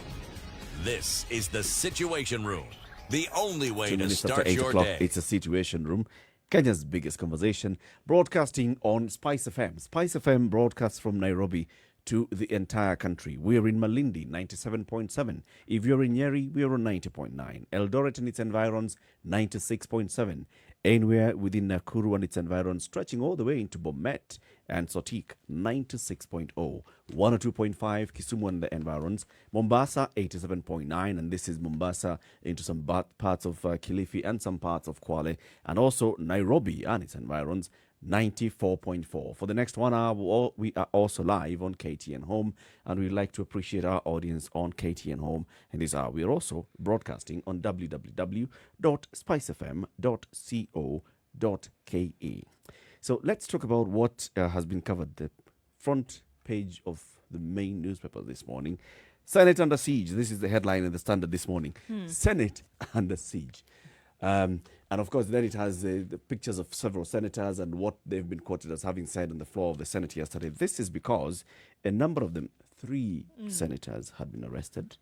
This is The Situation Room, the only way 2 to minutes after start 8 your o'clock, day. it's a Situation Room, Kenya's biggest conversation, broadcasting on Spice FM. Spice FM broadcasts from Nairobi to the entire country. We're in Malindi, 97.7. If you're in Njeri, we're on 90.9. Eldoret and its environs, 96.7. Anywhere within Nakuru and its environs, stretching all the way into Bomet and Sotik, 96.0. 102.5 Kisumu and the environs. Mombasa, 87.9. And this is Mombasa into some parts of Kilifi and some parts of Kwale. And also Nairobi and its environs, 94.4. For the next 1 hour, we are also live on KTN Home, and we'd like to appreciate our audience on KTN Home. And this hour, we are also broadcasting on www.spicefm.co.ke. So let's talk about what has been covered. The front page of the main newspaper this morning. Senate under siege. This is the headline in the Standard this morning. Senate under siege. And of course, then it has the pictures of several senators and what they've been quoted as having said on the floor of the Senate yesterday. This is because a number of them, 3 senators, had been arrested,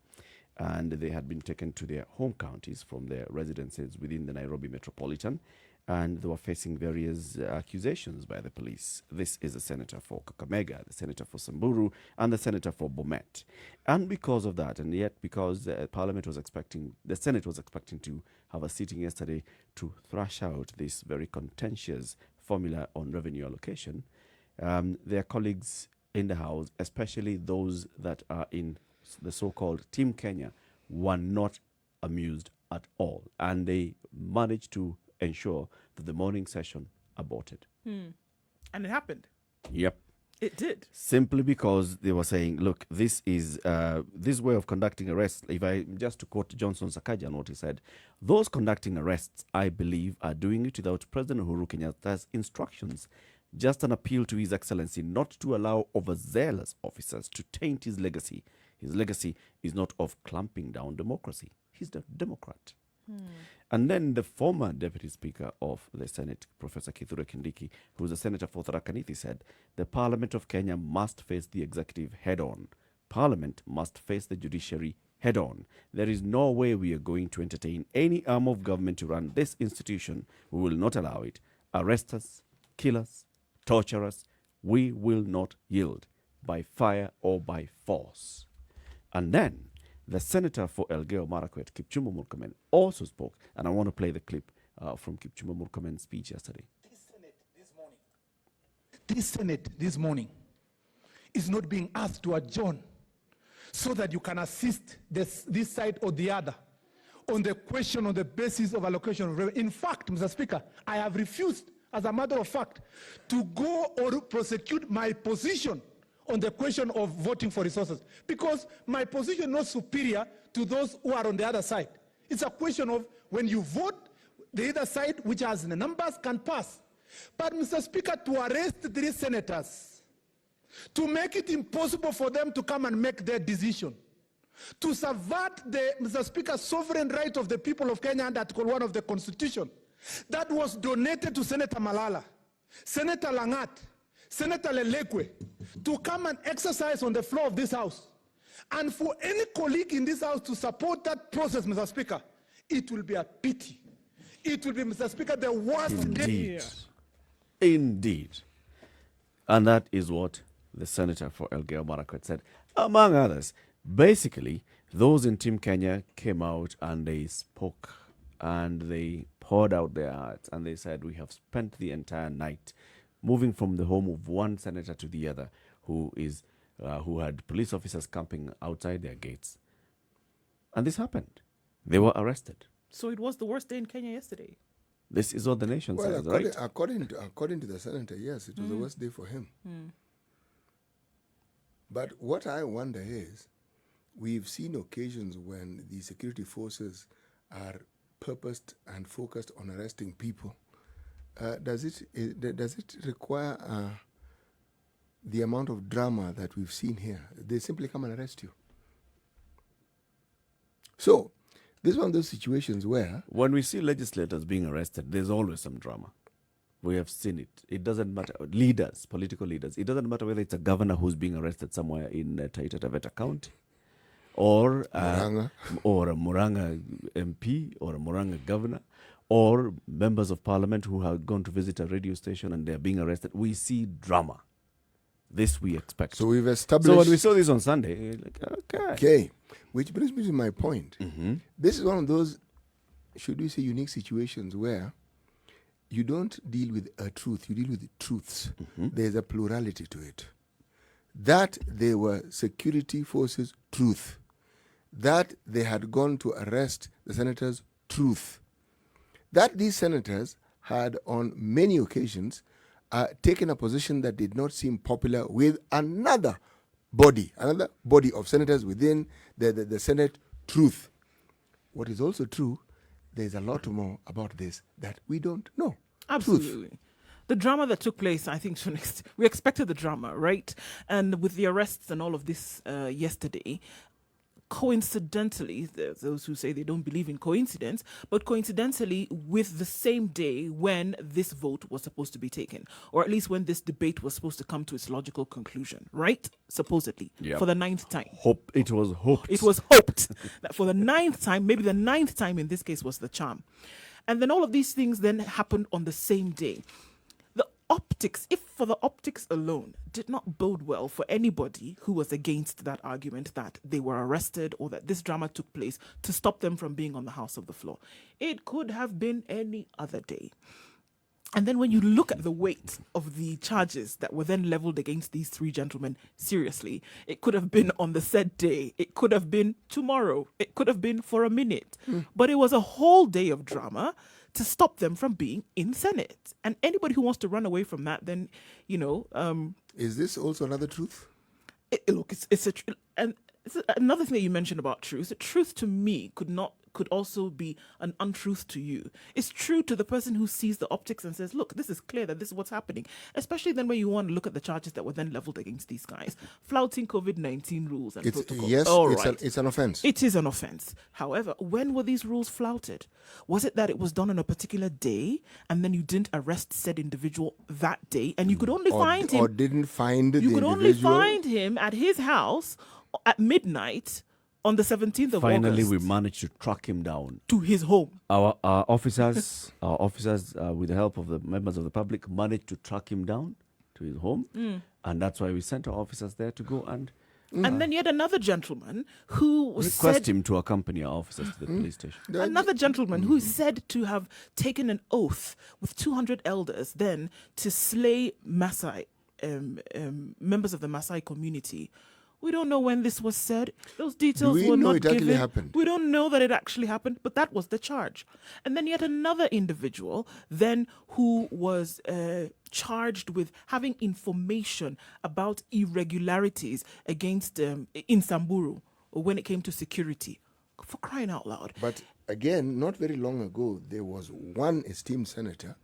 and they had been taken to their home counties from their residences within the Nairobi metropolitan, and they were facing various accusations by the police. This is the senator for Kakamega, the senator for Samburu, and the senator for Bomet. And because of that, and yet because the Senate was expecting to have a sitting yesterday to thrash out this very contentious formula on revenue allocation, their colleagues in the House, especially those that are in the so-called Team Kenya, were not amused at all. And they managed to ensure that the morning session aborted. And it happened. Yep. It did. Simply because they were saying, look, this is this way of conducting arrests. If I just to quote Johnson Sakaja and what he said, those conducting arrests, I believe, are doing it without President Uhuru Kenyatta's instructions. Just an appeal to His Excellency not to allow overzealous officers to taint his legacy. His legacy is not of clamping down democracy. He's the Democrat. And then the former Deputy Speaker of the Senate, Professor Kithure Kindiki, who is a senator for Tharaka Nithi, said, the Parliament of Kenya must face the executive head-on. Parliament must face the judiciary head-on. There is no way we are going to entertain any arm of government to run this institution. We will not allow it. Arrest us, kill us, torture us. We will not yield by fire or by force. And then the senator for Elgeyo Marakwet, Kipchumba Murkomen, also spoke, and I want to play the clip from Kipchumba Murkomen's speech yesterday. This Senate this morning is not being asked to adjourn so that you can assist this side or the other on the question on the basis of allocation of revenue. In fact, Mr. Speaker, I have refused, as a matter of fact, to go or prosecute my position on the question of voting for resources, because my position is not superior to those who are on the other side. It's a question of when you vote, the other side, which has the numbers, can pass. But, Mr. Speaker, to arrest 3 senators, to make it impossible for them to come and make their decision, to subvert the, Mr. Speaker, sovereign right of the people of Kenya under Article 1 of the Constitution, that was donated to Senator Malala, Senator Langat, Senator Lelekwe, to come and exercise on the floor of this House. And for any colleague in this House to support that process, Mr. Speaker, it will be a pity. It will be, Mr. Speaker, the worst day. Indeed. And that is what the senator for Elgeyo Marakwet, said, among others, basically, those in Team Kenya came out and they spoke and they poured out their hearts and they said, we have spent the entire night moving from the home of one senator to the other who had police officers camping outside their gates. And this happened. They were arrested. So it was the worst day in Kenya yesterday. This is what the nation says, right? According to the senator, yes, it was the worst day for him. But what I wonder is, we've seen occasions when the security forces are purposed and focused on arresting people. Does it require the amount of drama that we've seen here? They simply come and arrest you. So, this is one of those situations where... When we see legislators being arrested, there's always some drama. We have seen it. It doesn't matter. Leaders, political leaders. It doesn't matter whether it's a governor who's being arrested somewhere in Taita Taveta County, or a Muranga MP, or a Muranga governor, or members of parliament who have gone to visit a radio station and they're being arrested. We see drama. This we expect. So we've established... So when we saw this on Sunday, like, okay. Which brings me to my point. This is one of those, should we say, unique situations where you don't deal with a truth, you deal with truths. There's a plurality to it. That they were security forces, truth. That they had gone to arrest the senators, truth. That these senators had on many occasions taken a position that did not seem popular with another body of senators within the Senate, truth. What is also true, there's a lot more about this that we don't know. Absolutely. Truth. The drama that took place, I think, we expected the drama, right? And with the arrests and all of this yesterday, coincidentally, there's those who say they don't believe in coincidence, but coincidentally with the same day when this vote was supposed to be taken, or at least when this debate was supposed to come to its logical conclusion, right? Supposedly, for the 9th time. It was hoped. It was hoped that for the 9th time, maybe the 9th time in this case was the charm. And then all of these things then happened on the same day. The optics, if for the optics alone, did not bode well for anybody who was against that argument that they were arrested or that this drama took place to stop them from being on the House of the Floor. It could have been any other day. And then when you look at the weight of the charges that were then leveled against these three gentlemen, seriously, it could have been on the said day. It could have been tomorrow. It could have been for a minute. But it was a whole day of drama to stop them from being in Senate. And anybody who wants to run away from that, then, is this also another truth? Look, it's another thing that you mentioned about truth. Truth to me could also be an untruth to you. It's true to the person who sees the optics and says, look, this is clear that this is what's happening. Especially then when you want to look at the charges that were then leveled against these guys. Flouting COVID-19 rules and protocols. Yes, it's an offense. It is an offense. However, when were these rules flouted? Was it that it was done on a particular day and then you didn't arrest said individual that day and you could only find him... Or didn't find the individual? You could only find him at his house at midnight on the 17th of Finally, August. we managed to track him down to his home. Our officers, with the help of the members of the public, managed to track him down to his home, and that's why we sent our officers there to go and then yet another gentleman who request him to accompany our officers to the police station. Another gentleman who is said to have taken an oath with 200 elders then to slay Maasai members of the Maasai community. We don't know when this was said. Those details were not given. Happened? We don't know that it actually happened, but that was the charge. And then yet another individual then who was charged with having information about irregularities against in Samburu when it came to security. For crying out loud. But again, not very long ago, there was one esteemed senator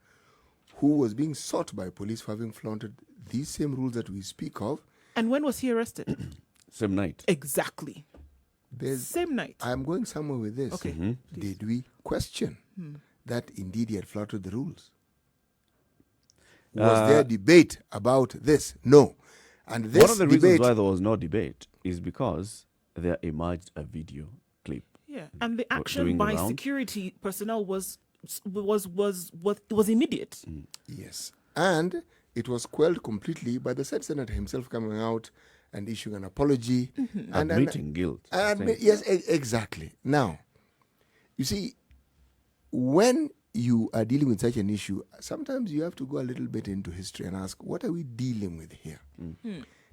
who was being sought by police for having flaunted these same rules that we speak of. And when was he arrested? Same night. Exactly. Same night. I'm going somewhere with this. Okay. Did we question that indeed he had flouted the rules? Was there debate about this? No. And this one of the reasons why there was no debate is because there emerged a video clip. Yeah, and the action by security personnel was immediate. Yes. And it was quelled completely by the said senator himself coming out and issuing an apology. And Admitting guilt. Yes, exactly. Now, you see, when you are dealing with such an issue, sometimes you have to go a little bit into history and ask, what are we dealing with here?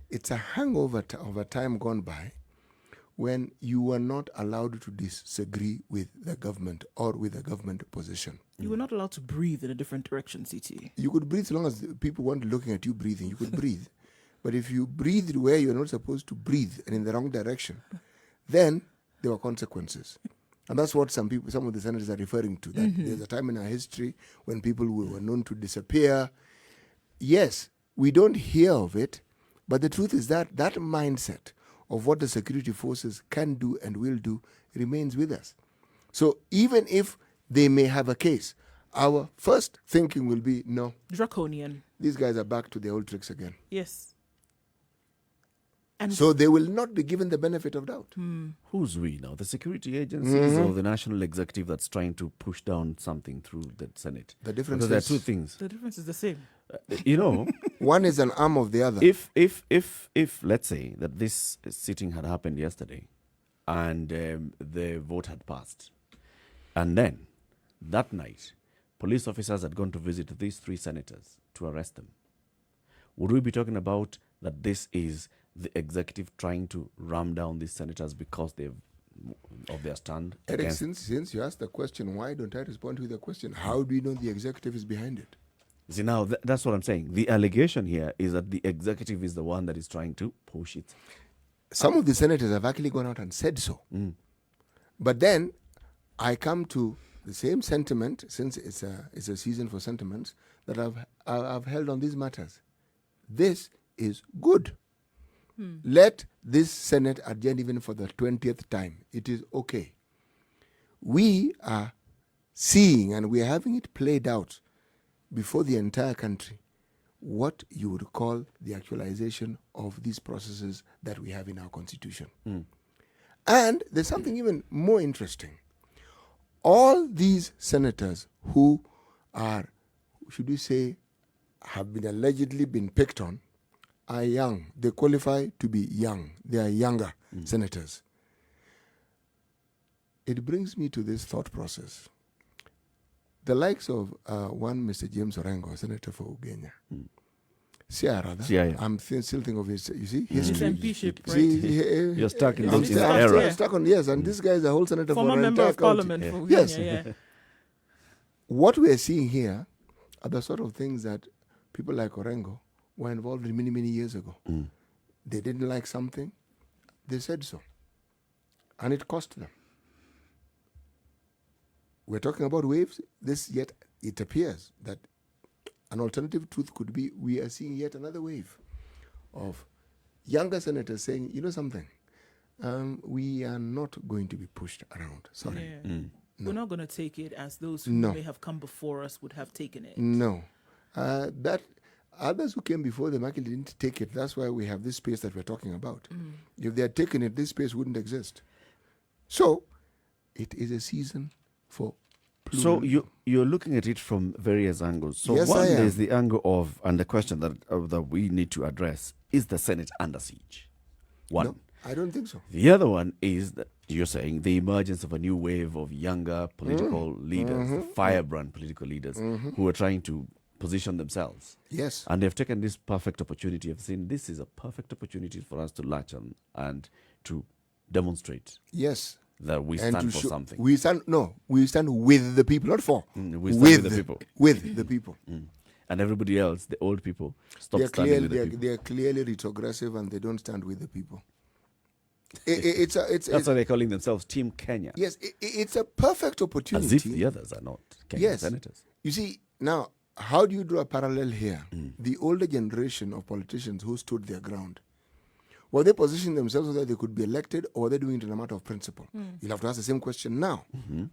It's a hangover of a time gone by when you were not allowed to disagree with the government or with the government position. You were not allowed to breathe in a different direction, CT. You could breathe as long as people weren't looking at you breathing. You could breathe. But if you breathed where you're not supposed to breathe and in the wrong direction, then there were consequences. And that's what some of the senators are referring to, that there's a time in our history when people were known to disappear. Yes, we don't hear of it, but the truth is that that mindset of what the security forces can do and will do remains with us. So even if they may have a case, our first thinking will be, no. Draconian. These guys are back to their old tricks again. Yes. And so they will not be given the benefit of doubt. Who's we now? The security agencies or the national executive that's trying to push down something through the Senate? The difference because there are is two things. The difference is the same. One is an arm of the other. If let's say that this sitting had happened yesterday and the vote had passed, and then that night police officers had gone to visit these three senators to arrest them, would we be talking about that this is the executive trying to ram down these senators because of their stand? Eric, since you asked the question, why don't I respond to the question? How do you know the executive is behind it? See, now that's what I'm saying. The allegation here is that the executive is the one that is trying to push it. Some of the senators have actually gone out and said so. But then I come to the same sentiment, since it's a season for sentiments, that I've held on these matters. This is good. Let this Senate adjourn even for the 20th time. It is okay. We are seeing, and we are having it played out before the entire country, what you would call the actualization of these processes that we have in our constitution. And there's something even more interesting. All these senators who are, should we say, have been allegedly been picked on, are young. They qualify to be young. They are younger senators. It brings me to this thought process. The likes of one Mr. James Orengo, senator for Ugenya. I'm still thinking of his, you see, history. MPship, right? See, you're stuck in I'm this era. stuck on, yes, and this guy is a whole senator Former for an member entire of county. parliament for Ugenya, Yes. yeah. What we are seeing here are the sort of things that people like Orengo were involved in many, many years ago. They didn't like something, they said so. And it cost them. We're talking about waves. Yet it appears that an alternative truth could be we are seeing yet another wave of younger senators saying, you know something, we are not going to be pushed around. Sorry. Yeah. No. We're not going to take it as those who No. may have come before us would have taken it. No. That others who came before them actually didn't take it. That's why we have this space that we're talking about. If they had taken it, this space wouldn't exist. So, it is a season for So you're looking at it from various angles. So Yes, one, I am. there's the angle of, and the question that we need to address, is the Senate under siege? One. No, I don't think so. The other one is that you're saying the emergence of a new wave of younger political leaders, firebrand political leaders who are trying to position themselves. Yes. And they've taken this perfect opportunity of saying this is a perfect opportunity for us to latch on and to demonstrate Yes. that we And stand to for show- something. We stand with the people, not for. We stand with the people. With the people. And everybody else, the old people, stop They're standing with the people. they're clearly retrogressive and they don't stand with the people. That's why they're calling themselves Team Kenya. Yes, it's a perfect opportunity. As if the others are not Kenyan senators. You see, now, how do you draw a parallel here? The older generation of politicians who stood their ground, were they positioning themselves so that they could be elected, or were they doing it in a matter of principle? You'll have to ask the same question now.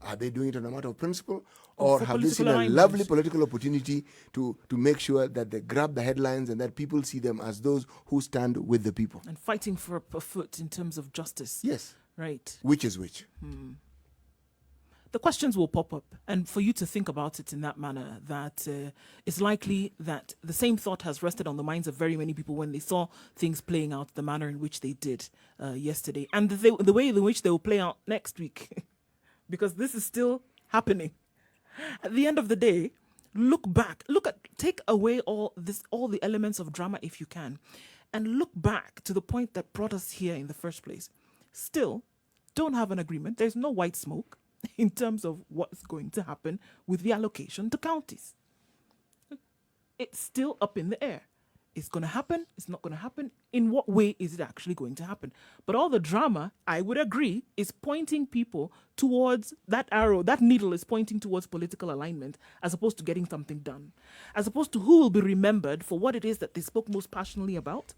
Are they doing it in a matter of principle, or for have they seen political a alignment? lovely political opportunity to make sure that they grab the headlines and that people see them as those who stand with the people? And fighting for a foot in terms of justice. Yes. Right. Which is which? the questions will pop up. And for you to think about it in that manner, that it's likely that the same thought has rested on the minds of very many people when they saw things playing out the manner in which they did yesterday. And the way in which they will play out next week. Because this is still happening. At the end of the day, take away all the elements of drama if you can, and look back to the point that brought us here in the first place. Still, don't have an agreement. There's no white smoke in terms of what's going to happen with the allocation to counties. It's still up in the air. It's going to happen. It's not going to happen. In what way is it actually going to happen? But all the drama, I would agree, is pointing people towards that arrow. That needle is pointing towards political alignment as opposed to getting something done. As opposed to who will be remembered for what it is that they spoke most passionately about,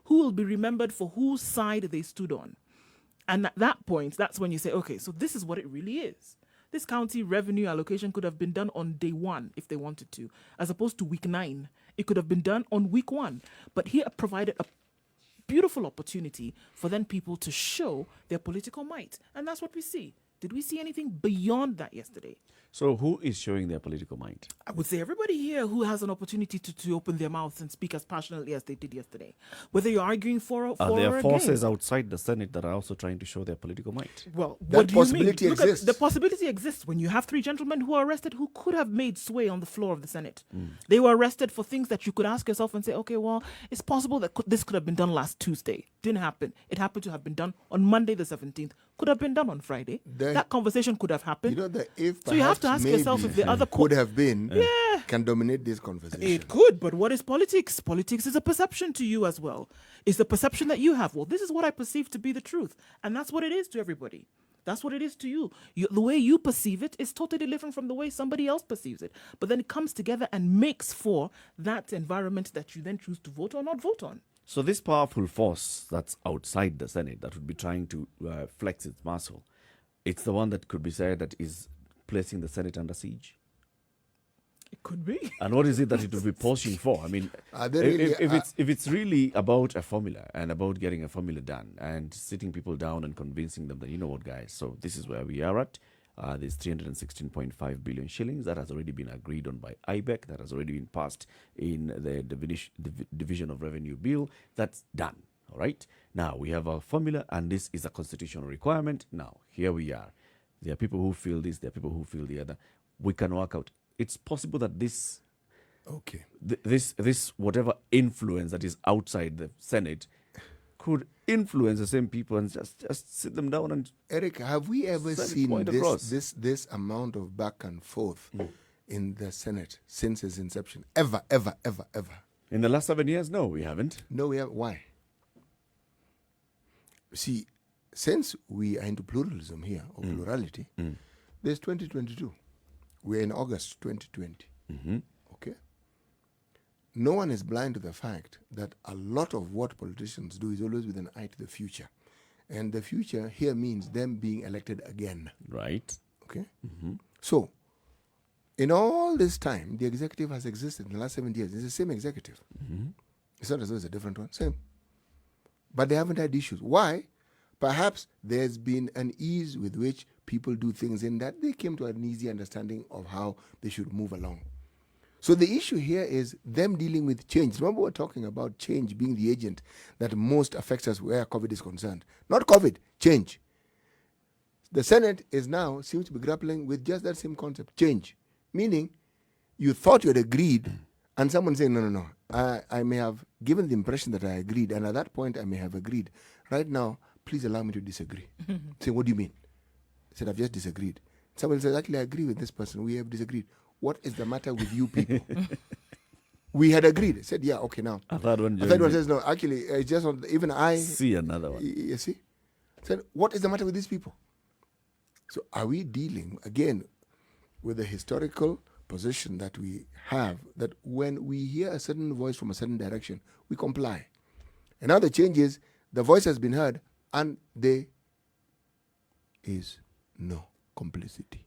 who will be remembered for whose side they stood on. And at that point, that's when you say, okay, so this is what it really is. This county revenue allocation could have been done on day 1 if they wanted to, as opposed to week 9. It could have been done on week 1. But he provided a beautiful opportunity for then people to show their political might. And that's what we see. Did we see anything beyond that yesterday? So who is showing their political might? I would say everybody here who has an opportunity to open their mouths and speak as passionately as they did yesterday. Whether you're arguing for Are or there forces against. outside the Senate that are also trying to show their political might? Well, That what do you mean? possibility Look at- exists. the possibility exists when you have 3 gentlemen who are arrested who could have made sway on the floor of the Senate. They were arrested for things that you could ask yourself and say, okay, well, it's possible that this could have been done last Tuesday. Didn't happen. It happened to have been done on Monday the 17th. Could have been done on Friday. That conversation could have happened. You know that if So you have to perhaps ask yourself maybe if the other could have been can dominate this conversation. It could, but what is politics? Politics is a perception to you as well. It's the perception that you have. Well, this is what I perceive to be the truth. And that's what it is to everybody. That's what it is to you. The way you perceive it is totally different from the way somebody else perceives it. But then it comes together and makes for that environment that you then choose to vote or not vote on. So this powerful force that's outside the Senate that would be trying to flex its muscle, it's the one that could be said that is placing the Senate under siege. It could be. And what is it that it would be pushing for? I mean, Are they really- if it's really about a formula and about getting a formula done and sitting people down and convincing them that, you know what, guys, so this is where we are at. There's 316.5 billion shillings that has already been agreed on by IBEC, that has already been passed in the Division of Revenue Bill. That's done. All right. Now we have a formula, and this is a constitutional requirement. Now here we are. There are people who feel this. There are people who feel the other. We can work out. It's possible that this, this whatever influence that is outside the Senate could influence the same people and just sit them down and. Eric, have we ever send it seen point across. this amount of back and forth in the Senate since its inception? Ever, ever, ever, ever? In the last 7 years, no, we haven't. No, we have. Why? See, since we are into pluralism here, or plurality, there's 2022. We're in August 2020. Okay? No one is blind to the fact that a lot of what politicians do is always with an eye to the future. And the future here means them being elected again. Right. Okay? So, in all this time, the executive has existed in the last 7 years. It's the same executive. It's not as though it's a different one. Same. But they haven't had issues. Why? Perhaps there's been an ease with which people do things in that they came to an easy understanding of how they should move along. So the issue here is them dealing with change. Remember, we're talking about change being the agent that most affects us where COVID is concerned. Not COVID, change. The Senate is now, seems to be grappling with just that same concept, change. Meaning, you thought you had agreed, and someone saying, no. I may have given the impression that I agreed, and at that point I may have agreed. Right now, please allow me to disagree. Say, what do you mean? I said, I've just disagreed. Someone says, actually, I agree with this person. We have disagreed. What is the matter with you people? We had agreed. I said, yeah, okay, now. A third one Says, no, actually, it's just even I... See another one. You see? I said, what is the matter with these people? So are we dealing, again, with the historical position that we have, that when we hear a certain voice from a certain direction, we comply. And now the change is, the voice has been heard, and there is no complicity.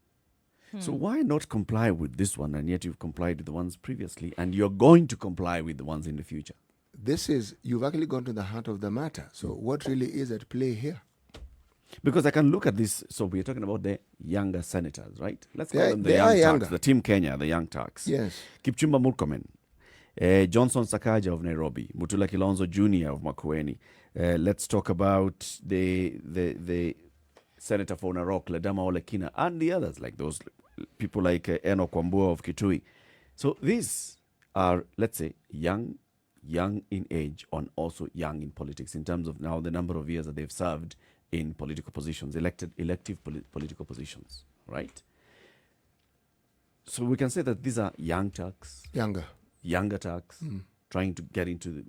So why not comply with this one, and yet you've complied with the ones previously, and you're going to comply with the ones in the future? You've actually gone to the heart of the matter. So what really is at play here? Because I can look at this. So we're talking about the younger senators, right? Let's call them the they are young younger. Turks, the Team Kenya, the young Turks. Yes. Kipchumba Murkomen, Johnson Sakaja of Nairobi, Mutula Kilonzo Jr. of Makueni. Let's talk about the Senator for Narok, Ledama Olekina, and the others, like those people like Enoch Wambua of Kitui. So these are, let's say, young in age and also young in politics in terms of now the number of years that they've served in political positions, elective political positions, right? So we can say that these are young Turks, younger Turks, trying to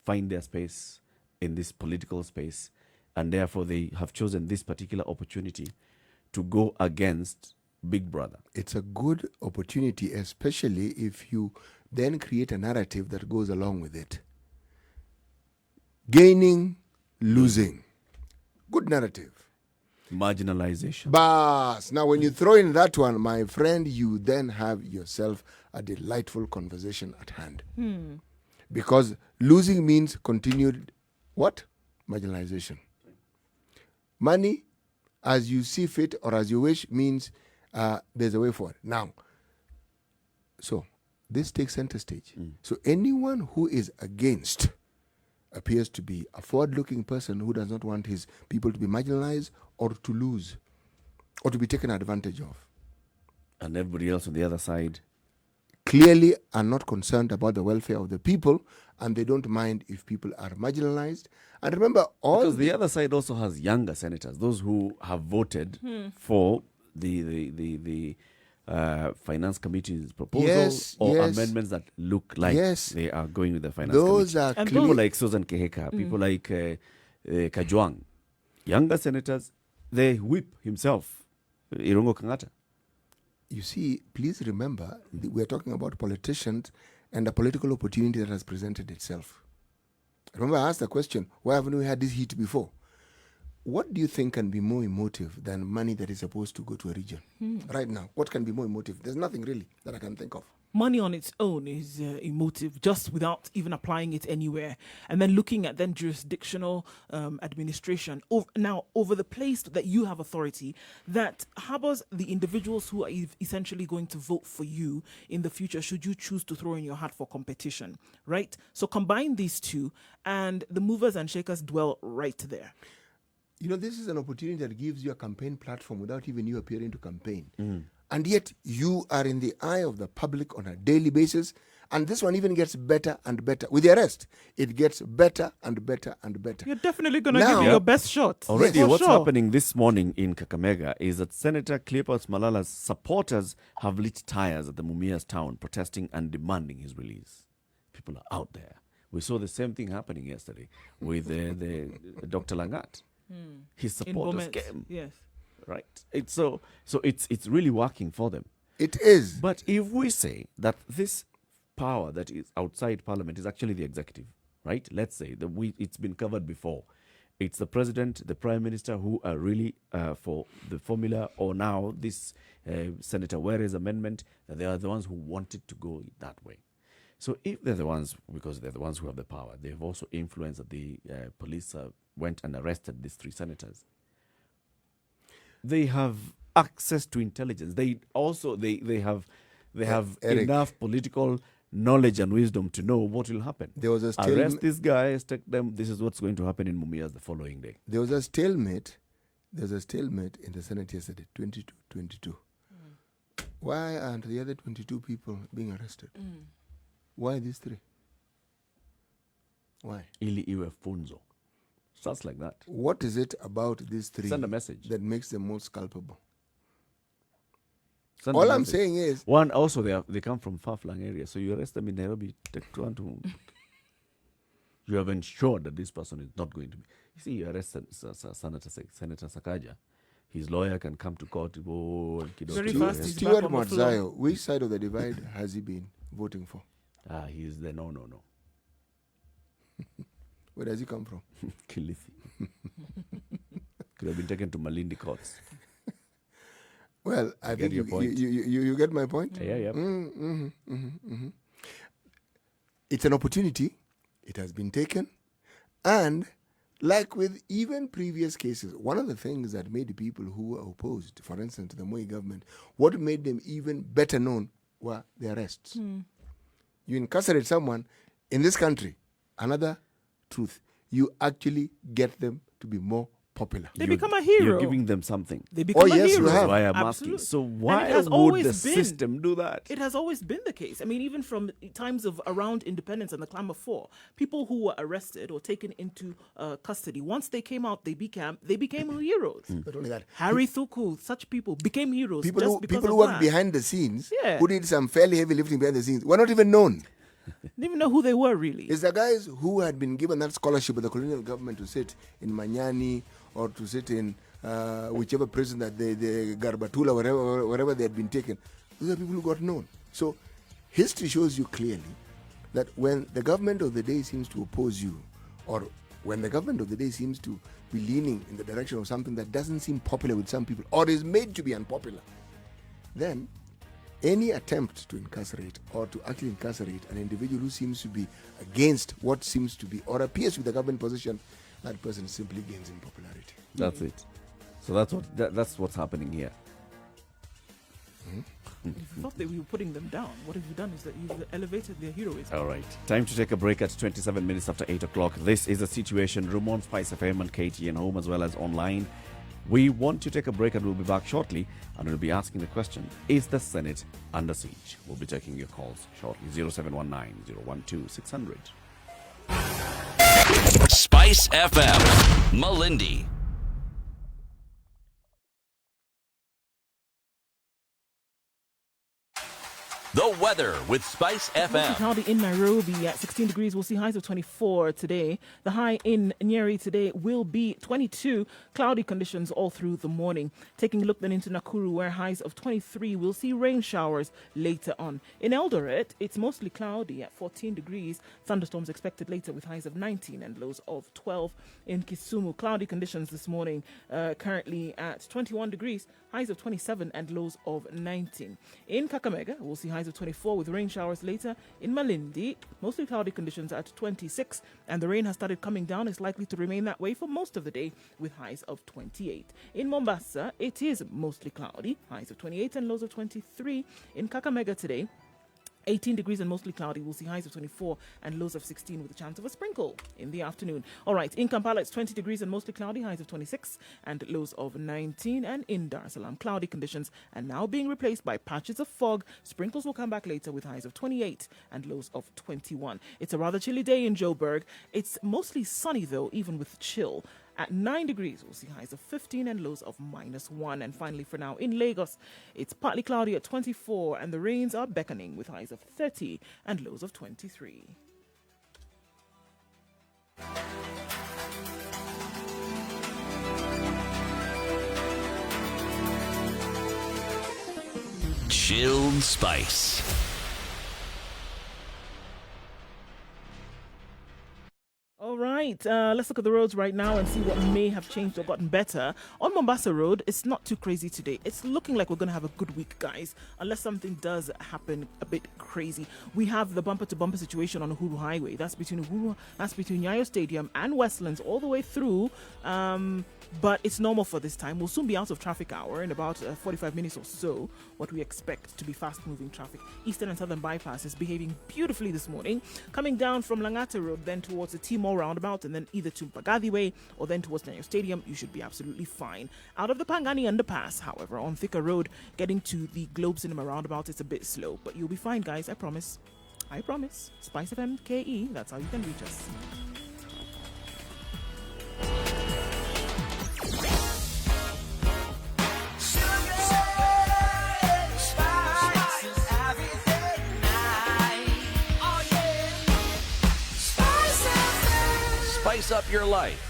find their space in this political space, and therefore they have chosen this particular opportunity to go against Big Brother. It's a good opportunity, especially if you then create a narrative that goes along with it. Gaining, losing. Good narrative. Marginalization. Bas. Now, when you throw in that one, my friend, you then have yourself a delightful conversation at hand. Because losing means continued, what? Marginalization. Money, as you see fit or as you wish, means there's a way forward. Now, so this takes center stage. So anyone who is against appears to be a forward-looking person who does not want his people to be marginalized or to lose or to be taken advantage of. And everybody else on the other side Clearly are not concerned about the welfare of the people, and they don't mind if people are marginalized. And remember, because the other side also has younger senators, those who have voted for the finance committee's proposals or amendments that look like they are going with the finance committee. Are people like Susan Keheka, people like Kajwang, younger senators. They whip himself, Irungo Kangata. You see, please remember, we're talking about politicians and a political opportunity that has presented itself. Remember, I asked the question, why haven't we had this heat before? What do you think can be more emotive than money that is supposed to go to a region? Right now, what can be more emotive? There's nothing really that I can think of. Money on its own is emotive, just without even applying it anywhere. And then looking at then jurisdictional administration over the place that you have authority that harbors the individuals who are essentially going to vote for you in the future should you choose to throw in your hat for competition, right? So combine these two and the movers and shakers dwell right there. You know, this is an opportunity that gives you a campaign platform without even you appearing to campaign. And yet you are in the eye of the public on a daily basis. And this one even gets better and better. With the arrest, it gets better and better and better. You're definitely going to give you your best shot. Already, what's happening this morning in Kakamega is that Senator Cleopas Malala's supporters have lit tires at the Mumias town, protesting and demanding his release. People are out there. We saw the same thing happening yesterday with the Dr. Langat. His supporters came. Yes. Right. It's it's really working for them. It is. But if we say that this power that is outside Parliament is actually the executive, right? Let's say it's been covered before. It's the president, the prime minister who are really for the formula, or now this Senator Ware's amendment, that they are the ones who wanted to go that way. So if they're the ones, because they're the ones who have the power, they have also influenced that the police went and arrested these three senators. They have access to intelligence. They also they have Eric, enough political knowledge and wisdom to know what will happen. There was a arrest these guys, take them. This is what's going to happen in Mumias the following day. There was a stalemate. There's a stalemate in the Senate yesterday, 22-22. Why aren't the other 22 people being arrested? Why these three? Why? Ili iwe funzo. Starts like that. What is it about these three Send a message that makes them most culpable? Send All I'm saying is... One, also they come from far-flung areas. So you arrest them in Nairobi, take one to... You have ensured that this person is not going to be... You see, you arrest Senator Sakaja. His lawyer can come to court. Very fast. Stuart Matzayo, which side of the divide has he been voting for? He is the no. Where does he come from? Kilifi. Could have been taken to Malindi courts. Well, I think your point. You get my point? Yeah. It's an opportunity. It has been taken. And like with even previous cases, one of the things that made the people who were opposed, for instance, to the Moi government, what made them even better known were the arrests. You incarcerate someone in this country, another truth, you actually get them to be more popular. They become a hero. You're giving them something. They become a yes, hero. you have. That's why I'm Absolutely. asking. So And why it has would always the been. system do that? It has always been the case. I mean, even from times of around independence and the clamor for, people who were arrested or taken into custody, once they came out, they became heroes. Not only that, Harry Thuku, such people became heroes. people just who, because people of who worked that. behind the scenes, Yeah. who did some fairly heavy lifting behind the scenes, were not even known. Didn't even know who they were really. It's the guys who had been given that scholarship by the colonial government to sit in Manyani or to sit in whichever prison that the Garbatula, wherever they had been taken. Those are people who got known. So history shows you clearly that when the government of the day seems to oppose you, or when the government of the day seems to be leaning in the direction of something that doesn't seem popular with some people or is made to be unpopular, then any attempt to incarcerate or to actually incarcerate an individual who seems to be against what seems to be or appears to be the government position, that person simply gains in popularity. That's it. So that's what's happening here. If you thought that we were putting them down, what have you done is that you've elevated their heroism. All right. Time to take a break at 27 minutes after 8 o'clock. This is the Situation Room on Spice FM and KTN Home as well as online. We want to take a break and we'll be back shortly and we'll be asking the question, is the Senate under siege? We'll be taking your calls shortly. 0719-012-600. Spice FM, Malindi. The weather with Spice Mostly FM. cloudy in Nairobi at 16 degrees. We'll see highs of 24 today. The high in Njeri today will be 22. Cloudy conditions all through the morning. Taking a look then into Nakuru, where highs of 23. We'll see rain showers later on. In Eldoret, it's mostly cloudy at 14 degrees. Thunderstorms expected later with highs of 19 and lows of 12. In Kisumu, cloudy conditions this morning, currently at 21 degrees. Highs of 27 and lows of 19. In Kakamega, we'll see highs of 24 with rain showers later. In Malindi, mostly cloudy conditions at 26, and the rain has started coming down. It's likely to remain that way for most of the day with highs of 28. In Mombasa, it is mostly cloudy, highs of 28 and lows of 23. In Kakamega today, 18 degrees and mostly cloudy. We'll see highs of 24 and lows of 16 with a chance of a sprinkle in the afternoon. All right, in Kampala, it's 20 degrees and mostly cloudy, highs of 26 and lows of 19. And in Dar es Salaam, cloudy conditions and now being replaced by patches of fog. Sprinkles will come back later with highs of 28 and lows of 21. It's a rather chilly day in Joburg. It's mostly sunny, though, even with chill. At 9 degrees, we'll see highs of 15 and lows of -1. And finally, for now, in Lagos, it's partly cloudy at 24, and the rains are beckoning with highs of 30 and lows of 23. Chilled Spice. All right, let's look at the roads right now and see what may have changed or gotten better. On Mombasa Road, it's not too crazy today. It's looking like we're going to have a good week, guys, unless something does happen a bit crazy. We have the bumper-to-bumper situation on Uhuru Highway. That's between Nyayo Stadium and Westlands all the way through. But it's normal for this time. We'll soon be out of traffic hour in about 45 minutes or so, what we expect to be fast-moving traffic. Eastern and Southern Bypass is behaving beautifully this morning. Coming down from Langata Road, then towards the Timor roundabout, and then either to Mpagathi Way or then towards Nyayo Stadium, you should be absolutely fine. Out of the Pangani Underpass, however, on Thika Road, getting to the Globe Cinema roundabout, it's a bit slow. But you'll be fine, guys, I promise. I promise. Spice FM KE, that's how you can reach us. Spice up your life.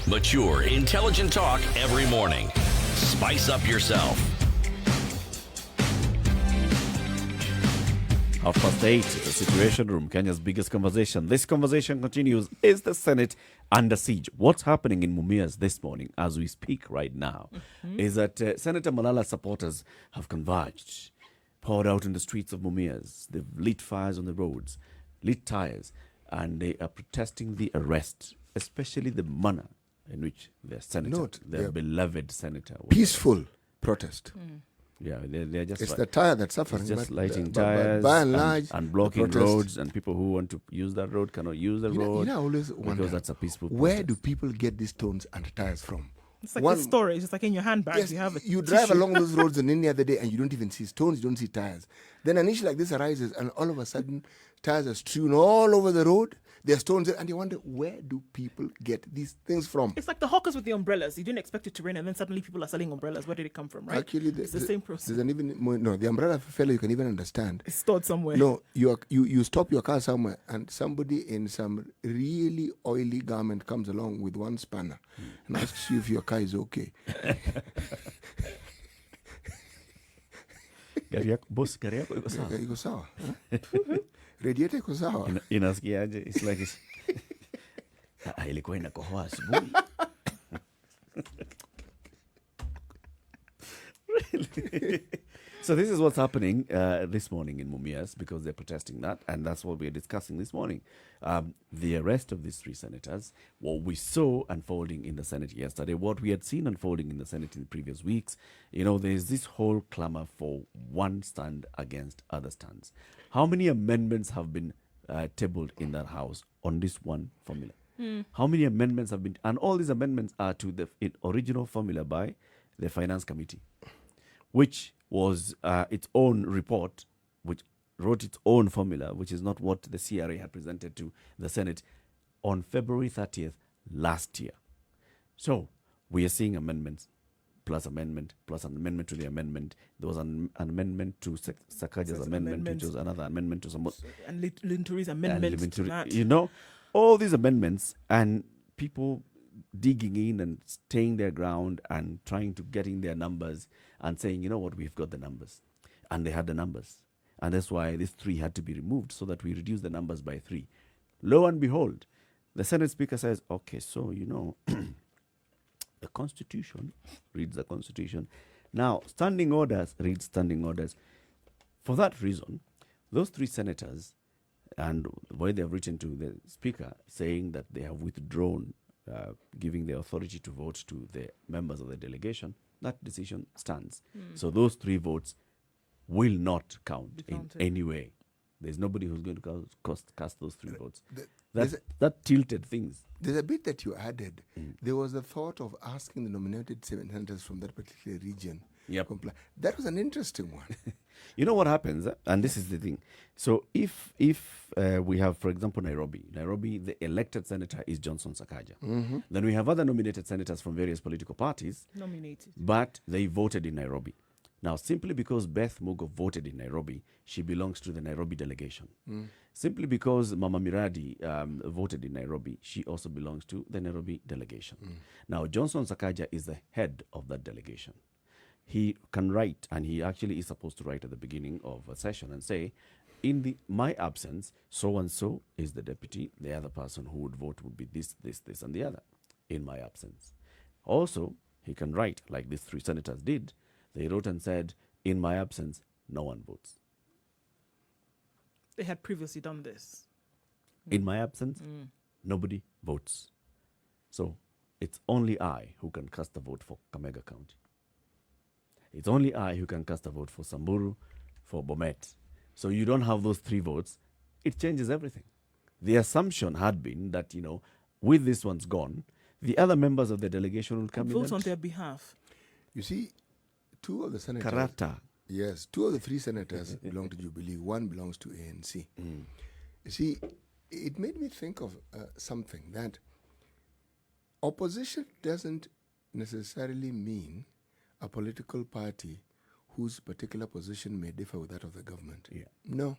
Mature, intelligent talk every morning. Spice up yourself. 8:30, the Situation Room, Kenya's biggest conversation. This conversation continues. Is the Senate under siege? What's happening in Mumias this morning as we speak right now is that Senator Malala's supporters have converged, poured out in the streets of Mumias. They've lit fires on the roads, lit tires, and they are protesting the arrest, especially the manner in which their senator, Note, their they're beloved senator, was peaceful protest. yeah, they're just It's like- the tire that's suffering. it's just but, lighting but tires by and large, and the blocking protest- roads, and people who want to use that road cannot use the road I always wonder, because that's a peaceful where protest. do people get these stones and tires from? It's like One- this storage. It's like in your handbag. Yes, You have a you drive tissue. along those roads in India the other day and you don't even see stones, you don't see tires. Then an issue like this arises and all of a sudden tires are strewn all over the road. There are stones there, and you wonder, where do people get these things from? It's like the hawkers with the umbrellas. You didn't expect it to rain, and then suddenly people are selling umbrellas. Where did it come from, right? Actually, it's the same process. There's an even more, no, the umbrella fellow you can even understand. It's stored somewhere. No, you stop your car somewhere and somebody in some really oily garment comes along with one spanner and asks you if your car is okay. Boss, gari yako iko sawa? Iko sawa? Huh? Radiator iko sawa? Inasikiaje? It's like ilikuwa inakohoa asubuhi. So this is what's happening this morning in Mumias, because they're protesting that, and that's what we're discussing this morning. The arrest of these three senators, what we saw unfolding in the Senate yesterday, what we had seen unfolding in the Senate in the previous weeks. There's this whole clamor for one stand against other stands. How many amendments have been tabled in that house on this one formula? How many amendments have been, and all these amendments are to the original formula by the Finance Committee, which was its own report, which wrote its own formula, which is not what the CRA had presented to the Senate on February 30th last year. So we are seeing amendments, plus amendment, plus an amendment to the amendment. There was an amendment to Sakaja's amendment, which was another amendment to some... And Linturi's amendment to that. All these amendments, and people digging in and staying their ground and trying to get in their numbers and saying, you know what, we've got the numbers. And they had the numbers. And that's why these three had to be removed, so that we reduce the numbers by 3. Lo and behold, the Senate Speaker says, okay, so, the Constitution reads the Constitution. Now, standing orders reads standing orders. For that reason, those 3 senators, and why they have written to the Speaker saying that they have withdrawn giving the authority to vote to the members of the delegation, that decision stands. So those 3 votes will not count in any way. There's nobody who's going to cast those 3 votes. That tilted things. There's a bit that you added. There was the thought of asking the nominated senators from that particular region. Yep. That was an interesting one. You know what happens, and this is the thing. So if we have, for example, Nairobi, the elected senator is Johnson Sakaja. Then we have other nominated senators from various political parties. Nominated. But they voted in Nairobi. Now, simply because Beth Mugo voted in Nairobi, she belongs to the Nairobi delegation. Simply because Mama Miradi voted in Nairobi, she also belongs to the Nairobi delegation. Now, Johnson Sakaja is the head of that delegation. He can write, and he actually is supposed to write at the beginning of a session and say, in my absence, so-and-so is the deputy. The other person who would vote would be this, and the other, in my absence. Also, he can write, like these 3 senators did. They wrote and said, in my absence, no one votes. They had previously done this. In my absence, nobody votes. So it's only I who can cast a vote for Kakamega County. It's only I who can cast a vote for Samburu, for Bomet. So you don't have those 3 votes. It changes everything. The assumption had been that, with this one's gone, the other members of the delegation will come in vote on their behalf. You see, 2 of the senators... Karata. Yes, 2 of the 3 senators belong to Jubilee. 1 belongs to ANC. You see, it made me think of something, that opposition doesn't necessarily mean a political party whose particular position may differ with that of the government. Yeah. No.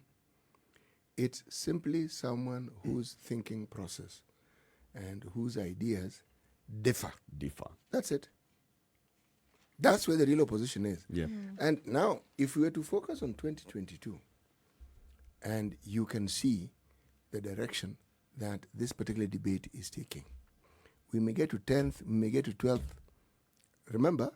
It's simply someone whose thinking process and whose ideas differ. That's it. That's where the real opposition is. Yeah. And now, if we were to focus on 2022, and you can see the direction that this particular debate is taking, we may get to 10th, we may get to 12th. Remember?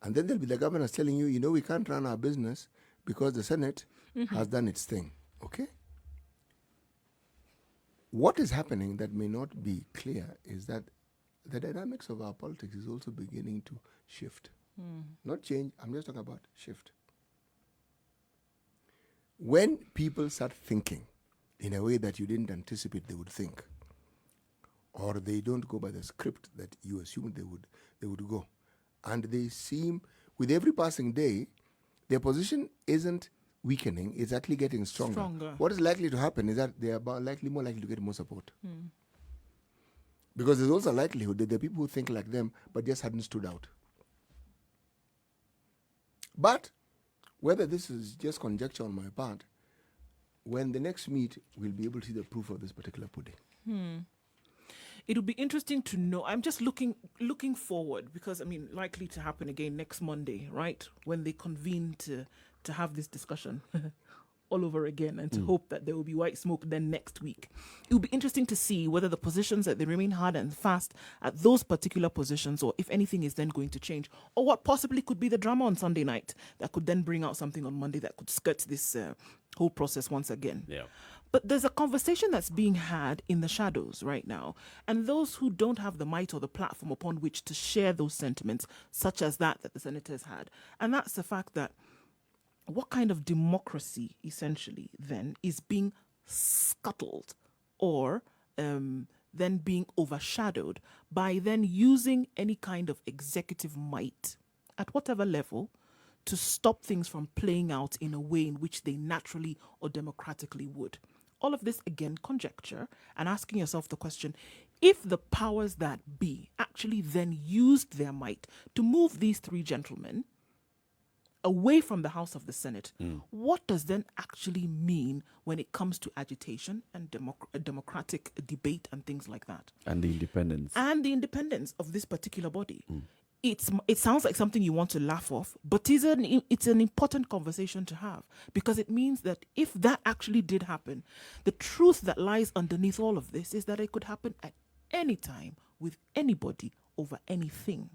And then there'll be the governors telling you, we can't run our business because the Senate has done its thing. Okay? what is happening that may not be clear is that the dynamics of our politics is also beginning to shift. Not change, I'm just talking about shift. When people start thinking in a way that you didn't anticipate they would think, or they don't go by the script that you assumed they would go, and they seem, with every passing day, their position isn't weakening, it's actually getting stronger. What is likely to happen is that they are more likely to get more support. Because there's also a likelihood that there are people who think like them but just hadn't stood out. But whether this is just conjecture on my part, when the next meet, we'll be able to see the proof of this particular pudding. It'll be interesting to know. I'm just looking forward because, I mean, likely to happen again next Monday, right? When they convene to have this discussion all over again and to hope that there will be white smoke then next week. It will be interesting to see whether the positions that they remain hard and fast at those particular positions, or if anything is then going to change, or what possibly could be the drama on Sunday night that could then bring out something on Monday that could skirt this whole process once again. Yeah. But there's a conversation that's being had in the shadows right now. And those who don't have the might or the platform upon which to share those sentiments, such as that the senators had. And that's the fact that what kind of democracy, essentially, then, is being scuttled or then being overshadowed by then using any kind of executive might at whatever level to stop things from playing out in a way in which they naturally or democratically would. All of this, again, conjecture, and asking yourself the question, if the powers that be actually then used their might to move these three gentlemen away from the House of the Senate, what does then actually mean when it comes to agitation and democratic debate and things like that? And the independence. And the independence of this particular body. It sounds like something you want to laugh off, but it's an important conversation to have, because it means that if that actually did happen, the truth that lies underneath all of this is that it could happen at any time with anybody over anything.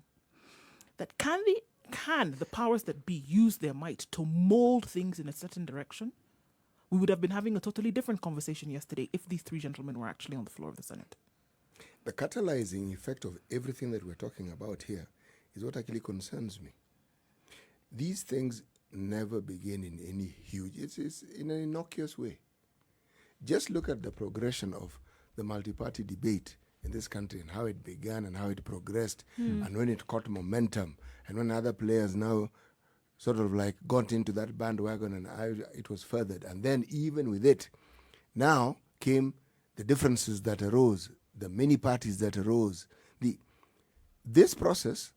That can the powers that be use their might to mold things in a certain direction? We would have been having a totally different conversation yesterday if these three gentlemen were actually on the floor of the Senate. The catalyzing effect of everything that we're talking about here is what actually concerns me. These things never begin in any huge, it's in an innocuous way. Just look at the progression of the multi-party debate in this country and how it began and how it progressed and when it caught momentum and when other players now sort of like got into that bandwagon and it was furthered. And then even with it, now came the differences that arose, the many parties that arose. This process,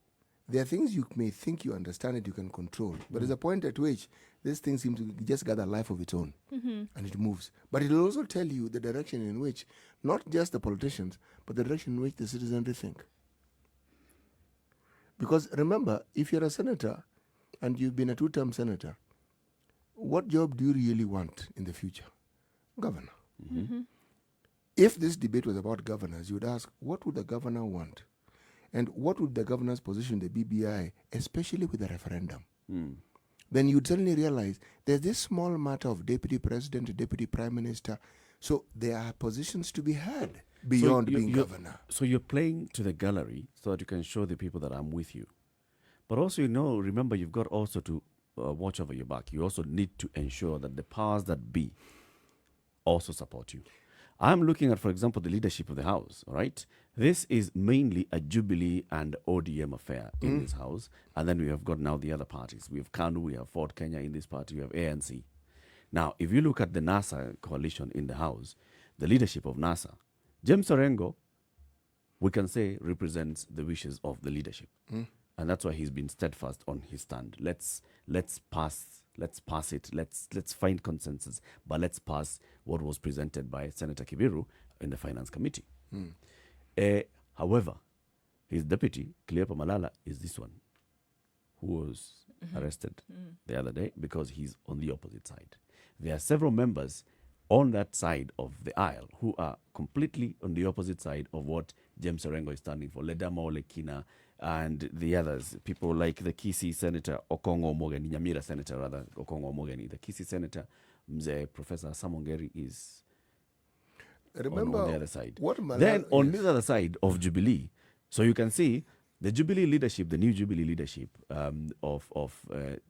there are things you may think you understand it, you can control. But there's a point at which this thing seems to just gather life of its own and it moves. But it will also tell you the direction in which, not just the politicians, but the direction in which the citizenry think. Because remember, if you're a senator and you've been a two-term senator, what job do you really want in the future? Governor. If this debate was about governors, you would ask, what would the governor want? And what would the governor's position in the BBI, especially with the referendum? Then you'd suddenly realize there's this small matter of deputy president, deputy prime minister. So there are positions to be had beyond being governor. So you're playing to the gallery so that you can show the people that I'm with you. But also, remember, you've got also to watch over your back. You also need to ensure that the powers that be also support you. I'm looking at, for example, the leadership of the House, all right? This is mainly a Jubilee and ODM affair in this House. And then we have got now the other parties. We have KANU, we have Ford Kenya in this party, we have ANC. Now, if you look at the NASA coalition in the House, the leadership of NASA, James Orengo, we can say, represents the wishes of the leadership. And that's why he's been steadfast on his stand. Let's pass it. Let's find consensus, but let's pass what was presented by Senator Kibiru in the Finance Committee. However, his deputy, Cleopa Malala, is this one, who was arrested the other day because he's on the opposite side. There are several members on that side of the aisle who are completely on the opposite side of what James Orengo is standing for. Ledama Olekina and the others, people like the Kisii Senator Okongo Omogeni, Nyamira Senator rather, Okongo Omogeni, the Kisii Senator, Mzee Professor Samongeri is... Remember on the other side. what Then on yes. the other side of Jubilee, so you can see the Jubilee leadership, the new Jubilee leadership of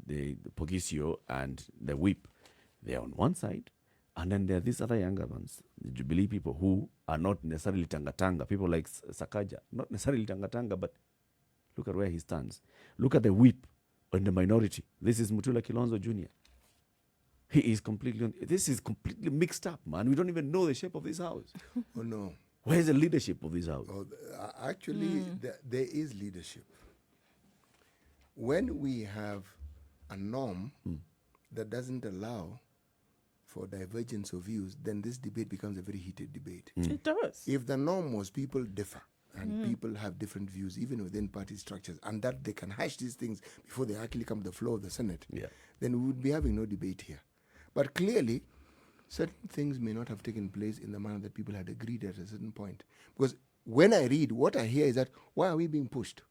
the Pogisio and the Whip, they're on one side. And then there are these other younger ones, the Jubilee people who are not necessarily Tanga, people like Sakaja, not necessarily Tanga, but look at where he stands. Look at the Whip in the minority. This is Mutula Kilonzo Jr. This is completely mixed up, man. We don't even know the shape of this house. Oh, no. Where's the leadership of this house? Oh, actually, there is leadership. When we have a norm that doesn't allow for divergence of views, then this debate becomes a very heated debate. It does. If the norm was people differ and people have different views, even within party structures, and that they can hash these things before they actually come to the floor of the Senate, then we would be having no debate here. But clearly, certain things may not have taken place in the manner that people had agreed at a certain point. Because when I read, what I hear is that, why are we being pushed?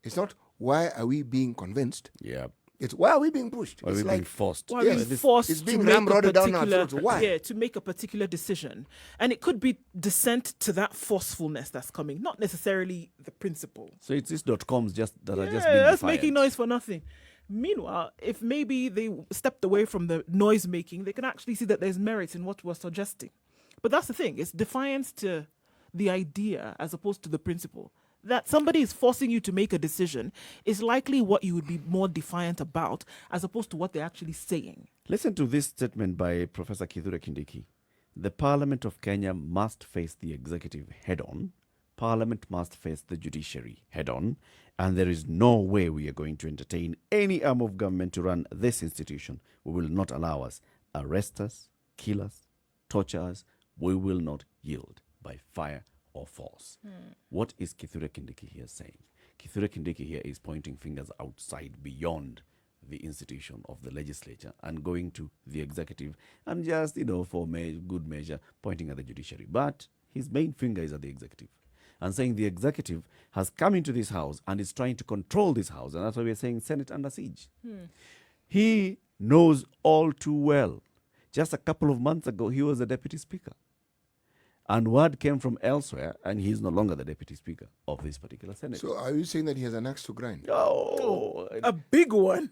It's not, why are we being convinced? Yeah. It's, why are we being pushed? Why are it's we being forced? Why are we forced it's being to make a ramrodded down our particular, throats? Why? yeah, to make a particular decision? And it could be dissent to that forcefulness that's coming, not necessarily the principle. So it's these .coms just that are just Yeah, being that's defiant. making noise for nothing. Meanwhile, if maybe they stepped away from the noise making, they can actually see that there's merit in what we're suggesting. But that's the thing, it's defiance to the idea as opposed to the principle. That somebody is forcing you to make a decision is likely what you would be more defiant about as opposed to what they're actually saying. Listen to this statement by Professor Kithure Kindiki. The Parliament of Kenya must face the executive head-on. Parliament must face the judiciary head-on. And there is no way we are going to entertain any arm of government to run this institution. We will not allow us. Arrest us, kill us, torture us. We will not yield by fire or force. What is Kithure Kindiki here saying? Kithure Kindiki here is pointing fingers outside beyond the institution of the legislature and going to the executive and just, for good measure, pointing at the judiciary. But his main finger is at the executive and saying the executive has come into this house and is trying to control this house. And that's why we're saying Senate under siege. He knows all too well. Just a couple of months ago, he was the deputy speaker. And word came from elsewhere, and he's no longer the deputy speaker of this particular Senate. So are you saying that he has an axe to grind? Oh, A big one.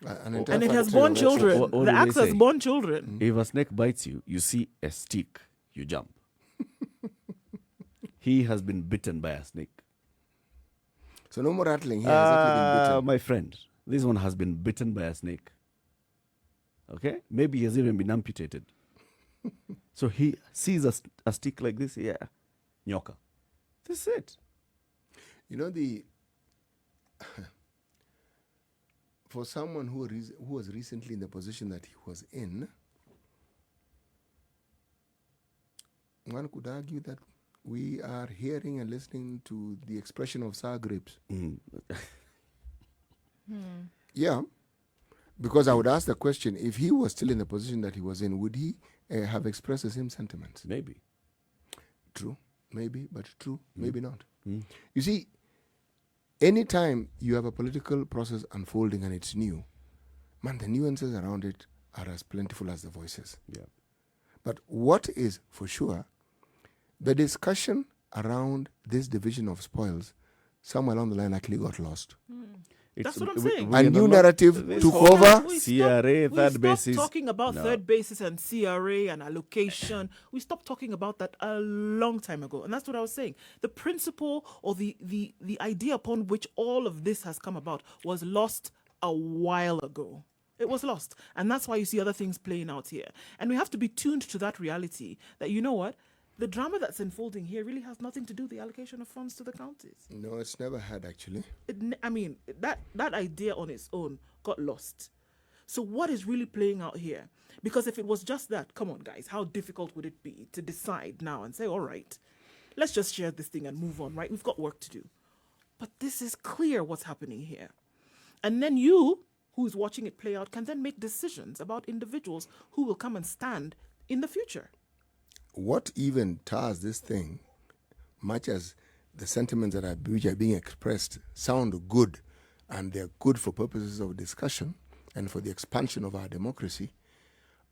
An entire And it has factory born of children. What The do they axe has say? born children. If a snake bites you, you see a stick, you jump. He has been bitten by a snake. So no more rattling. He has actually been bitten. My friend, this one has been bitten by a snake. Okay? Maybe he has even been amputated. So he sees a stick like this, nyoka. This is it. For someone who was recently in the position that he was in, one could argue that we are hearing and listening to the expression of sour grapes. Yeah, because I would ask the question, if he was still in the position that he was in, would he have expressed the same sentiments? Maybe. True. Maybe, but true. Maybe not. You see, anytime you have a political process unfolding and it's new, man, the nuances around it are as plentiful as the voices. Yeah. But what is for sure, the discussion around this division of spoils, somewhere along the line actually got lost. That's what I'm saying. A new narrative took over. CRA, third basis. We stopped talking about third basis and CRA and allocation. We stopped talking about that a long time ago. And that's what I was saying. The principle or the idea upon which all of this has come about was lost a while ago. It was lost. And that's why you see other things playing out here. And we have to be tuned to that reality that, you know what? The drama that's unfolding here really has nothing to do with the allocation of funds to the counties. No, it's never had, actually. That idea on its own got lost. So what is really playing out here? Because if it was just that, come on, guys, how difficult would it be to decide now and say, all right, let's just share this thing and move on, right? We've got work to do. But this is clear what's happening here. And then you, who's watching it play out, can then make decisions about individuals who will come and stand in the future. What even tars this thing, much as the sentiments that which are being expressed sound good, and they're good for purposes of discussion and for the expansion of our democracy,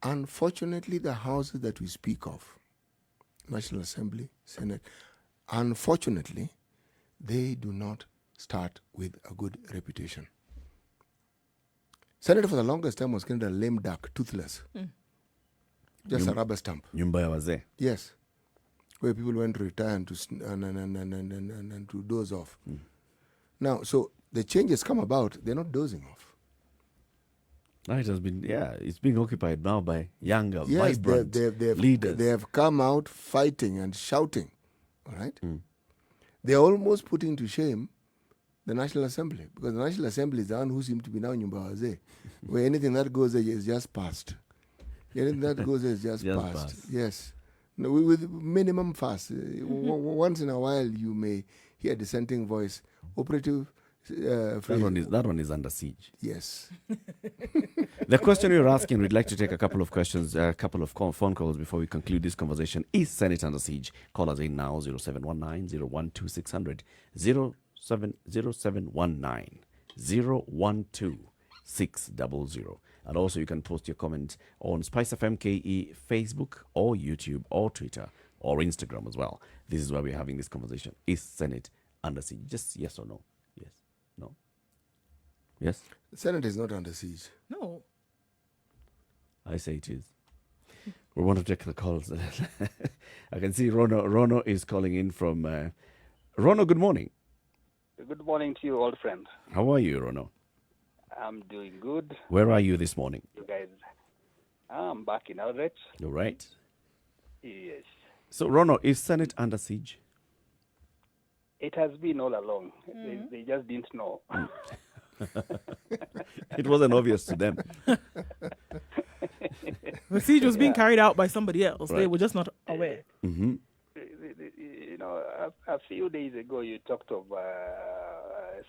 Unfortunately, the houses that we speak of, National Assembly, Senate, unfortunately, they do not start with a good reputation. Senator for the longest time was considered a lame duck, toothless. Just a rubber stamp. Nyumba ya wazee. Yes. Where people went to retire and to doze off. Now, so the changes come about, they're not dozing off. It has been, it's being occupied now by younger, Yes, vibrant leaders. They have come out fighting and shouting, all right? They're almost putting to shame the National Assembly, because the National Assembly is the one who seems to be now Nyumba Wazee, where anything that goes there is just passed. Anything that goes there is just passed. Yes. No, with minimum fuss. Once in a while you may hear a dissenting voice. Operative... that one is under siege. Yes. The question you're asking, we'd like to take a couple of questions, a couple of phone calls before we conclude this conversation. Is Senate under siege? Call us in now, 0719-012-600, 0719-012-600. And also you can post your comments on Spice FM KE Facebook or YouTube or Twitter or Instagram as well. This is where we're having this conversation. Is Senate under siege? Just yes or no? Yes. No? Yes? The Senate is not under siege. No. I say it is. We want to take the calls. I can see Rono is calling in from... Rono, good morning. Good morning to you, old friend. How are you, Rono? I'm doing good. Where are you this morning? You guys, I'm back in Aldrich. You're right. Yes. So, Rono, is Senate under siege? It has been all along. They just didn't know. It wasn't obvious to them. The siege was being carried out by somebody else. They were just not aware. Mm-hmm. You know, a few days ago, you talked of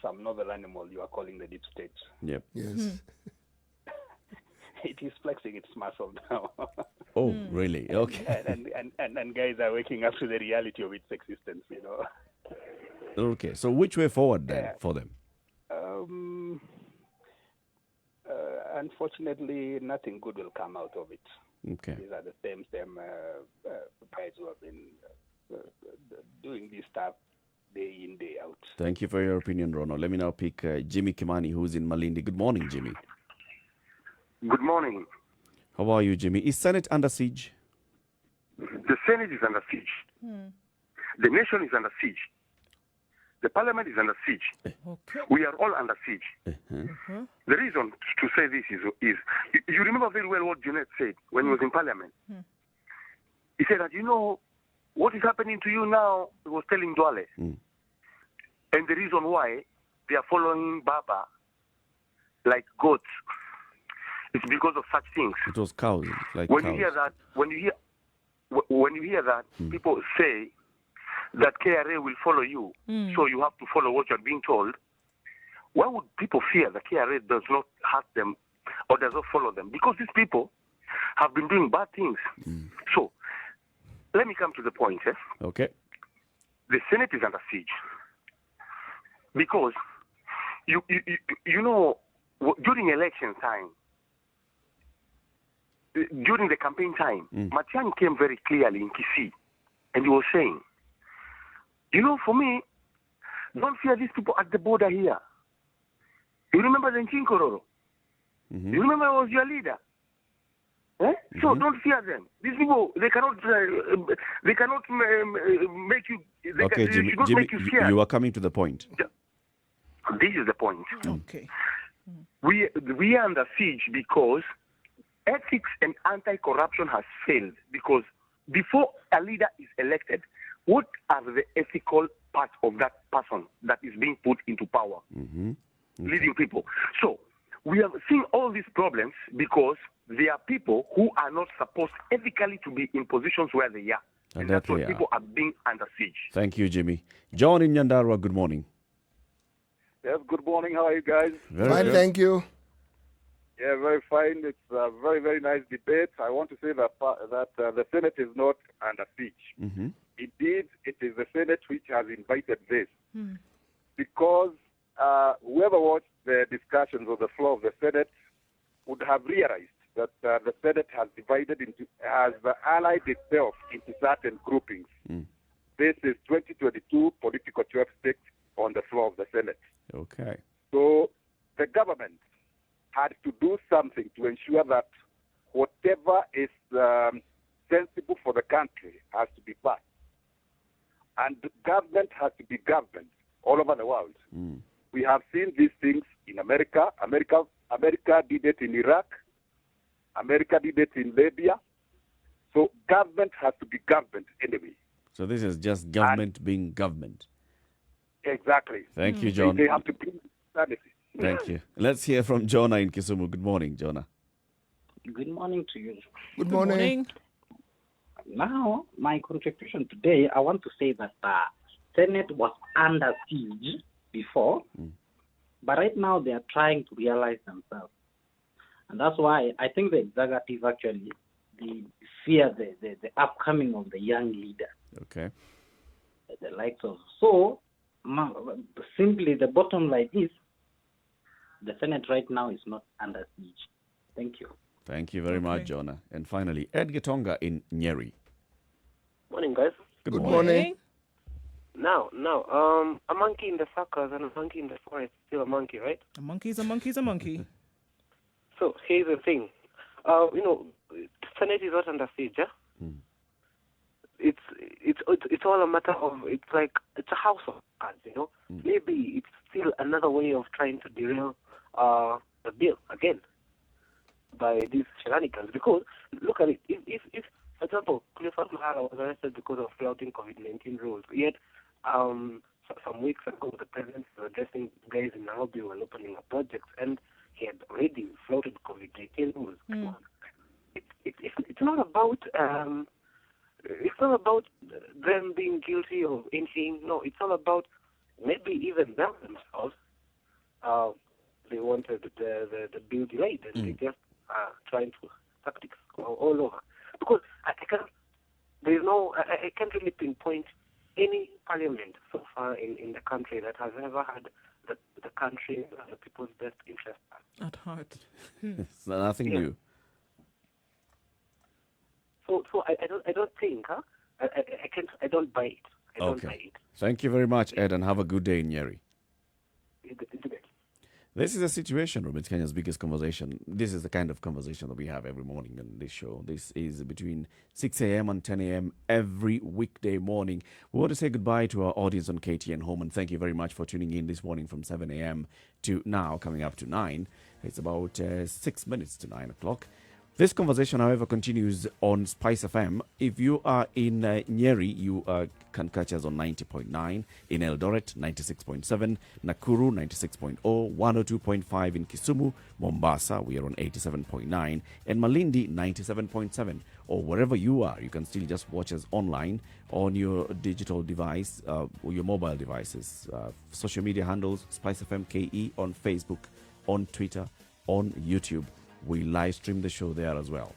some novel animal you are calling the deep state. Yep. Yes. It is flexing its muscle now. Oh, really? Okay. And guys are waking up to the reality of its existence, you know. Okay, so which way forward then for them? Unfortunately, nothing good will come out of it. Okay. These are the same guys who have been doing this stuff day in, day out. Thank you for your opinion, Rono. Let me now pick Jimmy Kimani, who's in Malindi. Good morning, Jimmy. Good morning. How are you, Jimmy? Is Senate under siege? The Senate is under siege. The nation is under siege. The parliament is under siege. Okay. We are all under siege. The reason to say this is you remember very well what Junet said when he was in parliament. He said that, you know, what is happening to you now, he was telling Dwale. And the reason why they are following Baba like goats, it's because of such things. It was cows, like when cows. you hear that, when you hear that, people say that KRA will follow you, so you have to follow what you're being told. Why would people fear that KRA does not hurt them or does not follow them? Because these people have been doing bad things. So, let me come to the point. Okay. The Senate is under siege because you know, during election time, during the campaign time, Matiang'i came very clearly in Kisii, and he was saying, you know, for me, don't fear these people at the border here. You remember the Nkinkororo? You remember I was your leader? So don't fear them. These people, they cannot make you. Okay, Jimmy, make you scared. you are coming to the point. This is the point. Okay. We are under siege because ethics and anti-corruption has failed. Because before a leader is elected, what are the ethical parts of that person that is being put into power, leading people? So we have seen all these problems because there are people who are not supposed ethically to be in positions where they are. And that's why people are being under siege. Thank you, Jimmy. John in Nyandarua, good morning. Yes, good morning. How are you guys? Very fine, good. Thank you. Yeah, very fine. It's a very, very nice debate. I want to say that the Senate is not under siege. Indeed, it is the Senate which has invited this. Because whoever watched the discussions on the floor of the Senate would have realized that the Senate has allied itself into certain groupings. This is 2022 political 12 sticks on the floor of the Senate. Okay. So the government had to do something to ensure that whatever is sensible for the country has to be passed. And the government has to be governed all over the world. We have seen these things in America. America did it in Iraq. America did it in Libya. So government has to be governed anyway. So this is just government being government. Exactly. Thank you, John. They have to bring sanity. Thank you. Let's hear from Jonah in Kisumu. Good morning, Jonah. Good morning to you. Good morning. Now, my contribution today, I want to say that Senate was under siege before, but right now they are trying to realize themselves. And that's why I think the executive actually fear the upcoming of the young leader. Okay. The likes of. So, simply the bottom line is, the Senate right now is not under siege. Thank you. Thank you very much, Jonah. And finally, Ed Gitonga in Njeri. Morning, guys. Good morning. Now, a monkey in the circus and a monkey in the forest is still a monkey, right? A monkey's a monkey's a monkey. So here's the thing. Senate is not under siege. It's all a matter of, it's a house of cards, Maybe it's still another way of trying to derail the bill again by these shenanigans. Because look at it. If for example, Clifford Mahara was arrested because of flouting COVID-19 rules, yet some weeks ago the president was addressing guys in Nairobi while opening up projects, and he had already flouted COVID-19 rules. Come on. It's not about them being guilty of anything. No, it's all about maybe even them themselves. They wanted the bill delayed, and they just trying to tactics all over. Because I can't really pinpoint any parliament so far in the country that has ever had the country and the people's best interest at heart. It's nothing new. So I don't think, I don't buy it. I don't buy it. Thank you very much, Ed, and have a good day in Njeri. This is a situation room. It's Kenya's biggest conversation. This is the kind of conversation that we have every morning on this show. This is between 6 a.m. and 10 a.m. every weekday morning. We want to say goodbye to our audience on KTN Home, and thank you very much for tuning in this morning from 7 a.m. to now, coming up to 9. It's about 6 minutes to 9 o'clock. This conversation, however, continues on Spice FM. If you are in Njeri, you can catch us on 90.9, in Eldoret, 96.7, Nakuru, 96.0, 102.5 in Kisumu, Mombasa, we are on 87.9, and Malindi, 97.7. Or wherever you are, you can still just watch us online on your digital device, or your mobile devices. Social media handles, Spice FM KE on Facebook, on Twitter, on YouTube. We live stream the show there as well.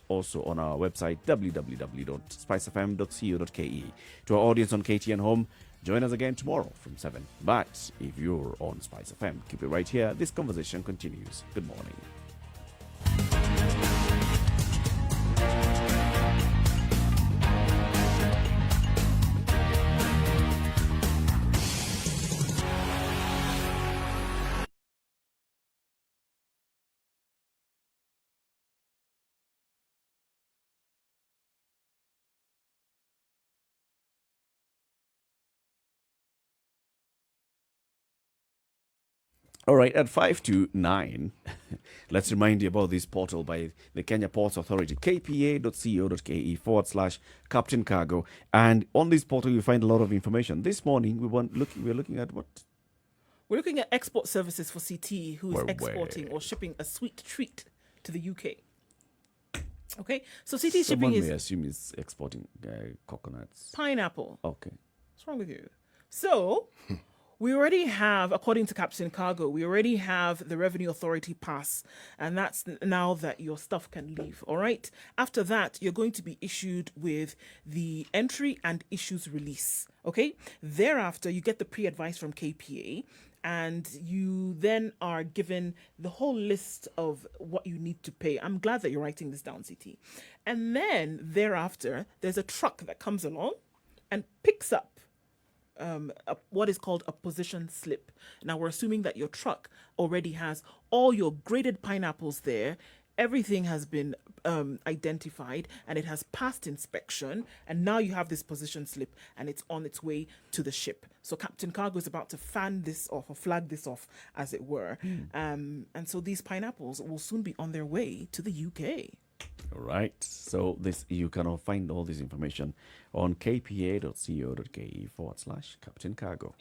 Also on our website, www.spicefm.co.ke. To our audience on KTN Home, join us again tomorrow from 7. But if you're on Spice FM, keep it right here. This conversation continues. Good morning. All right, at 5 to 9, let's remind you about this portal by the Kenya Ports Authority, kpa.co.ke/Captain Cargo. And on this portal, you find a lot of information. This morning, we're looking at what? We're looking at export services for CT, who is exporting or shipping a sweet treat to the UK. Okay, so CT shipping is... Someone may assume is exporting coconuts. Pineapple. Okay. What's wrong with you? So... We already have, according to Captain Cargo, we already have the Revenue Authority pass, and that's now that your stuff can leave, all right? After that, you're going to be issued with the entry and issues release, okay? Thereafter, you get the pre-advice from KPA, and you then are given the whole list of what you need to pay. I'm glad that you're writing this down, CT. And then thereafter, there's a truck that comes along and picks up what is called a position slip. Now, we're assuming that your truck already has all your graded pineapples there. Everything has been identified and it has passed inspection. And now you have this position slip and it's on its way to the ship. So Captain Cargo is about to fan this off or flag this off, as it were. And so these pineapples will soon be on their way to the UK. All right. So this you can find all this information on kpa.co.ke/Captain Cargo.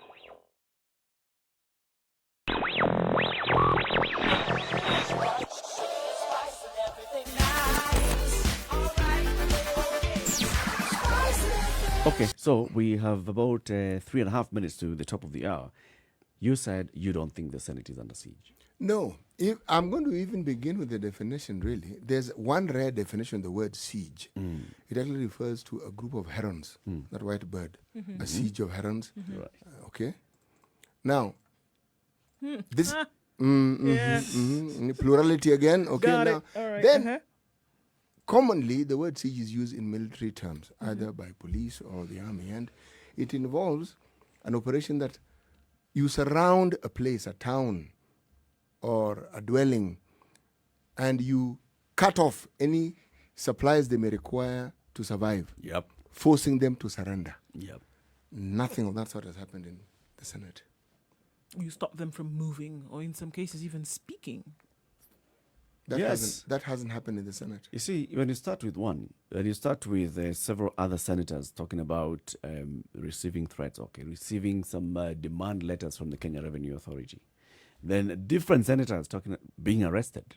Okay, so we have about 3.5 minutes to the top of the hour. You said you don't think the Senate is under siege. No. If I'm going to even begin with the definition, really. There's one rare definition of the word siege. It actually refers to a group of herons, that white bird. A siege of herons. Right. Okay. Now, this... Yes. Plurality again. Okay. Got now, it. All right. Then, commonly, the word siege is used in military terms, either by police or the army. And it involves an operation that you surround a place, a town, or a dwelling, and you cut off any supplies they may require to survive, forcing them to surrender. Nothing of that sort has happened in the Senate. You stop them from moving or in some cases even speaking. That hasn't happened in the Senate. You see, when you start with one, when you start with several other senators talking about receiving threats, receiving some demand letters from the Kenya Revenue Authority, then different senators being arrested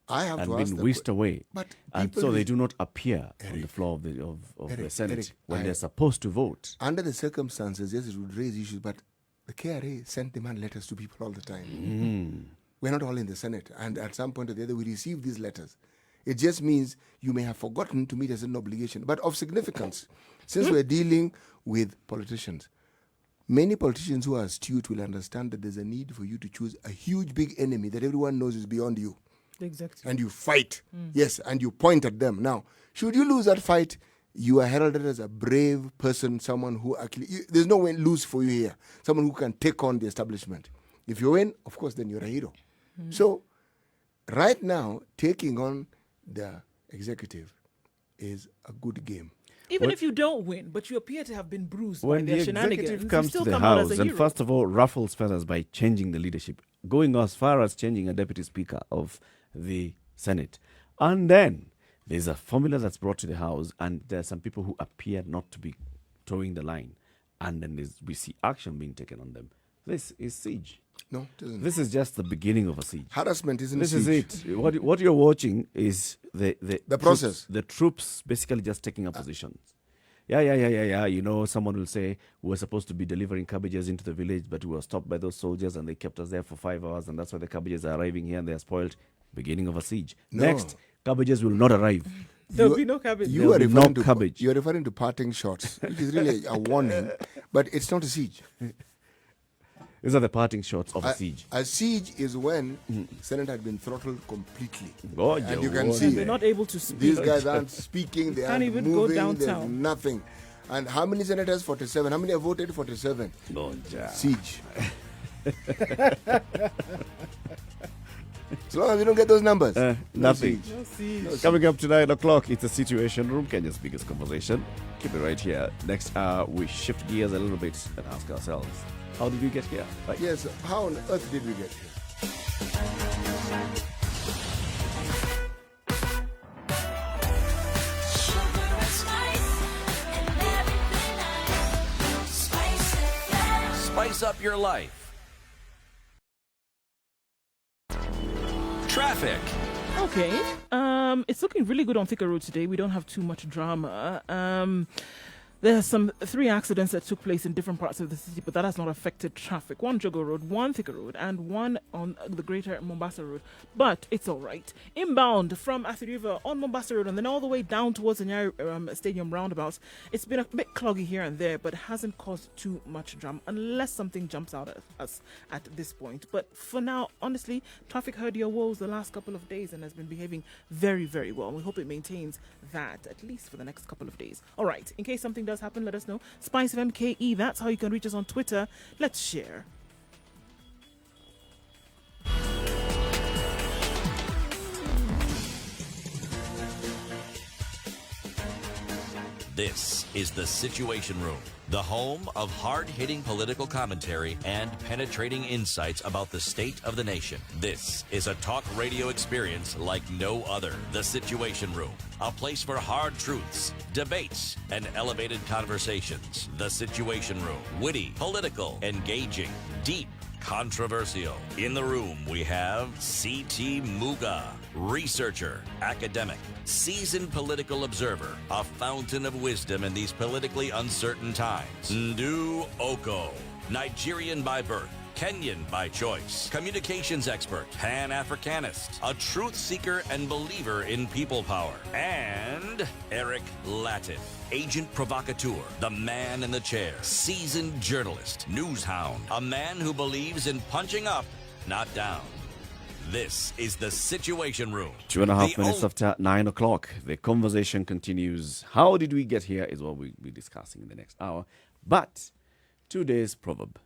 and being whisked away, and so they do not appear on the floor of the Senate when they're supposed to vote. Under the circumstances, yes, it would raise issues, but the KRA sent demand letters to people all the time. We're not all in the Senate, and at some point or the other, we receive these letters. It just means you may have forgotten to meet a certain obligation, but of significance, since we're dealing with politicians. Many politicians who are astute will understand that there's a need for you to choose a huge, big enemy that everyone knows is beyond you. Exactly. And you fight. Yes, and you point at them. Now, should you lose that fight, you are heralded as a brave person, someone who actually... there's no way lose for you here. Someone who can take on the establishment. If you win, of course, then you're a hero. So, right now, taking on the executive is a good game. Even if you don't win, but you appear to have been bruised When by the their shenanigans, executive you comes still to the come out as House a and hero. first of all ruffles feathers by changing the leadership, going as far as changing a deputy speaker of the Senate. And then there's a formula that's brought to the House, and there are some people who appear not to be towing the line. And then we see action being taken on them. This is siege. No, it isn't. This is just the beginning of a siege. Harassment isn't This siege. is it. What you're watching is the process. The troops basically just taking up positions. Yeah. You know, someone will say, we're supposed to be delivering cabbages into the village, but we were stopped by those soldiers and they kept us there for 5 hours, and that's why the cabbages are arriving here and they are spoiled. Beginning of a siege. No. Next, cabbages will not arrive. There'll be no cabbage. You are There'll be referring no to cabbage. You're referring to parting shots, which is really a warning, but it's not a siege. These are the parting shots of a siege. A siege is when Senate had been throttled completely. Oh, and you yeah, can see They're not able to speak. these guys aren't speaking, they Can't aren't even go moving, there's downtown. nothing. And how many senators? 47. How many have voted? 47. Oh, yeah. Siege. As long as you don't get those numbers. Nothing. No siege. Coming up to 9 o'clock, it's the Situation Room, Kenya's biggest conversation. Keep it right here. Next hour, we shift gears a little bit and ask ourselves, how did we get here? Right. Yes, how on earth did we get here? Spice up your life. Traffic. Okay. It's looking really good on Thika Road today. We don't have too much drama. There's some 3 accidents that took place in different parts of the city, but that has not affected traffic. 1 Jogo Road, 1 Thika Road, and 1 on the Greater Mombasa Road. But it's all right. Inbound from Athi River on Mombasa Road and then all the way down towards the Njeri Stadium roundabouts. It's been a bit cloggy here and there, but hasn't caused too much jam unless something jumps out at us at this point. But for now, honestly, traffic heard your woes the last couple of days and has been behaving very, very well. We hope it maintains that at least for the next couple of days. All right, in case something does happen, let us know. Spice of MKE, that's how you can reach us on Twitter. Let's share. This is The Situation Room, the home of hard-hitting political commentary and penetrating insights about the state of the nation. This is a talk radio experience like no other. The Situation Room, a place for hard truths, debates, and elevated conversations. The Situation Room, witty, political, engaging, deep, controversial. In the room, we have C.T. Muga, researcher, academic, seasoned political observer, a fountain of wisdom in these politically uncertain times. Nduh Okoh, Nigerian by birth, Kenyan by choice, communications expert, Pan-Africanist, a truth seeker and believer in people power, and Eric Latiff, agent provocateur, the man in the chair, seasoned journalist, news hound, a man who believes in punching up, not down. This is The Situation Room. 2.5 minutes after 9 o'clock. The conversation continues. How did we get here is what we'll be discussing in the next hour. But today's proverb.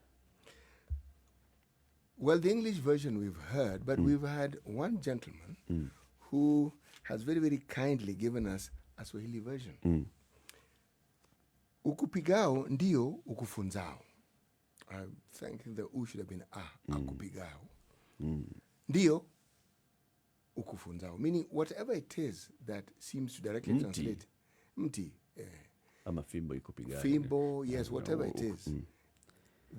Well, the English version we've heard, but we've had one gentleman who has very, very kindly given us a Swahili version. Ukupigao ndio ukufunzao. I think the U should have been akupigao. Ndio ukufunzao, meaning whatever it is that seems to directly translate. Mti. Ama fimbo ikupigao. Fimbo, yes, whatever it is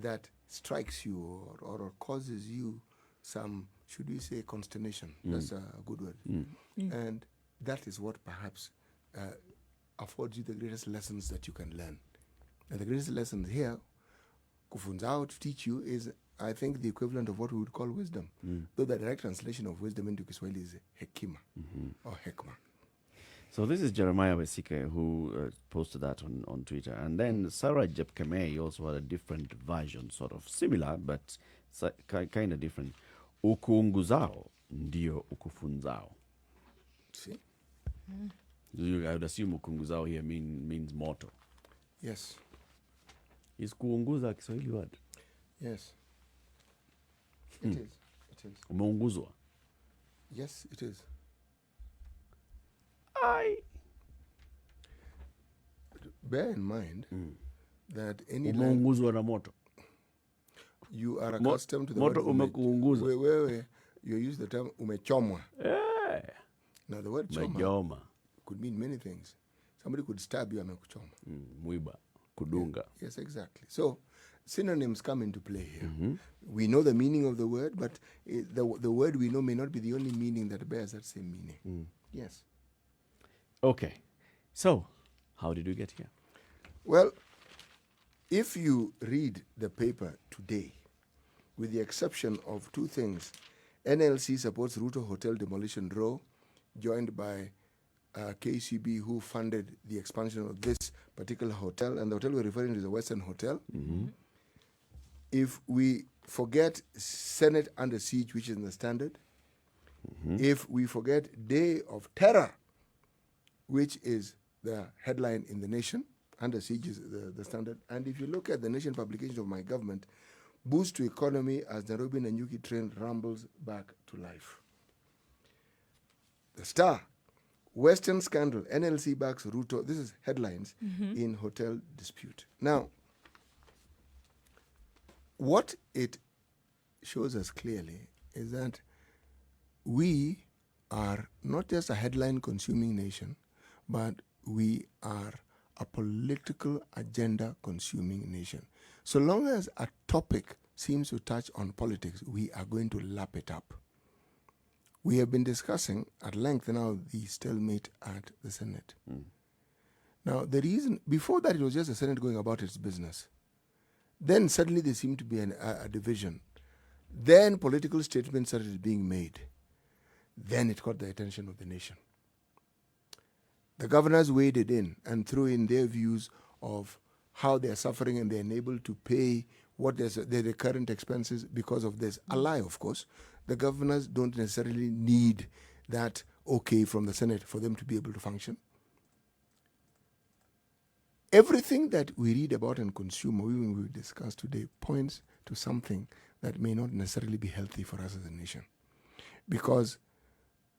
that strikes you or causes you some, should we say, consternation. That's a good word. And that is what perhaps affords you the greatest lessons that you can learn. And the greatest lesson here, kufunzao, to teach you, is, I think, the equivalent of what we would call wisdom. Though the direct translation of wisdom into Kiswahili is hekima or hekma. So this is Jeremiah Besike who posted that on Twitter. And then Sarah Jepkemei also had a different version, sort of similar, but kind of different. Ukuunguzao ndio ukufunzao. See? I would assume ukuunguzao here means moto. Yes. Is kuunguza Kiswahili word? Yes. It is. It is. Umeunguzwa? Yes, it is. Bear in mind that any umeunguzwa na moto. You are accustomed to the moto word umekuunguza. You use the term umechomwa. Now the word choma could mean many things. Somebody could stab you amekuchoma. Mwiba, kudunga. Yes, exactly. So synonyms come into play here. We know the meaning of the word, but the word we know may not be the only meaning that bears that same meaning. Yes. Okay. So, how did we get here? Well, if you read the paper today, with the exception of 2 things, NLC supports Ruto Hotel demolition row, joined by KCB, who funded the expansion of this particular hotel, and the hotel we're referring to is the Western Hotel. If we forget Senate under siege, which is in the Standard, if we forget Day of Terror, which is the headline in the Nation, under siege is the Standard, and if you look at the Nation publication of my government, boost to economy as Nairobi Nanyuki train rumbles back to life. The Star, Western scandal, NLC backs Ruto. This is headlines in hotel dispute. Now, what it shows us clearly is that we are not just a headline consuming nation, but we are a political agenda consuming nation. So long as a topic seems to touch on politics, we are going to lap it up. We have been discussing at length now the stalemate at the Senate. Now, the reason, before that, it was just the Senate going about its business. Then suddenly there seemed to be a division. Then political statements started being made. Then it caught the attention of the nation. The governors waded in and threw in their views of how they are suffering and they're unable to pay what their recurrent expenses because of this. A lie, of course. The governors don't necessarily need that okay from the Senate for them to be able to function. Everything that we read about and consume, or even we discuss today, points to something that may not necessarily be healthy for us as a nation. Because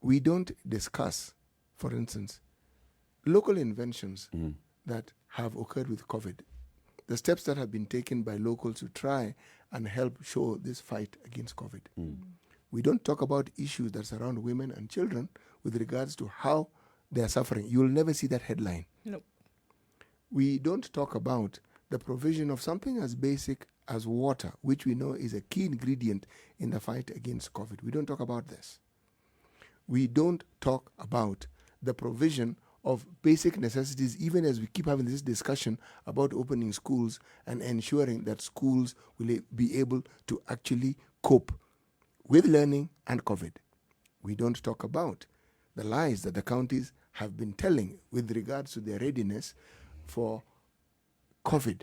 we don't discuss, for instance, local inventions that have occurred with COVID, the steps that have been taken by locals to try and help show this fight against COVID. We don't talk about issues that surround women and children with regards to how they are suffering. You will never see that headline. Nope. We don't talk about the provision of something as basic as water, which we know is a key ingredient in the fight against COVID. We don't talk about this. We don't talk about the provision of basic necessities, even as we keep having this discussion about opening schools and ensuring that schools will be able to actually cope with learning and COVID. We don't talk about the lies that the counties have been telling with regards to their readiness for COVID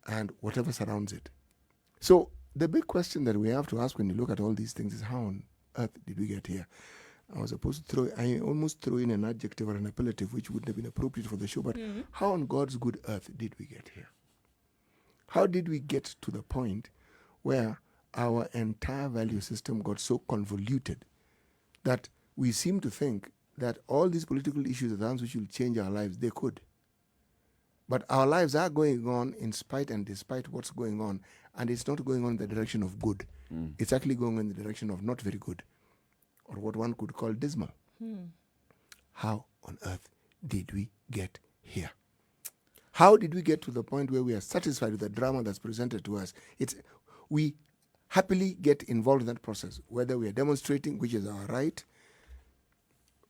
and whatever surrounds it. So the big question that we have to ask when you look at all these things is, how on earth did we get here? I almost threw in an adjective or an appellative which wouldn't have been appropriate for the show, but how on God's good earth did we get here? How did we get to the point where our entire value system got so convoluted that we seem to think that all these political issues are the ones which will change our lives? They could. But our lives are going on in spite and despite what's going on, and it's not going on in the direction of good. It's actually going in the direction of not very good, or what one could call dismal. How on earth did we get here? How did we get to the point where we are satisfied with the drama that's presented to us? We happily get involved in that process, whether we are demonstrating, which is our right,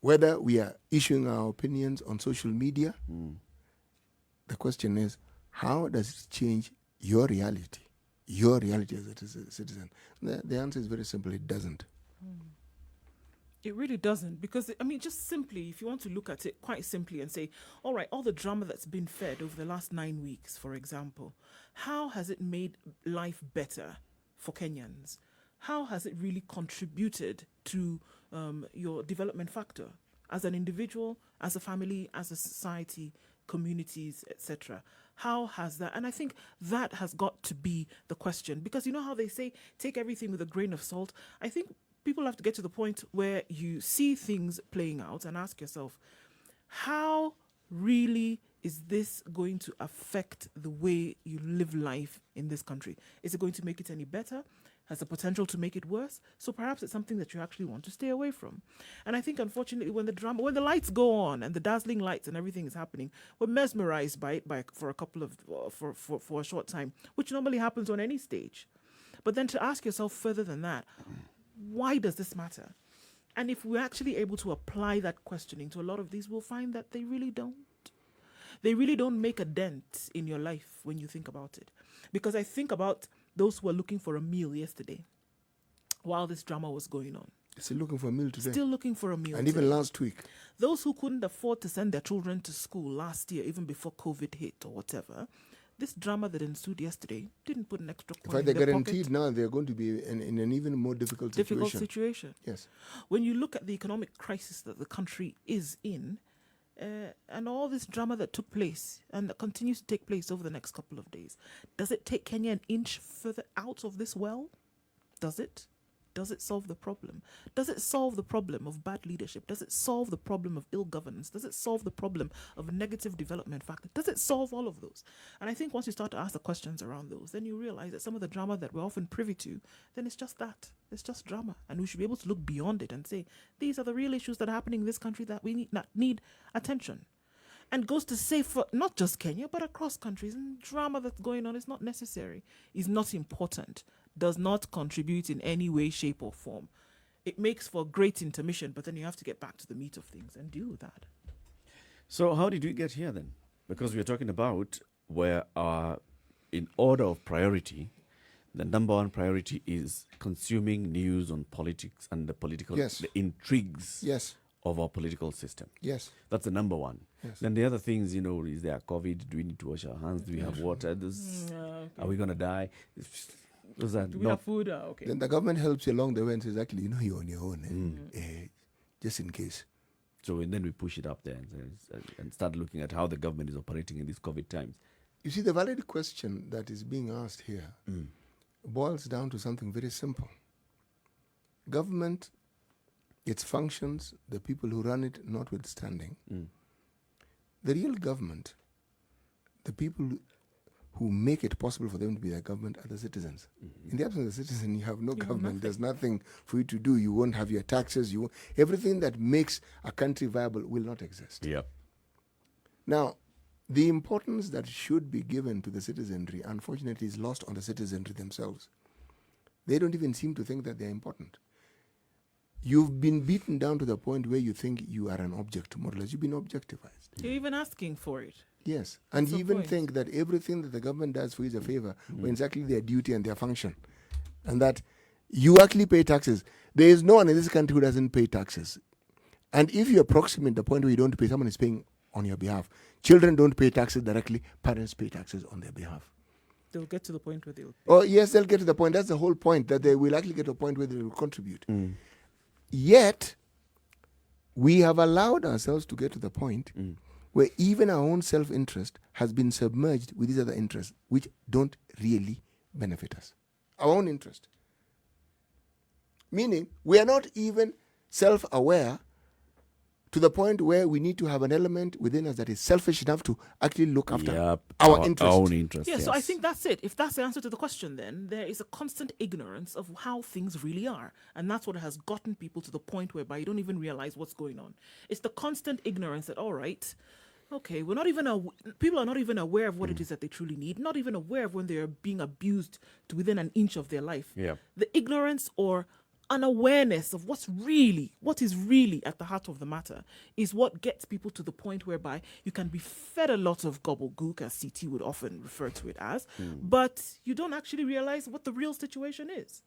whether we are issuing our opinions on social media. The question is, how does it change your reality as a citizen? The answer is very simple. It doesn't. It really doesn't, because, I mean, just simply, if you want to look at it quite simply and say, all right, all the drama that's been fed over the last 9 weeks, for example, how has it made life better for Kenyans? How has it really contributed to your development factor as an individual, as a family, as a society, communities, etc.? How has that? And I think that has got to be the question, because you know how they say, take everything with a grain of salt? I think people have to get to the point where you see things playing out and ask yourself, how really is this going to affect the way you live life in this country? Is it going to make it any better? Has the potential to make it worse? So perhaps it's something that you actually want to stay away from. And I think, unfortunately, when the lights go on and the dazzling lights and everything is happening, we're mesmerized by it for a short time, which normally happens on any stage. But then to ask yourself further than that, why does this matter? And if we're actually able to apply that questioning to a lot of these, we'll find that they really don't. They really don't make a dent in your life when you think about it. Because I think about those who were looking for a meal yesterday while this drama was going on. Still looking for a meal today. Still looking for a meal And today. even last week. Those who couldn't afford to send their children to school last year, even before COVID hit or whatever, this drama that ensued yesterday didn't put an extra In point fact, in they're their guaranteed pocket. now they're going to be in an even more difficult situation. Yes. When you look at the economic crisis that the country is in, and all this drama that took place and that continues to take place over the next couple of days, does it take Kenya an inch further out of this well? Does it? Does it solve the problem? Does it solve the problem of bad leadership? Does it solve the problem of ill governance? Does it solve the problem of negative development factor? Does it solve all of those? And I think once you start to ask the questions around those, then you realize that some of the drama that we're often privy to, then it's just that. It's just drama. And we should be able to look beyond it and say, these are the real issues that are happening in this country that we need attention. And goes to say for not just Kenya, but across countries. And drama that's going on is not necessary, is not important, does not contribute in any way, shape, or form. It makes for great intermission, but then you have to get back to the meat of things and deal with that. So how did we get here then? Because we are talking about where in order of priority, the number one priority is consuming news on politics and the political Yes. the intrigues Yes. of our political system. Yes. That's the number one. Yes. Then the other things, is there COVID? Do we need to wash our hands? Do we have water? Are we going to die? Those are Do we not have food? Okay. Then the government helps you along the way and says, actually, you're on your own, just in case. So and then we push it up there and start looking at how the government is operating in these COVID times. You see, the valid question that is being asked here boils down to something very simple. Government, its functions, the people who run it notwithstanding, the real government, the people who make it possible for them to be their government are the citizens. In the absence of the citizen, you have no government. There's nothing for you to do. You won't have your taxes. Everything that makes a country viable will not exist. Yeah. Now, the importance that should be given to the citizenry, unfortunately, is lost on the citizenry themselves. They don't even seem to think that they're important. You've been beaten down to the point where you think you are an object, more or less. You've been objectivized. You're even asking for it. Yes, and That's you the even point. think that everything that the government does for you is a favor, when it's actually their duty and their function. And that you actually pay taxes. There is no one in this country who doesn't pay taxes. And if you approximate the point where you don't pay, someone is paying on your behalf. Children don't pay taxes directly, parents pay taxes on their behalf. They'll get to the point where they'll. Oh, yes, they'll get to the point. That's the whole point, that they will actually get to a point where they will contribute. Yet, we have allowed ourselves to get to the point where even our own self-interest has been submerged with these other interests, which don't really benefit us. Our own interest. Meaning, we are not even self-aware to the point where we need to have an element within us that is selfish enough to actually look after our interest. own interest. Yeah, so I think that's it. If that's the answer to the question, then there is a constant ignorance of how things really are. And that's what has gotten people to the point whereby you don't even realize what's going on. It's the constant ignorance that, all right, okay, we're not even people are not even aware of what it is that they truly need, not even aware of when they are being abused to within an inch of their life. Yeah. The ignorance or unawareness of what is really at the heart of the matter is what gets people to the point whereby you can be fed a lot of gobbledygook, as CT would often refer to it as, but you don't actually realize what the real situation is.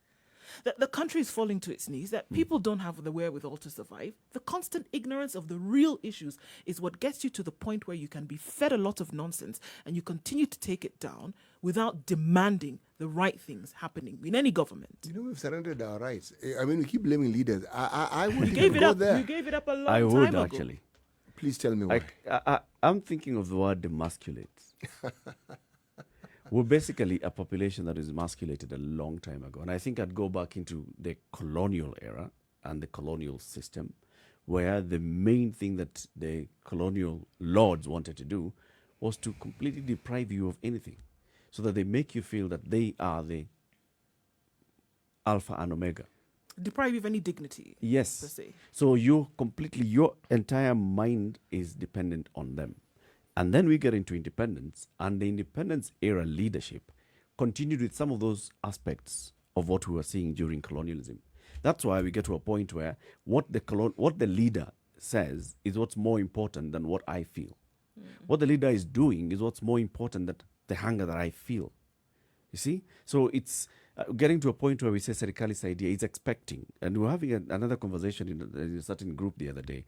That the country is falling to its knees, that people don't have the wherewithal to survive. The constant ignorance of the real issues is what gets you to the point where you can be fed a lot of nonsense and you continue to take it down without demanding the right things happening in any government. We've surrendered our rights. I mean, we keep blaming leaders. I wouldn't You gave even it go up. there. You gave it up a long I time would ago. actually. Please tell me why. I'm thinking of the word demasculate. We're basically a population that is emasculated a long time ago. And I think I'd go back into the colonial era and the colonial system, where the main thing that the colonial lords wanted to do was to completely deprive you of anything, so that they make you feel that they are the alpha and omega. Deprive you of any dignity. Yes. Per se. So your entire mind is dependent on them. And then we get into independence, and the independence era leadership continued with some of those aspects of what we were seeing during colonialism. That's why we get to a point where what the leader says is what's more important than what I feel. What the leader is doing is what's more important than the hunger that I feel. You see? So it's getting to a point where we say Serikali's idea is expecting. And we were having another conversation in a certain group the other day.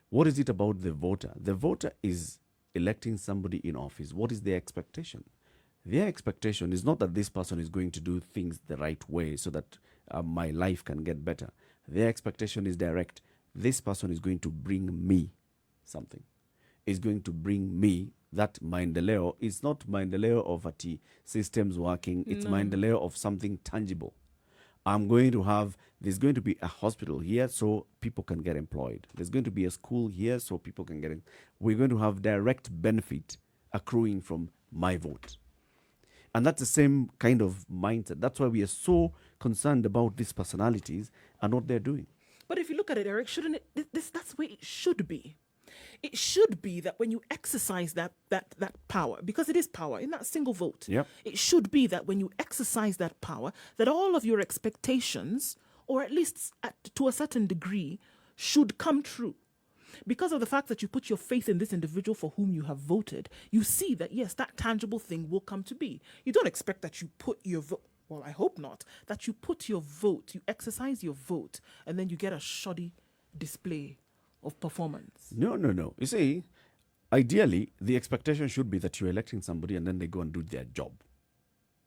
What is it about the voter? The voter is electing somebody in office. What is their expectation? Their expectation is not that this person is going to do things the right way so that my life can get better. Their expectation is direct. This person is going to bring me something. Is going to bring me that maendeleo. It's not maendeleo of systems working. It's maendeleo of something tangible. There's going to be a hospital here so people can get employed. There's going to be a school here so people can get in. We're going to have direct benefit accruing from my vote. And that's the same kind of mindset. That's why we are so concerned about these personalities and what they're doing. But if you look at it, Eric, shouldn't it? That's the way it should be. It should be that when you exercise that power, because it is power in that single vote, it should be that when you exercise that power, that all of your expectations, or at least to a certain degree, should come true. because of the fact that you put your faith in this individual for whom you have voted, you see that, yes, that tangible thing will come to be. You don't expect that you put your vote, well, I hope not, that you put your vote, you exercise your vote, and then you get a shoddy display of performance. No. You see, ideally, the expectation should be that you're electing somebody and then they go and do their job.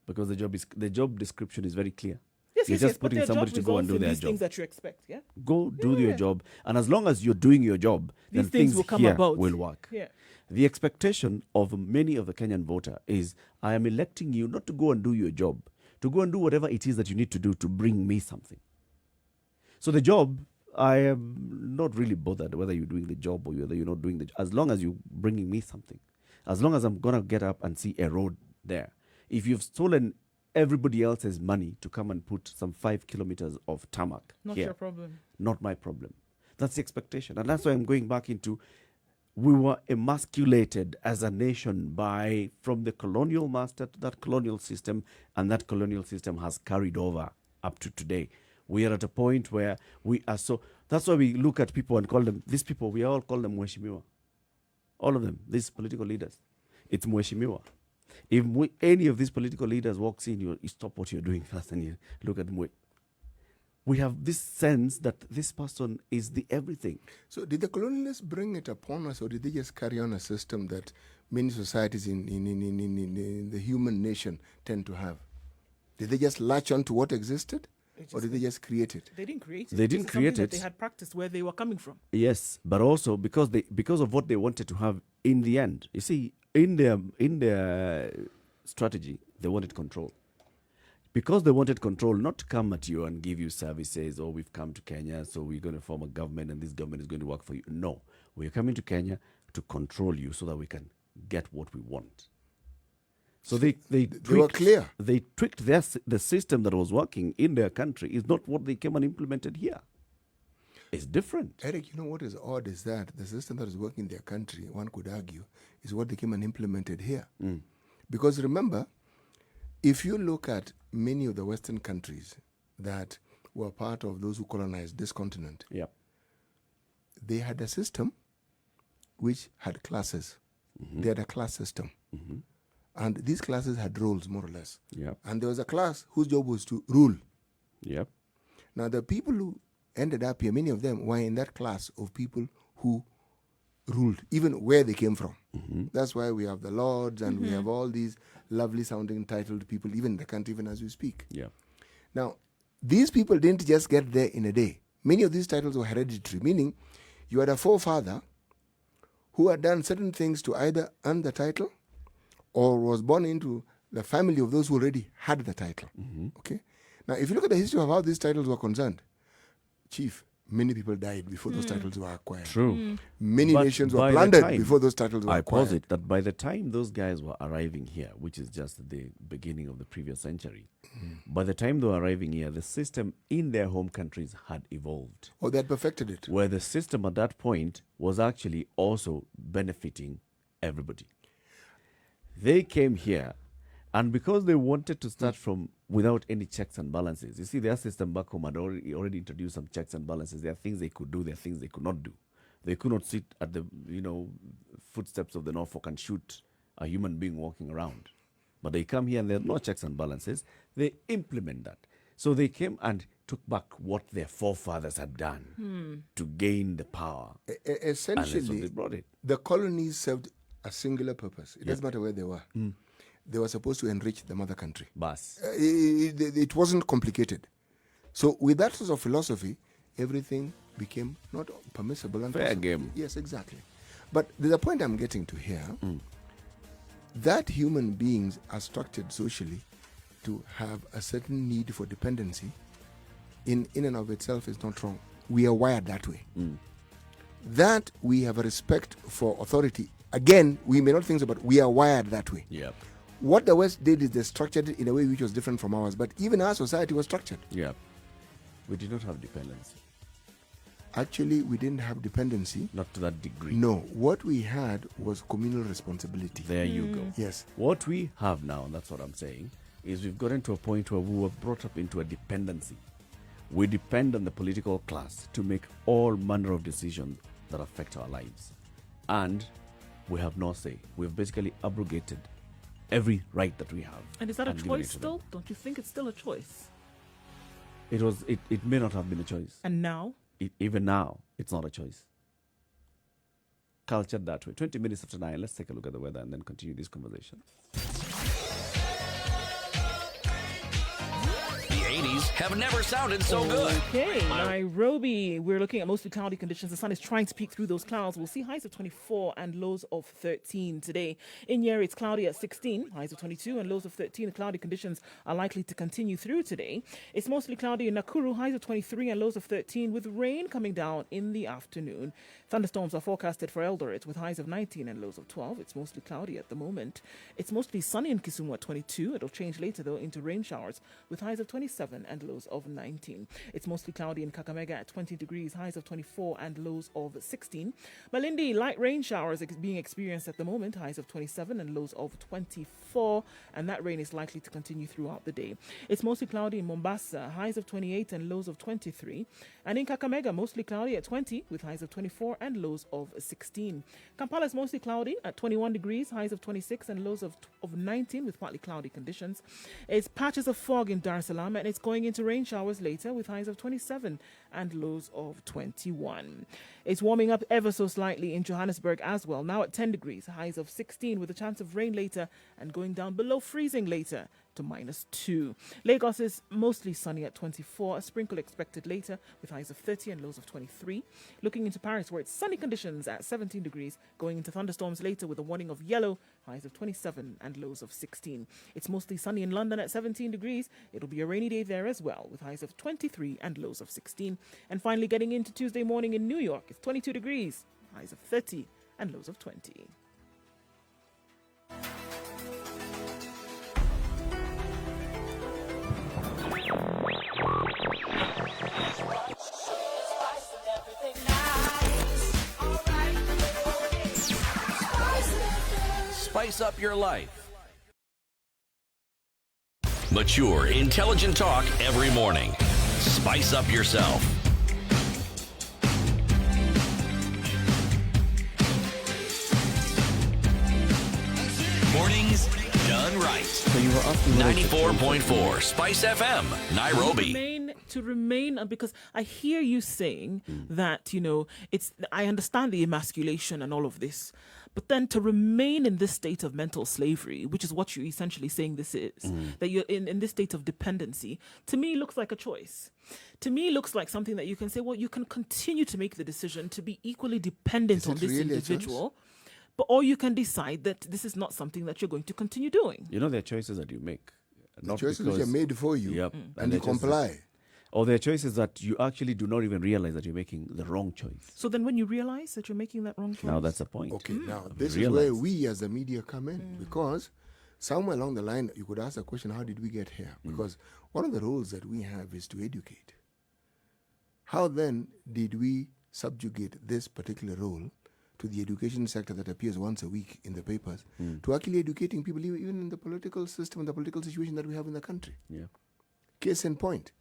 Because the job description is very clear. Yes, you're yes, just yes, but putting their somebody job to go and results do in their these job. things that you expect, yeah? Go do your job. And as long as you're doing your job, These then things will come here about. will work. Yeah. The expectation of many of the Kenyan voter is, I am electing you not to go and do your job, to go and do whatever it is that you need to do to bring me something. So the job, I am not really bothered whether you're doing the job or whether you're not doing the job, as long as you're bringing me something. As long as I'm going to get up and see a road there. If you've stolen everybody else's money to come and put some 5 kilometers of tarmac Not here, your problem. not my problem. That's the expectation. And that's why I'm going back into, we were emasculated as a nation from the colonial master to that colonial system, and that colonial system has carried over up to today. We are at a point where we are so, that's why we look at people and call them, these people, we all call them Mheshimiwa. All of them, these political leaders. It's Mheshimiwa. If any of these political leaders walks in, you stop what you're doing first and you look at Mwe. We have this sense that this person is the everything. So did the colonialists bring it upon us, or did they just carry on a system that many societies in the human nation tend to have? Did they just latch on to what existed, or did they just create it? They didn't create it. They didn't This is something create that it. They had practiced where they were coming from. Yes, but also because of what they wanted to have in the end. You see, in their strategy, they wanted control. Because they wanted control, not to come at you and give you services, or we've come to Kenya, so we're going to form a government and this government is going to work for you. No, we're coming to Kenya to control you so that we can get what we want. So they were clear. They tweaked the system that was working in their country is not what they came and implemented here. It's different. Eric, you know what is odd is that the system that is working in their country, one could argue, is what they came and implemented here. Because remember, if you look at many of the Western countries that were part of those who colonized this continent, they had a system which had classes. They had a class system. And these classes had roles, more or less. And there was a class whose job was to rule. Now, the people who ended up here, many of them were in that class of people who ruled, even where they came from. That's why we have the lords and we have all these lovely sounding titled people, even in the country, even as we speak. Now, these people didn't just get there in a day. Many of these titles were hereditary, meaning you had a forefather who had done certain things to either earn the title or was born into the family of those who already had the title. Okay. Now, if you look at the history of how these titles were concerned, Chief, many people died before those titles were acquired. True. Many But nations by were the plundered time- before those titles were I acquired. posit that by the time those guys were arriving here, which is just the beginning of the previous century, by the time they were arriving here, the system in their home countries had evolved. Or they had perfected it. Where the system at that point was actually also benefiting everybody. They came here, and because they wanted to start from without any checks and balances, you see, their system back home had already introduced some checks and balances. There are things they could do, there are things they could not do. They could not sit at the footsteps of the Norfolk and shoot a human being walking around. But they come here and there are no checks and balances. They implement that. So they came and took back what their forefathers had done to gain the power. And that's what Essentially, they brought it. the colonies served a singular purpose. It doesn't matter where they were. They were supposed to enrich the mother country. Bas. It wasn't complicated. So with that sort of philosophy, everything became not permissible and Fair possible. game. Yes, exactly. But there's a point I'm getting to here. That human beings are structured socially to have a certain need for dependency in and of itself is not wrong. We are wired that way. That we have a respect for authority. Again, we may not think so, but we are wired that way. What the West did is they structured it in a way which was different from ours. But even our society was structured. We did not have dependency. Actually, we didn't have dependency. Not to that degree. No. What we had was communal responsibility. There you go. Yes. What we have now, and that's what I'm saying, is we've gotten to a point where we were brought up into a dependency. We depend on the political class to make all manner of decisions that affect our lives. And we have no say. We've basically abrogated every right that we have. And is that a given choice it to them. still? Don't you think it's still a choice? It may not have been a choice. And now? Even now, it's not a choice. Cultured that way. 20 minutes after 9, let's take a look at the weather and then continue this conversation. The 80s have never sounded so good. Okay, Nairobi, we're looking at mostly cloudy conditions. The sun is trying to peek through those clouds. We'll see highs of 24 and lows of 13 today. In Njeri, it's cloudy at 16, highs of 22 and lows of 13. The cloudy conditions are likely to continue through today. It's mostly cloudy in Nakuru, highs of 23 and lows of 13, with rain coming down in the afternoon. Thunderstorms are forecasted for Eldoret with highs of 19 and lows of 12. It's mostly cloudy at the moment. It's mostly sunny in Kisumu at 22. It'll change later, though, into rain showers with highs of 27 and lows of 19. It's mostly cloudy in Kakamega at 20 degrees, highs of 24 and lows of 16. Malindi, light rain showers being experienced at the moment, highs of 27 and lows of 24, and that rain is likely to continue throughout the day. It's mostly cloudy in Mombasa, highs of 28 and lows of 23. And in Kakamega, mostly cloudy at 20 with highs of 24 and lows of 16. Kampala is mostly cloudy at 21 degrees, highs of 26 and lows of 19 with partly cloudy conditions. It's patches of fog in Dar es Salaam, and it's going into rain showers later with highs of 27 and lows of 21. It's warming up ever so slightly in Johannesburg as well, now at 10 degrees, highs of 16 with a chance of rain later and going down below freezing later to -2. Lagos is mostly sunny at 24, a sprinkle expected later with highs of 30 and lows of 23. Looking into Paris, where it's sunny conditions at 17 degrees, going into thunderstorms later with a warning of yellow, highs of 27 and lows of 16. It's mostly sunny in London at 17 degrees. It'll be a rainy day there as well with highs of 23 and lows of 16. And finally, getting into Tuesday morning in New York, it's 22 degrees, highs of 30 and lows of 20. Spice up your life. Mature, intelligent talk every morning. Spice up yourself. Mornings done right. So you were asking 94.4 Spice FM, Nairobi. To remain, because I hear you saying that, I understand the emasculation and all of this, but then to remain in this state of mental slavery, which is what you're essentially saying this is, that you're in this state of dependency, to me looks like a choice. To me looks like something that you can say, well, you can continue to make the decision to be equally dependent on this individual, or you can decide that this is not something that you're going to continue doing. There are choices that you make. The choices which are made for you, and you comply. Or there are choices that you actually do not even realize that you're making the wrong choice. So then when you realize that you're making that wrong choice? Now that's the point. Okay, now this is where we as the media come in, because somewhere along the line you could ask the question, how did we get here? Because one of the roles that we have is to educate. How then did we subjugate this particular role to the education sector that appears once a week in the papers, to actually educating people even in the political system and the political situation that we have in the country? Yeah. Case in point,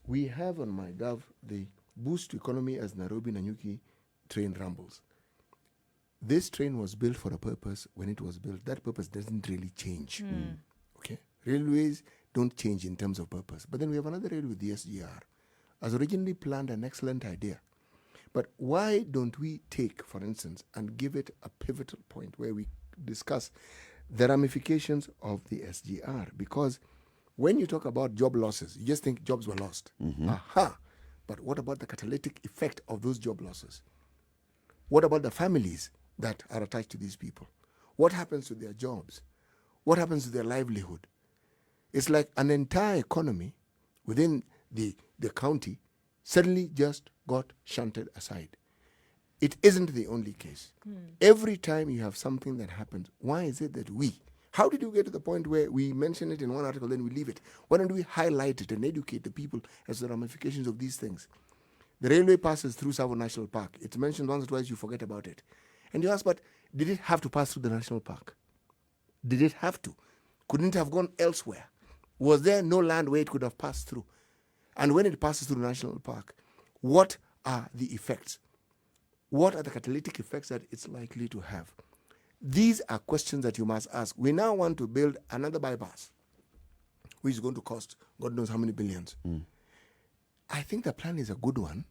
we have on MyGov the Boost to Economy as Nairobi Nanyuki train rumbles. This train was built for a purpose. When it was built, that purpose doesn't really change. Okay, railways don't change in terms of purpose. But then we have another railway, the SGR, as originally planned, an excellent idea. But why don't we take, for instance, and give it a pivotal point where we discuss the ramifications of the SGR? Because when you talk about job losses, you just think jobs were lost. Aha! But what about the catalytic effect of those job losses? What about the families that are attached to these people? What happens to their jobs? What happens to their livelihood? It's like an entire economy within the county suddenly just got shunted aside. It isn't the only case. Every time you have something that happens, why is it that how did you get to the point where we mention it in one article, then we leave it? Why don't we highlight it and educate the people as to the ramifications of these things? The railway passes through Tsavo National Park. It's mentioned once or twice, you forget about it. And you ask, but did it have to pass through the national park? Did it have to? Couldn't it have gone elsewhere? Was there no land where it could have passed through? And when it passes through the national park, what are the effects? What are the catalytic effects that it's likely to have? These are questions that you must ask. We now want to build another bypass, which is going to cost God knows how many billions. I think the plan is a good one,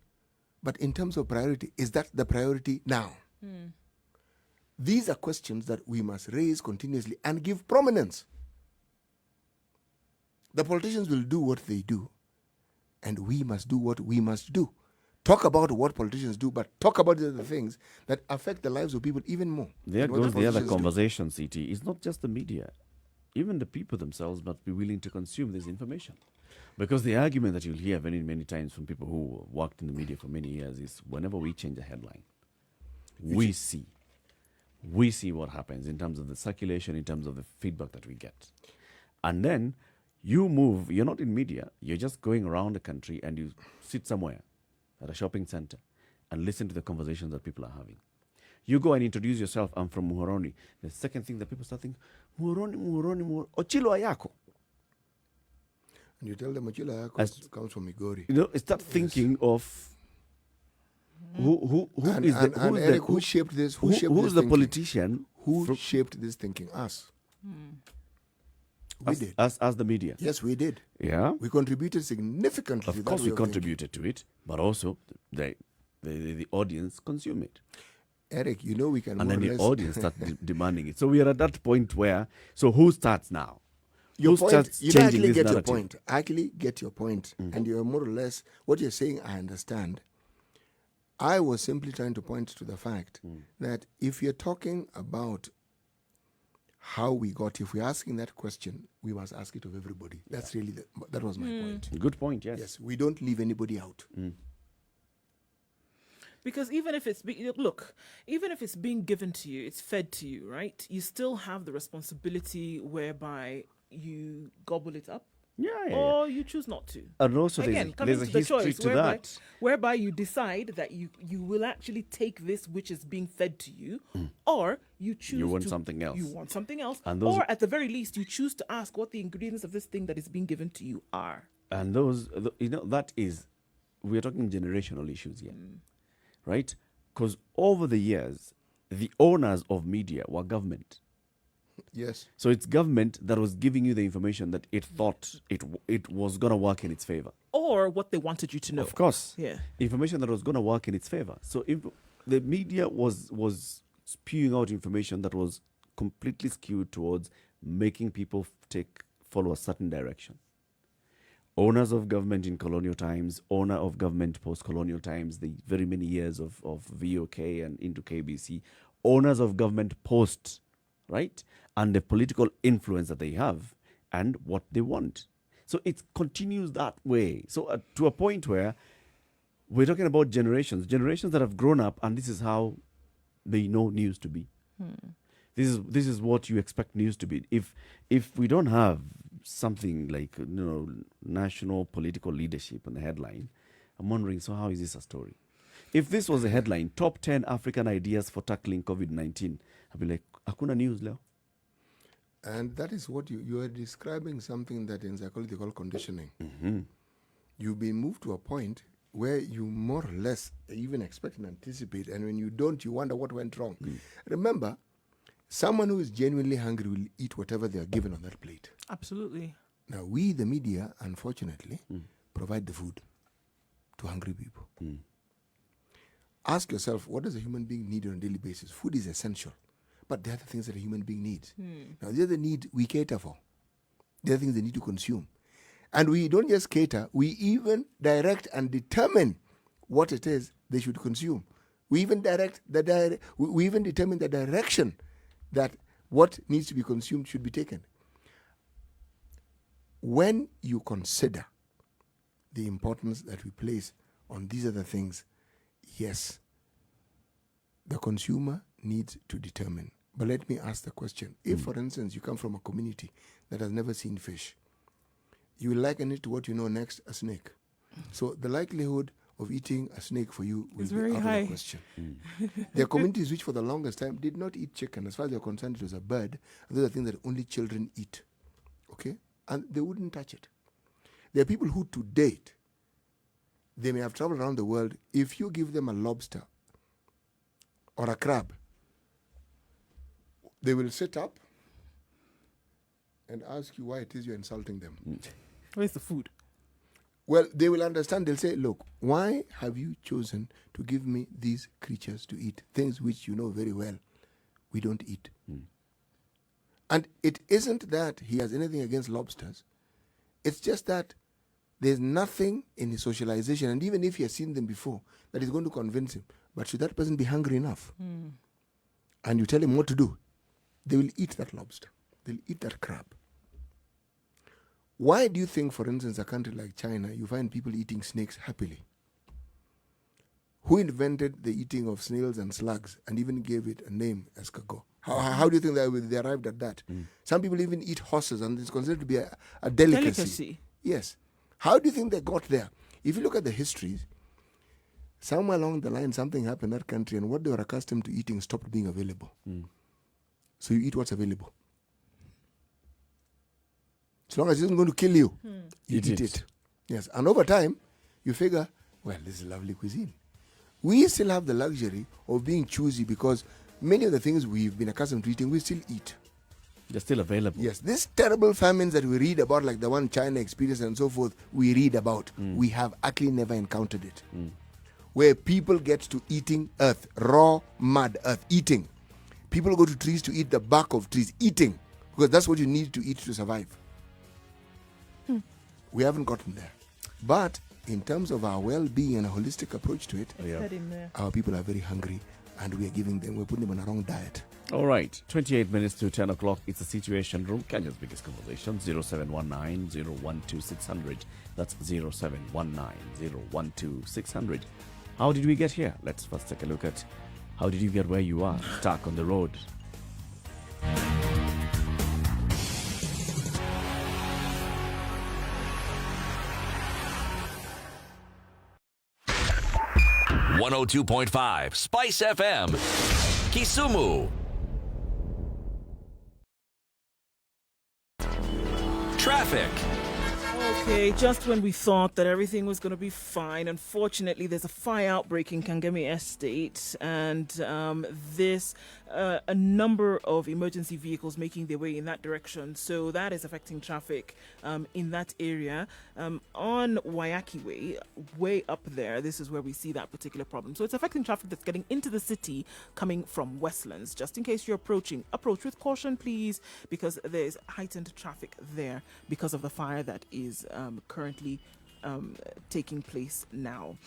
but in terms of priority, is that the priority now? These are questions that we must raise continuously and give prominence. The politicians will do what they do, and we must do what we must do. Talk about what politicians do, but talk about the other things that affect the lives of people even more. There than what goes the other politicians do. conversation, CT. It's not just the media. Even the people themselves must be willing to consume this information. Because the argument that you'll hear many, many times from people who worked in the media for many years is whenever we change a headline, we see what happens in terms of the circulation, in terms of the feedback that we get. And then you move, you're not in media, you're just going around the country and you sit somewhere at a shopping center and listen to the conversations that people are having. You go and introduce yourself, I'm from Muhoroni. The second thing that people start thinking, Muhoroni, Ochilo Ayako. And you tell them Ochilo Ayako comes from Migori. You know, start thinking of who shaped this? Who's the politician? Who shaped this thinking? Us. We did. As the media. Yes, we did. Yeah. We contributed significantly. Of course, we contributed to it, but also the audience consume it. Eric, you know we can. And more then or the less audience start demanding it. So we are at that point where. So who starts now? Your who point. starts You changing actually this get narrative? your point. I actually get your point, and you're more or less what you're saying. I understand. I was simply trying to point to the fact that if you're talking about how we got here, if we're asking that question, we must ask it of everybody. That's really that was my point. Good point. Yes. Yes, we don't leave anybody out. Because even if it's even if it's being given to you, it's fed to you, right? You still have the responsibility whereby you gobble it up, or you choose not to. And also, Again, there's a to the history choice to whereby, that. whereby you decide that you will actually take this which is being fed to you, or you choose You want something else. You want something else, And those- or at the very least, you choose to ask what the ingredients of this thing that is being given to you are. And those, that is, we're talking generational issues here, right? Because over the years, the owners of media were government. Yes. So it's government that was giving you the information that it thought it was going to work in its favor. Or what they wanted you to know. Of course. Yeah. Information that was going to work in its favor. So if the media was spewing out information that was completely skewed towards making people follow a certain direction. Owners of government in colonial times, owner of government post-colonial times, the very many years of VOK and into KBC, owners of government post, right? And the political influence that they have and what they want. So it continues that way. So to a point where we're talking about generations that have grown up, and this is how they know news to be. This is what you expect news to be. If we don't have something like national political leadership on the headline, I'm wondering, so how is this a story? If this was a headline, top 10 African ideas for tackling COVID-19, I'd be like, hakuna news leo. And that is what you are describing, something that in psychology they call conditioning. You've been moved to a point where you more or less even expect and anticipate, and when you don't, you wonder what went wrong. Remember, someone who is genuinely hungry will eat whatever they are given on that plate. Absolutely. Now, we, the media, unfortunately, provide the food to hungry people. Ask yourself, what does a human being need on a daily basis? Food is essential, but there are the things that a human being needs. Now, the other need we cater for. There are things they need to consume. And we don't just cater, we even direct and determine what it is they should consume. We even we even determine the direction that what needs to be consumed should be taken. When you consider the importance that we place on these other things, yes, the consumer needs to determine. But let me ask the question. If, for instance, you come from a community that has never seen fish, you will liken it to what you know next, a snake. So the likelihood of eating a snake for you will It's be very out high. of the question. There are communities which for the longest time did not eat chicken. As far as they're concerned, it was a bird. And those are things that only children eat. Okay? And they wouldn't touch it. There are people who to date, they may have traveled around the world. If you give them a lobster or a crab, they will sit up and ask you why it is you're insulting them. Where's the food? Well, they will understand. They'll say, look, why have you chosen to give me these creatures to eat? Things which you know very well we don't eat. And it isn't that he has anything against lobsters. It's just that there's nothing in his socialization, and even if he has seen them before, that is going to convince him. But should that person be hungry enough? And you tell him what to do, they will eat that lobster. They'll eat that crab. Why do you think, for instance, a country like China, you find people eating snakes happily? Who invented the eating of snails and slugs and even gave it a name, escargot? How do you think they arrived at that? Some people even eat horses, and it's considered to be a delicacy. Yes. How do you think they got there? If you look at the histories, somewhere along the line, something happened in that country, and what they were accustomed to eating stopped being available. So you eat what's available. As long as it isn't going to kill you, you eat it. Yes. And over time, you figure, well, this is lovely cuisine. We still have the luxury of being choosy because many of the things we've been accustomed to eating, we still eat. They're still available. Yes. These terrible famines that we read about, like the one China experienced and so forth, we read about. We have actually never encountered it. Where people get to eating earth, raw mud earth, eating. People go to trees to eat the bark of trees, eating. Because that's what you need to eat to survive. We haven't gotten there. But in terms of our well-being and a holistic approach to it, our people are very hungry, and we're putting them on a wrong diet. All right, 28 minutes to 10 o'clock. It's the Situation Room, Kenya's biggest conversation, 0719-012-600. That's 0719-012-600. How did we get here? Let's first take a look at how did you get where you are, stuck on the road. .5 Spice FM, Kisumu. Traffic. Okay, just when we thought that everything was going to be fine, unfortunately, there's a fire outbreak in Kangemi Estate, and a number of emergency vehicles making their way in that direction. So that is affecting traffic in that area. On Wayaki Way, way up there, this is where we see that particular problem. So it's affecting traffic that's getting into the city coming from Westlands. Just in case you're approach with caution, please, because there's heightened traffic there because of the fire that is currently taking place now.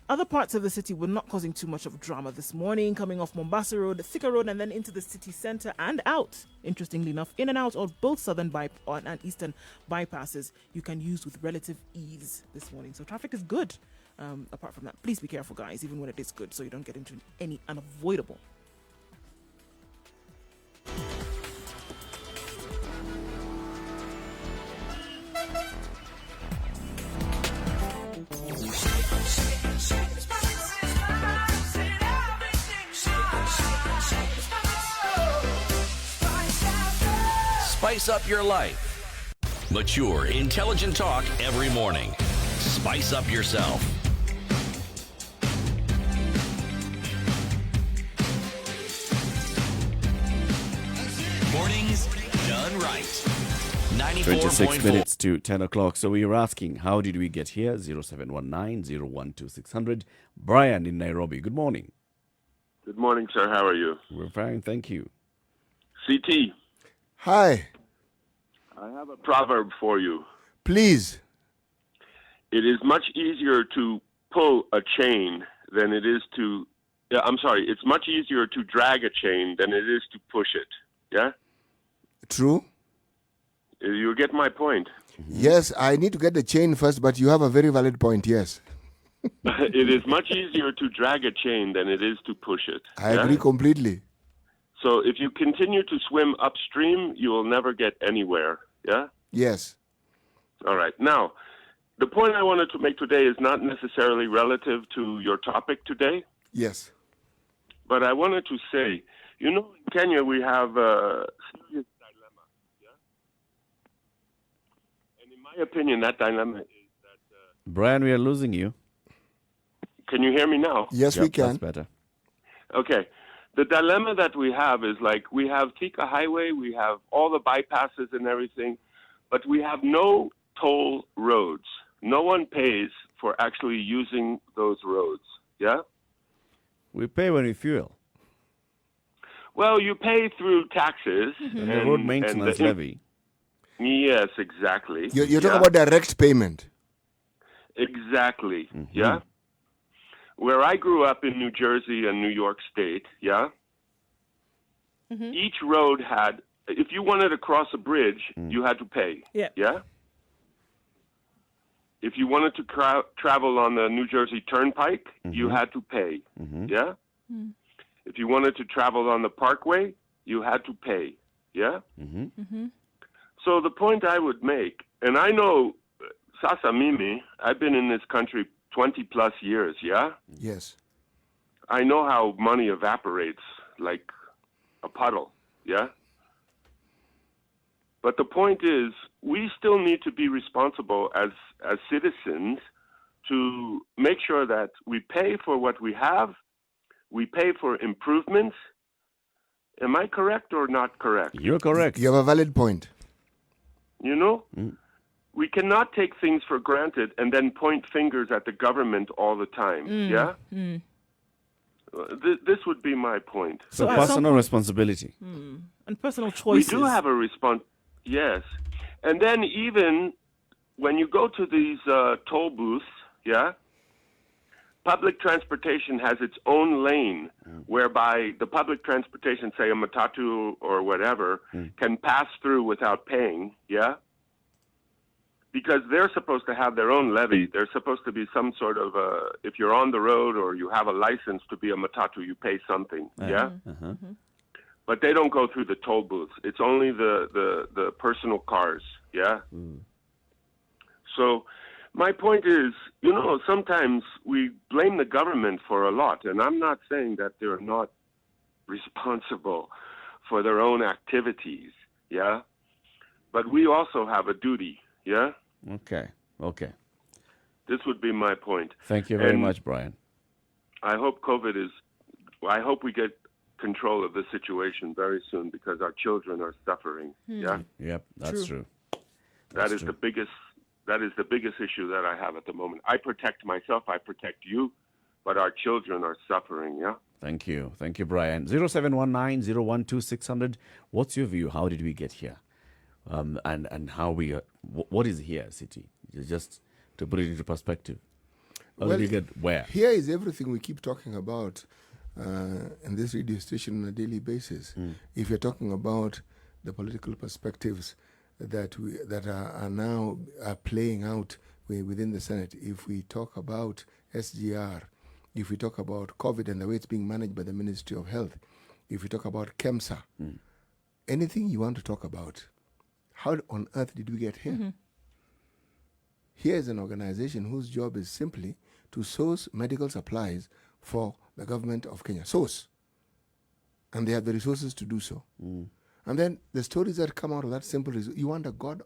Other parts of the city were not causing too much of drama this morning, coming off Mombasa Road, Thika Road, and then into the city centre and out. Interestingly enough, in and out of both southern and eastern bypasses, you can use with relative ease this morning. So traffic is good. Apart from that, please be careful, guys, even when it is good, so you don't get into any unavoidable. Spice up your life. Mature, intelligent talk every morning. Spice up yourself. Mornings done right. 26 94.4. minutes to 10 o'clock. So we were asking, how did we get here? 0719-012-600. Brian in Nairobi. Good morning. Good morning, sir. How are you? We're fine, thank you. CT. Hi. I have a proverb for you. Please. It is much easier to pull a chain than it is to... it's much easier to drag a chain than it is to push it. Yeah? True. You get my point. Yes, I need to get the chain first, but you have a very valid point, yes. It is much easier to drag a chain than it is to push it. I agree completely. So if you continue to swim upstream, you will never get anywhere. Yeah? Yes. All right. Now, the point I wanted to make today is not necessarily relative to your topic today. Yes. But I wanted to say, in Kenya we have a serious dilemma. Yeah? And in my opinion, that dilemma is that... Brian, we are losing you. Can you hear me now? Yes, we can. That's better. Okay. the dilemma that we have is like we have Thika Highway, we have all the bypasses and everything, but we have no toll roads. No one pays for actually using those roads. Yeah? We pay when we fuel. Well, you pay through taxes. And the road maintenance levy. Yes, exactly. You're talking about direct payment. Exactly. Yeah? Where I grew up in New Jersey and New York State, yeah? Each road had, if you wanted to cross a bridge, you had to pay. Yeah. Yeah? If you wanted to travel on the New Jersey Turnpike, you had to pay. Yeah? If you wanted to travel on the Parkway, you had to pay. Yeah? So the point I would make, and I know, Sasa Mimi, I've been in this country 20 plus years, yeah? Yes. I know how money evaporates like a puddle, yeah? But the point is, we still need to be responsible as citizens to make sure that we pay for what we have, we pay for improvements. Am I correct or not correct? You're correct. You have a valid point. You know? We cannot take things for granted and then point fingers at the government all the time, yeah? This would be my point. So personal responsibility. And personal choices. We do have a response, yes. And then even when you go to these toll booths, yeah, public transportation has its own lane whereby the public transportation, say a matatu or whatever, can pass through without paying, yeah? Because they're supposed to have their own levy. There's supposed to be some sort of, if you're on the road or you have a license to be a matatu, you pay something, yeah? But they don't go through the toll booths. It's only the personal cars, yeah? So my point is, you know, sometimes we blame the government for a lot, and I'm not saying that they're not responsible for their own activities, yeah? But we also have a duty, yeah? Okay. This would be my point. Thank you very much, Brian. I hope I hope we get control of the situation very soon because our children are suffering, yeah? Yep, that's true. That is the biggest issue that I have at the moment. I protect myself, I protect you, but our children are suffering, yeah? Thank you, Brian. 0719-012-600. What's your view? How did we get here? And how we what is here, City? Just to put it into perspective. How did we get where? Here is everything we keep talking about in this radio station on a daily basis. If you're talking about the political perspectives that are now playing out within the Senate, if we talk about SGR, if we talk about COVID and the way it's being managed by the Ministry of Health, if we talk about KEMSA, anything you want to talk about, how on earth did we get here? Here is an organization whose job is simply to source medical supplies for the government of Kenya. Source. And they have the resources to do so. And then the stories that come out of that simple is, you wonder, God,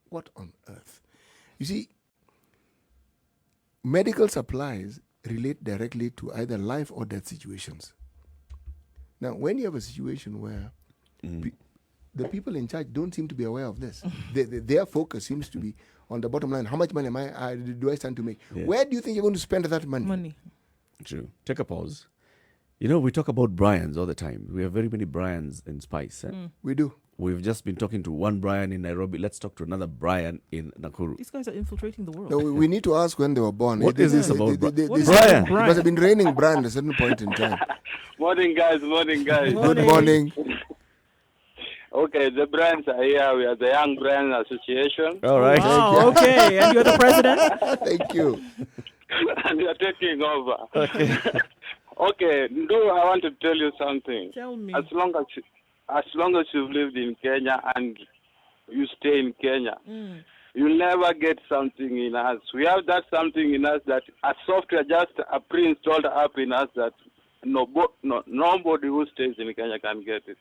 what on earth? You see, medical supplies relate directly to either life or death situations. Now, when you have a situation where the people in charge don't seem to be aware of this. Their focus seems to be on the bottom line. How much money do I stand to make? Yeah. Where do you think you're going to spend that money? True. Take a pause. You know, we talk about Brians all the time. We have very many Brians in Spice. We do. We've just been talking to one Brian in Nairobi. Let's talk to another Brian in Nakuru. These guys are infiltrating the world. No, we need to ask when they were born. What is this about? Brian? It Brian. must have been raining Brian at a certain point in time. Morning, guys. Good morning. Okay, the brands are here. We are the Young Brand Association. All right. Wow, okay. And you're the president? Thank you. And you're taking over. Okay. Okay, Nduh, I want to tell you something. Tell me. As long as you've lived in Kenya and you stay in Kenya, you'll never get something in us. We have that something in us that a software just a pre-installed app in us that nobody who stays in Kenya can get it.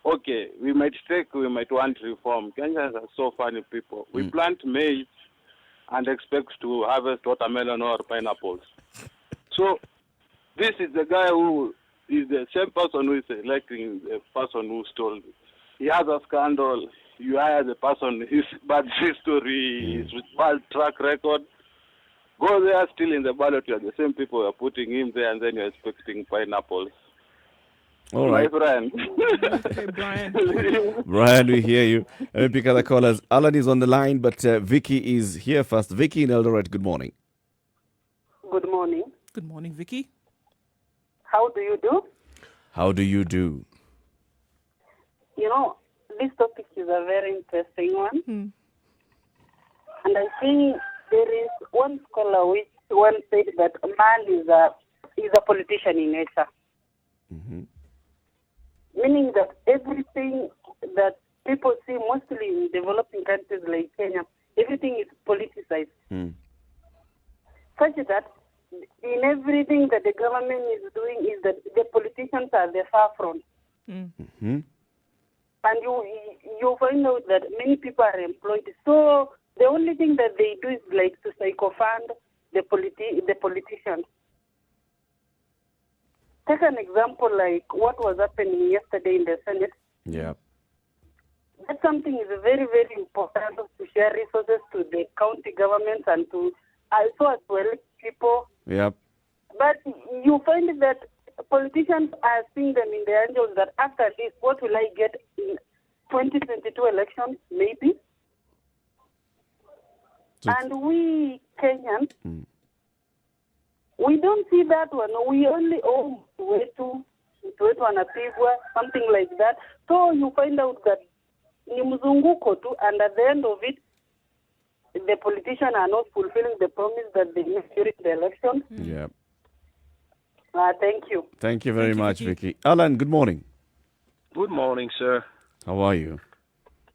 Okay, we might want reform. Kenyans are so funny people. We plant maize and expect to harvest watermelon or pineapples. So this is the guy who is the same person who is electing the person who stole it. He has a scandal. You hire the person, his bad history, his bad track record. Go there, still in the ballot, you are the same people who are putting him there, and then you're expecting pineapples. All right. My friend. Okay, Brian. Brian, we hear you. Let me pick other callers. Alan is on the line, but Vicky is here first. Vicky in Eldoret, good morning. Good morning. Good morning, Vicky. How do you do? How do you do? You know, this topic is a very interesting one. And I think there is one scholar which once said that a man is a politician in nature. Meaning that everything that people see mostly in developing countries like Kenya, everything is politicized. Such that in everything that the government is doing is that the politicians are the far front. And you find out that many people are employed. So the only thing that they do is like to psycho-fund the politicians. Take an example like what was happening yesterday in the Senate. Yeah. That something is very, very important to share resources to the county governments and to also as well people. Yep. But you find that politicians are seeing them in the angels that after this, what will I get in 2022 elections, maybe? And we Kenyans, we don't see that one. We only wetu anapigwa, something like that. So you find out that ni mzunguko tu, and at the end of it, the politicians are not fulfilling the promise that they made during the election. Yeah. Thank you. Thank you very much, Vicky. Alan, good morning. Good morning, sir. How are you?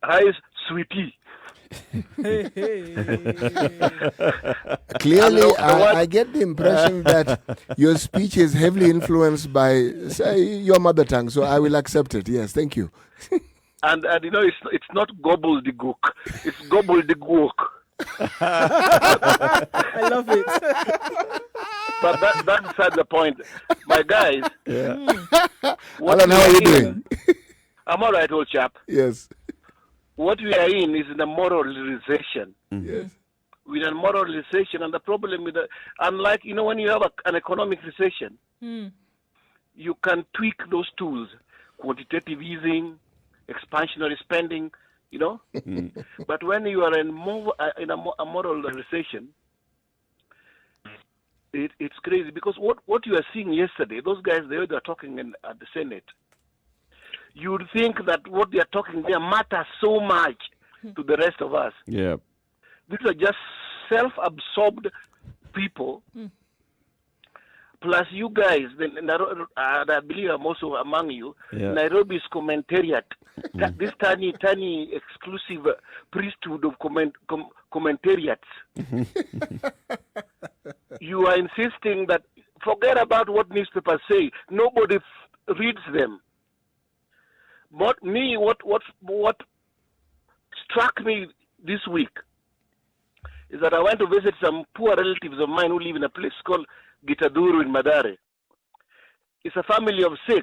Hi, sweetie. Clearly, I get the impression that your speech is heavily influenced by, say, your mother tongue, so I will accept it. Yes, thank you. And you know, it's not gobbledygook. It's gobbledygook. I love it. But that's beside the point. My guys. Yeah. Alan, how are you doing? I'm all right, old chap. Yes. What we are in is in a moral recession. Yes. We're in a moral recession, and the problem with unlike, you know, when you have an economic recession, you can tweak those tools, quantitative easing, expansionary spending, you know. But when you are in a moral recession, it's crazy, because what you are seeing yesterday, those guys they were talking at the Senate, you would think that what they are talking there matters so much to the rest of us. Yeah. These are just self-absorbed people. Plus you guys, I believe I'm also among you, Nairobi's commentariat, this tiny exclusive priesthood of commentariats. You are insisting that forget about what newspapers say. Nobody reads them. What struck me this week is that I went to visit some poor relatives of mine who live in a place called Gitaduru in Madare. It's a family of 6,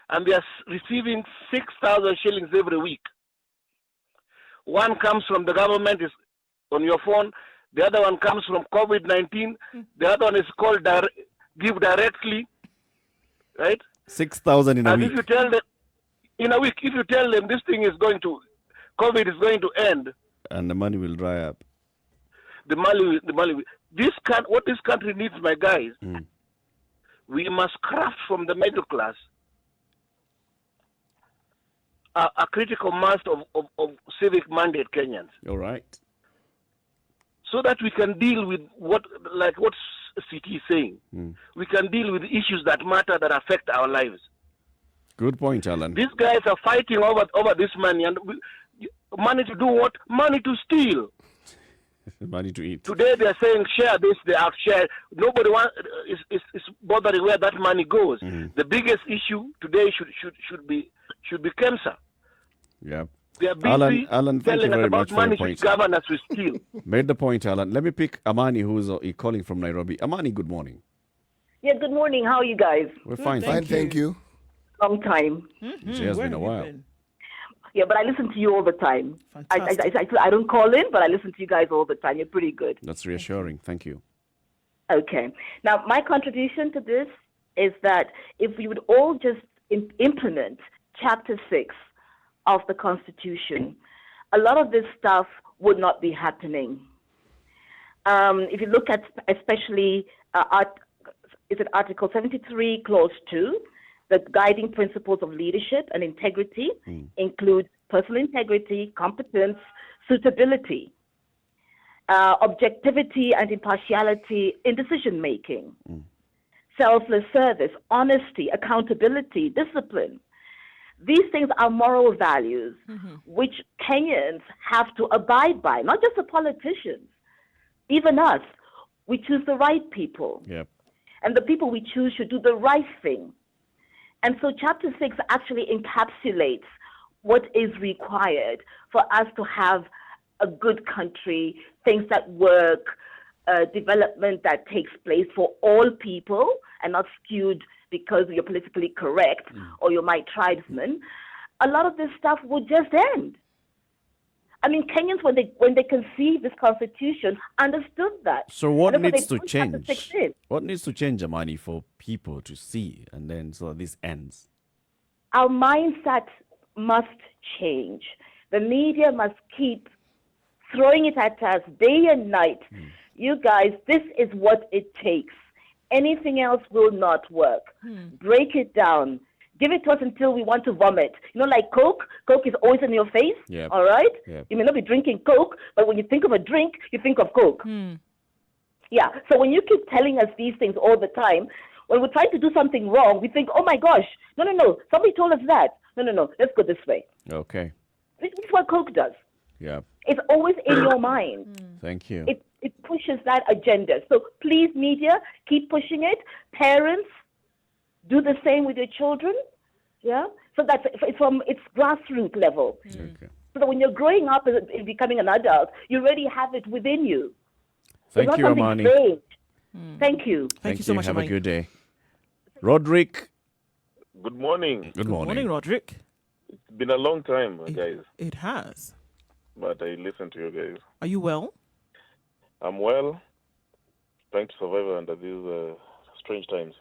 and they are receiving 6,000 shillings every week. One comes from the government, is on your phone. The other one comes from COVID-19. The other one is called Give Directly, right? 6,000 in a week. And if you tell them, in a week, if you tell them this thing is going to, COVID is going to end, and the money will dry up. the money. What this country needs, my guys, we must craft from the middle class a critical mass of civic mandate Kenyans. All right. So that we can deal with what CT is saying. We can deal with issues that matter, that affect our lives. Good point, Alan. These guys are fighting over this money, and money to do what? Money to steal. Money to eat. Today they are saying share this, they are share. Nobody is bothering where that money goes. The biggest issue today should be KEMSA. Yeah. They are busy Alan, thank you telling us very about much for money your which point. govern us with steal. Made the point, Alan. Let me pick Amani, who's calling from Nairobi. Amani, good morning. Yeah, good morning. How are you guys? We're fine, Fine, thank you. Long time. It has been a while. Yeah, but I listen to you all the time. I don't call in, but I listen to you guys all the time. You're pretty good. That's reassuring. Thank you. Okay. Now, my contribution to this is that if we would all just implement Chapter 6 of the Constitution, a lot of this stuff would not be happening. If you look at especially Article 73, Clause 2, the guiding principles of leadership and integrity include personal integrity, competence, suitability, objectivity and impartiality in decision making, selfless service, honesty, accountability, discipline. These things are moral values which Kenyans have to abide by, not just the politicians, even us. We choose the right people. Yep. And the people we choose should do the right thing. And so Chapter 6 actually encapsulates what is required for us to have a good country, things that work, development that takes place for all people and not skewed because you're politically correct or you're my tribesman. A lot of this stuff would just end. I mean, Kenyans, when they conceived this constitution, understood that. So what And that's needs why to they put Chapter 6 change? in. What needs to change, Amani, for people to see, and then so that this ends? Our mindset must change. The media must keep throwing it at us day and night. You guys, this is what it takes. Anything else will not work. Break it down. Give it to us until we want to vomit. You know, like Coke. Coke is always in your face. Yep. All right? Yep. You may not be drinking Coke, but when you think of a drink, you think of Coke. Yeah. So when you keep telling us these things all the time, when we're trying to do something wrong, we think, oh my gosh, no. Somebody told us that. No. Let's go this way. Okay. This is what Coke does. Yeah. It's always in your mind. Thank you. It pushes that agenda. So please, media, keep pushing it. Parents, do the same with your children. Yeah. So that's it's grassroots level. Okay. So that when you're growing up and becoming an adult, you already have it within you. Thank It's you, not something Amani. strange. Thank you. Thank you so much. Have a good day. Roderick. Good morning. Good morning. Morning, Roderick. It's been a long time, guys, It has. but I listen to you guys. Are you well? I'm well, trying to survive under these strange times.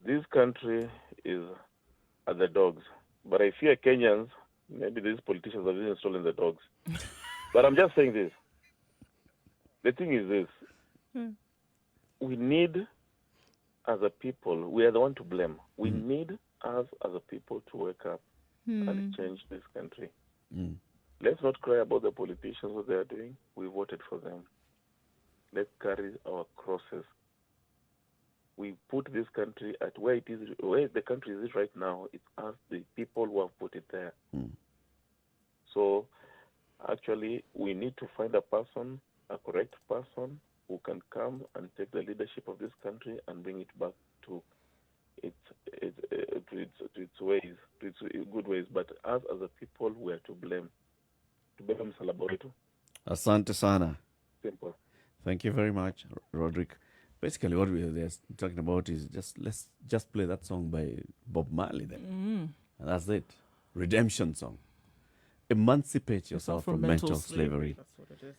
This country is at the dogs, but I fear Kenyans, maybe these politicians have been stolen the dogs. But I'm just saying this. The thing is this. We need, as a people, we are the one to blame. We need us as a people to wake up and change this country. Let's not cry about the politicians, what they are doing. We voted for them. Let's carry our crosses. We put this country at where it is, where the country is right now. It's us, the people who have put it there. So, actually, we need to find a person, a correct person, who can come and take the leadership of this country and bring it back to its ways, to its good ways. But us as a people, we are to blame. To blame Salaborito. Asante sana. Simple. Thank you very much, Roderick. Basically, what we're talking about is let's play that song by Bob Marley then. And that's it. Redemption song. Emancipate yourself from mental slavery. That's what it is.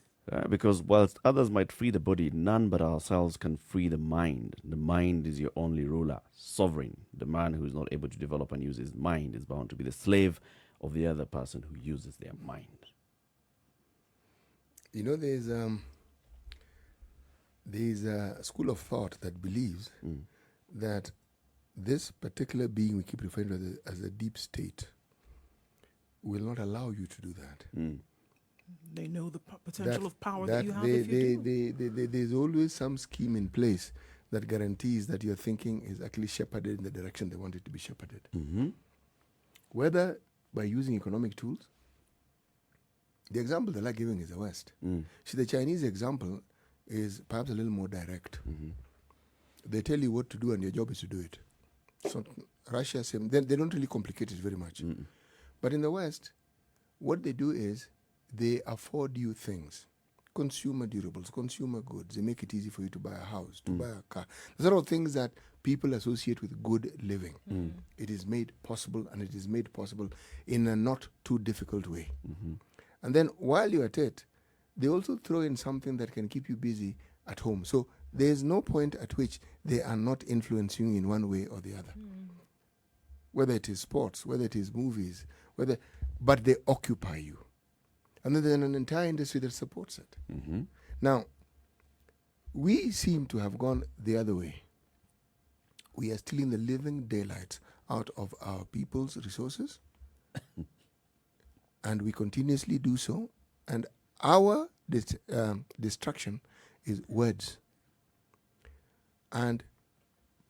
Because whilst others might free the body, none but ourselves can free the mind. The mind is your only ruler, sovereign. The man who is not able to develop and use his mind is bound to be the slave of the other person who uses their mind. You know, there's a school of thought that believes that this particular being we keep referring to as a deep state will not allow you to do that. They know the potential of power that you have if you do. There's always some scheme in place that guarantees that your thinking is actually shepherded in the direction they want it to be shepherded. Whether by using economic tools. The example they like giving is the West. See, the Chinese example is perhaps a little more direct. They tell you what to do and your job is to do it. So Russia, same. They don't really complicate it very much. But in the West, what they do is they afford you things. consumer durables, consumer goods. They make it easy for you to buy a house, to buy a car. The sort of things that people associate with good living. It is made possible, and it is made possible in a not too difficult way. And then while you're at it, they also throw in something that can keep you busy at home. So there's no point at which they are not influencing you in one way or the other. Whether it is sports, whether it is movies, but they occupy you. And then there's an entire industry that supports it. Now, we seem to have gone the other way. We are stealing the living daylights out of our people's resources. And we continuously do so. And our distraction is words. And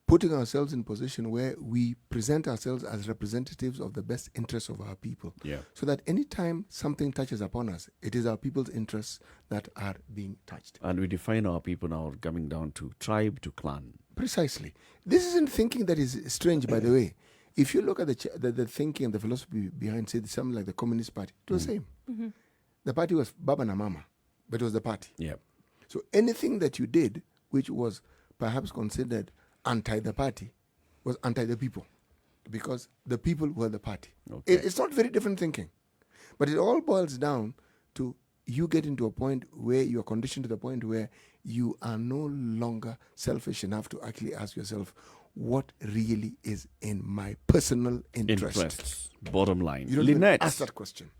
putting ourselves in position where we present ourselves as representatives of the best interests of our people. So that anytime something touches upon us, it is our people's interests that are being touched. And we define our people now coming down to tribe, to clan. Precisely. This isn't thinking that is strange, by the way. If you look at the thinking and the philosophy behind, say, something like the Communist Party, it was the same. The party was Baba na Mama, but it was the party. So anything that you did, which was perhaps considered anti the party, was anti the people, because the people were the party. It's not very different thinking, but it all boils down to you getting to a point where you are conditioned to the point where you are no longer selfish enough to actually ask yourself, what really is in my personal interest? Bottom line. You don't Lynette. even ask that question.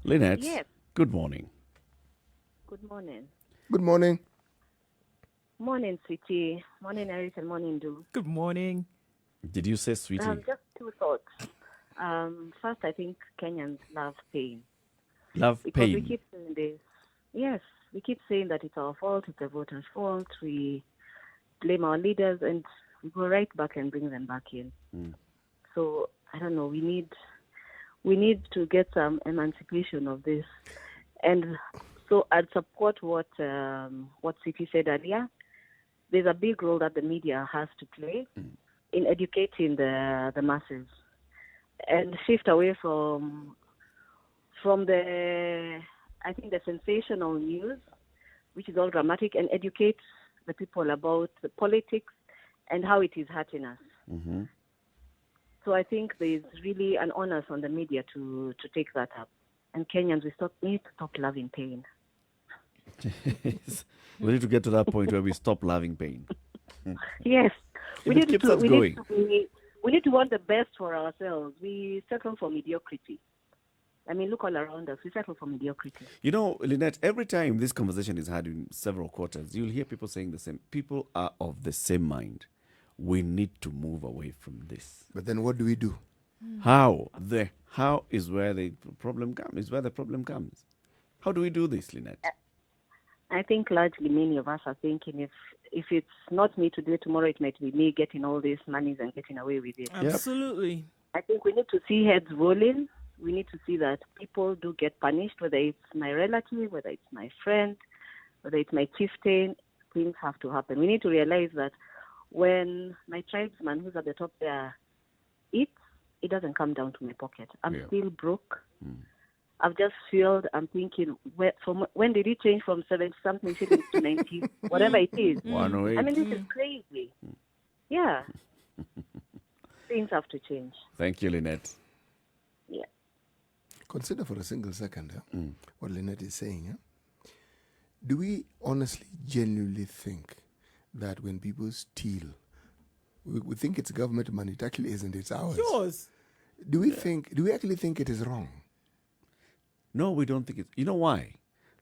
Lynette, Yes. good morning. Good morning. Good morning. Morning, sweetie. Morning, Eric, and morning, Nduh. Good morning. Did you say sweetie? Just two thoughts. First, I think Kenyans love pain. Love Because we pain. keep saying this. Yes, we keep saying that it's our fault, it's the voters' fault. We blame our leaders, and we go right back and bring them back in. So, I don't know, we need to get some emancipation of this. And so I'd support what Siti said earlier. There's a big role that the media has to play in educating the masses, and shift away from the, I think, the sensational news, which is all dramatic, and educate the people about the politics and how it is hurting us. So I think there's really an onus on the media to take that up. And Kenyans, we need to stop loving pain. We need to get to that point where we stop loving pain. Yes. If it keeps us going. We need to want the best for ourselves. We settle for mediocrity. I mean, look all around us. We settle for mediocrity. You know, Lynette, every time this conversation is had in several quarters, you'll hear people saying the same. People are of the same mind. We need to move away from this. But then what do we do? How is where the problem comes. How do we do this, Lynette? I think largely many of us are thinking if it's not me to do it tomorrow, it might be me getting all these monies and getting away with it. Absolutely. I think we need to see heads rolling. We need to see that people do get punished, whether it's my relative, whether it's my friend, whether it's my chieftain. Things have to happen. We need to realize that when my tribesman who's at the top there eats, it doesn't come down to my pocket. I'm still broke. I've just failed. I'm thinking, when did it change from 70-something shillings to 90, whatever it is? 108. I mean, this is crazy. Yeah. Things have to change. Thank you, Lynette. Yeah. Consider for a single second what Lynette is saying. Do we honestly, genuinely think that when people steal, we think it's government money? It actually isn't. It's ours. Yours. Do we actually think it is wrong? No, we don't think it. You know why?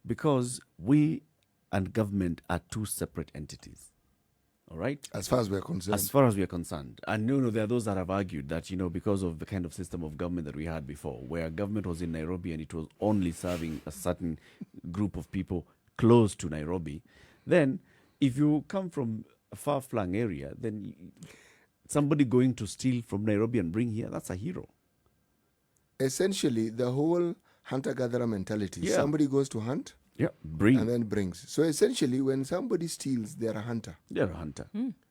Because we and government are two separate entities. All right? As far as we're concerned. As far as we are concerned. And there are those that have argued that, because of the kind of system of government that we had before, where government was in Nairobi and it was only serving a certain group of people close to Nairobi, then if you come from a far-flung area, then somebody going to steal from Nairobi and bring here, that's a hero. Essentially, the whole hunter-gatherer mentality. Yeah. Somebody goes to hunt, bring, and then brings. So essentially, when somebody steals, they're a hunter. They're a hunter.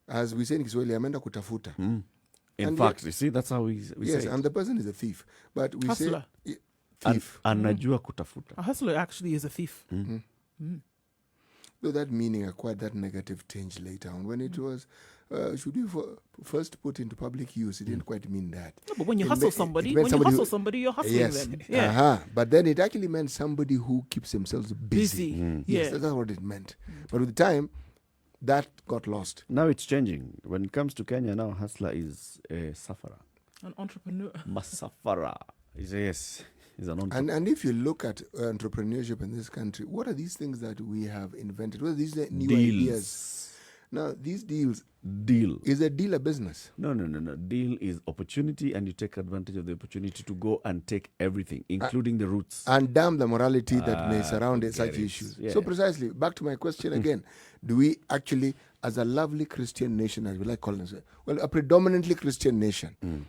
As we say in Kiswahili, amenda kutafuta. In fact, you see, that's how we say yes, it. and the person is a thief. But we Hustler. say thief. Anajua kutafuta. A hustler actually is a thief. Though that meaning acquired that negative tinge later on. When it was, should we first put into public use, it didn't quite mean that. No, but when you hustle somebody, you're hustling yes, them. Yeah. But then it actually meant somebody who keeps themselves busy. Yes, that's what it meant. But with time, that got lost. Now it's changing. When it comes to Kenya now, hustler is a sufferer. An entrepreneur. Masafara. Yes. He's an entrepreneur. And if you look at entrepreneurship in this country, what are these things that we have invented? What are these new ideas? Now, these deals. Deal. Is a deal a business? No. Deal is opportunity, and you take advantage of the opportunity to go and take everything, including the roots. And damn the morality that may surround such issues. Yeah. So precisely, back to my question again. Do we actually, as a lovely Christian nation, as we like calling it, well, a predominantly Christian nation,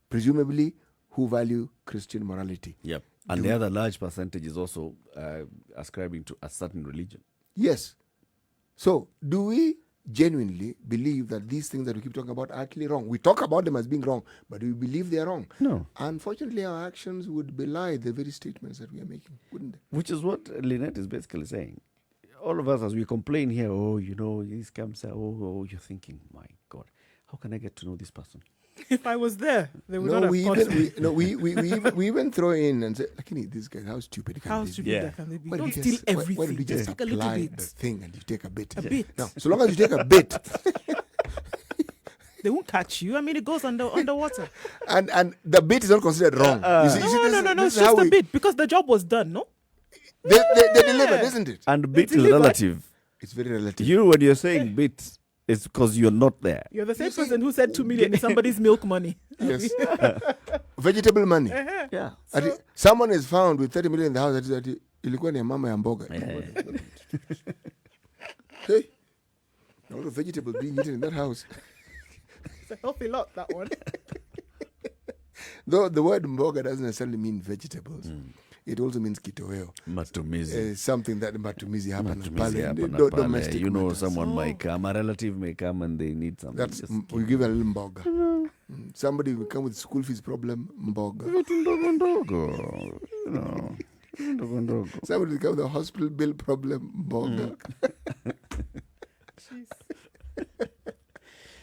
presumably who value Christian morality? Yep. And the other large percentage is also ascribing to a certain religion. Yes. So, do we genuinely believe that these things that we keep talking about are actually wrong? We talk about them as being wrong, but we believe they are wrong. No. Unfortunately, our actions would belie the very statements that we are making, wouldn't they? Which is what Lynette is basically saying. All of us, as we complain here, these camps are, you're thinking, my God, how can I get to know this person? If I was there, they would not have we even throw in and say, these guys, how stupid can they be? Can they be? Don't steal everything. Why don't you just take a little apply bit. the thing and you take a bit? A bit. Now, so long as you take a bit, they won't catch you. I mean, it goes underwater. And the bit is not considered wrong. No. It's just a bit because the job was done. No, they delivered, isn't it? And bit is relative. It's very relative. When you're saying bit, it's because you're not there. You're the same person who said 2 million is somebody's milk money. Yes. Vegetable money. Yeah. Someone is found with 30 million in the house. Ilikuwa ni mama ya mboga. Hey, a lot of vegetables being eaten in that house. It's a healthy lot, that one. Though the word mboga doesn't necessarily mean vegetables. It also means kitoweo. Matumizi. Something that matumizi happen. Domestic matters. Someone might come, a relative may come and they need something. We give a little mboga. Somebody will come with school fees problem, mboga. Somebody will come with a hospital bill problem, mboga.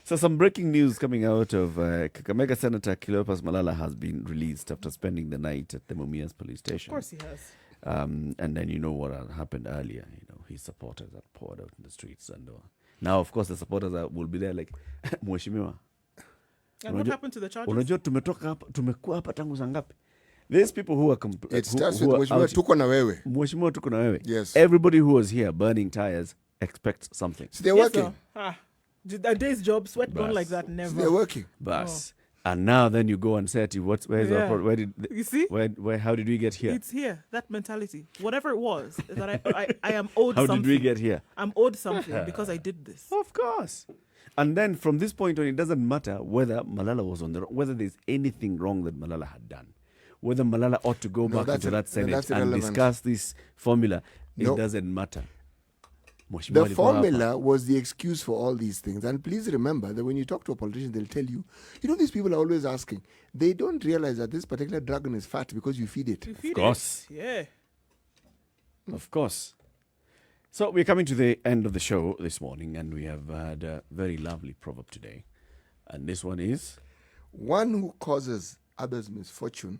So some breaking news coming out of Kakamega Senator Cleopas Malala has been released after spending the night at the Mumias police station. Of course he has. And then you know what had happened earlier. His supporters are poured out in the streets. And now, of course, the supporters will be there like, Mheshimiwa. And what happened to the charges? Unajua tumekuwa hapa tangu saa ngapi? There's people who are it starts with Mheshimiwa tuko na wewe. Mheshimiwa tuko na wewe. Yes. Everybody who was here burning tires expects something. So they're working. A day's job, sweat gone like that, never. So they're working. Bas. And now then you go and say to you, you see? How did we get here? It's here, that mentality. Whatever it was, that I am owed how something. How did we get here? I'm owed something because I did this. Of course. And then from this point on, it doesn't matter whether Malala was on the wrong, whether there's anything wrong that Malala had done. Whether Malala ought to go back into that Senate and discuss this formula, it doesn't matter. The formula was the excuse for all these things. And please remember that when you talk to a politician, they'll tell you, these people are always asking. They don't realize that this particular dragon is fat because you feed it. Of course. Yeah. Of course. So we're coming to the end of the show this morning, and we have had a very lovely proverb today. And this one is? One who causes others misfortune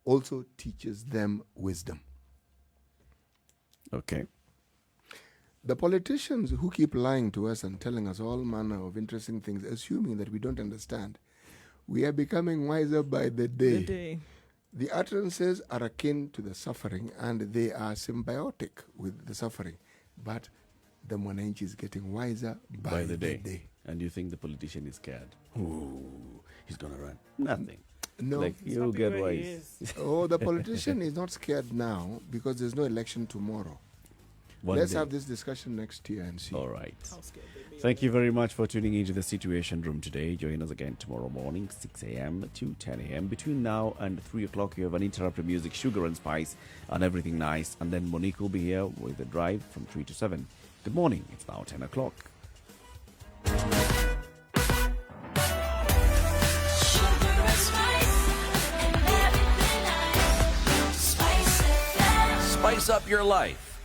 also teaches them wisdom. Okay. The politicians who keep lying to us and telling us all manner of interesting things, assuming that we don't understand, we are becoming wiser by the day. The utterances are akin to the suffering, and they are symbiotic with the suffering. But the Mwananchi is getting wiser by the day. And you think the politician is scared? Ooh, he's going to run. Nothing. No. You'll get wise. The politician is not scared now because there's no election tomorrow. Let's have this discussion next year and see. All right. Thank you very much for tuning into the Situation Room today. Join us again tomorrow morning, 6 a.m. to 10 a.m. Between now and 3 o'clock, you have uninterrupted music, sugar and spice, and everything nice. And then Monique will be here with the drive from 3 to 7. Good morning. It's now 10 o'clock. Spice up your life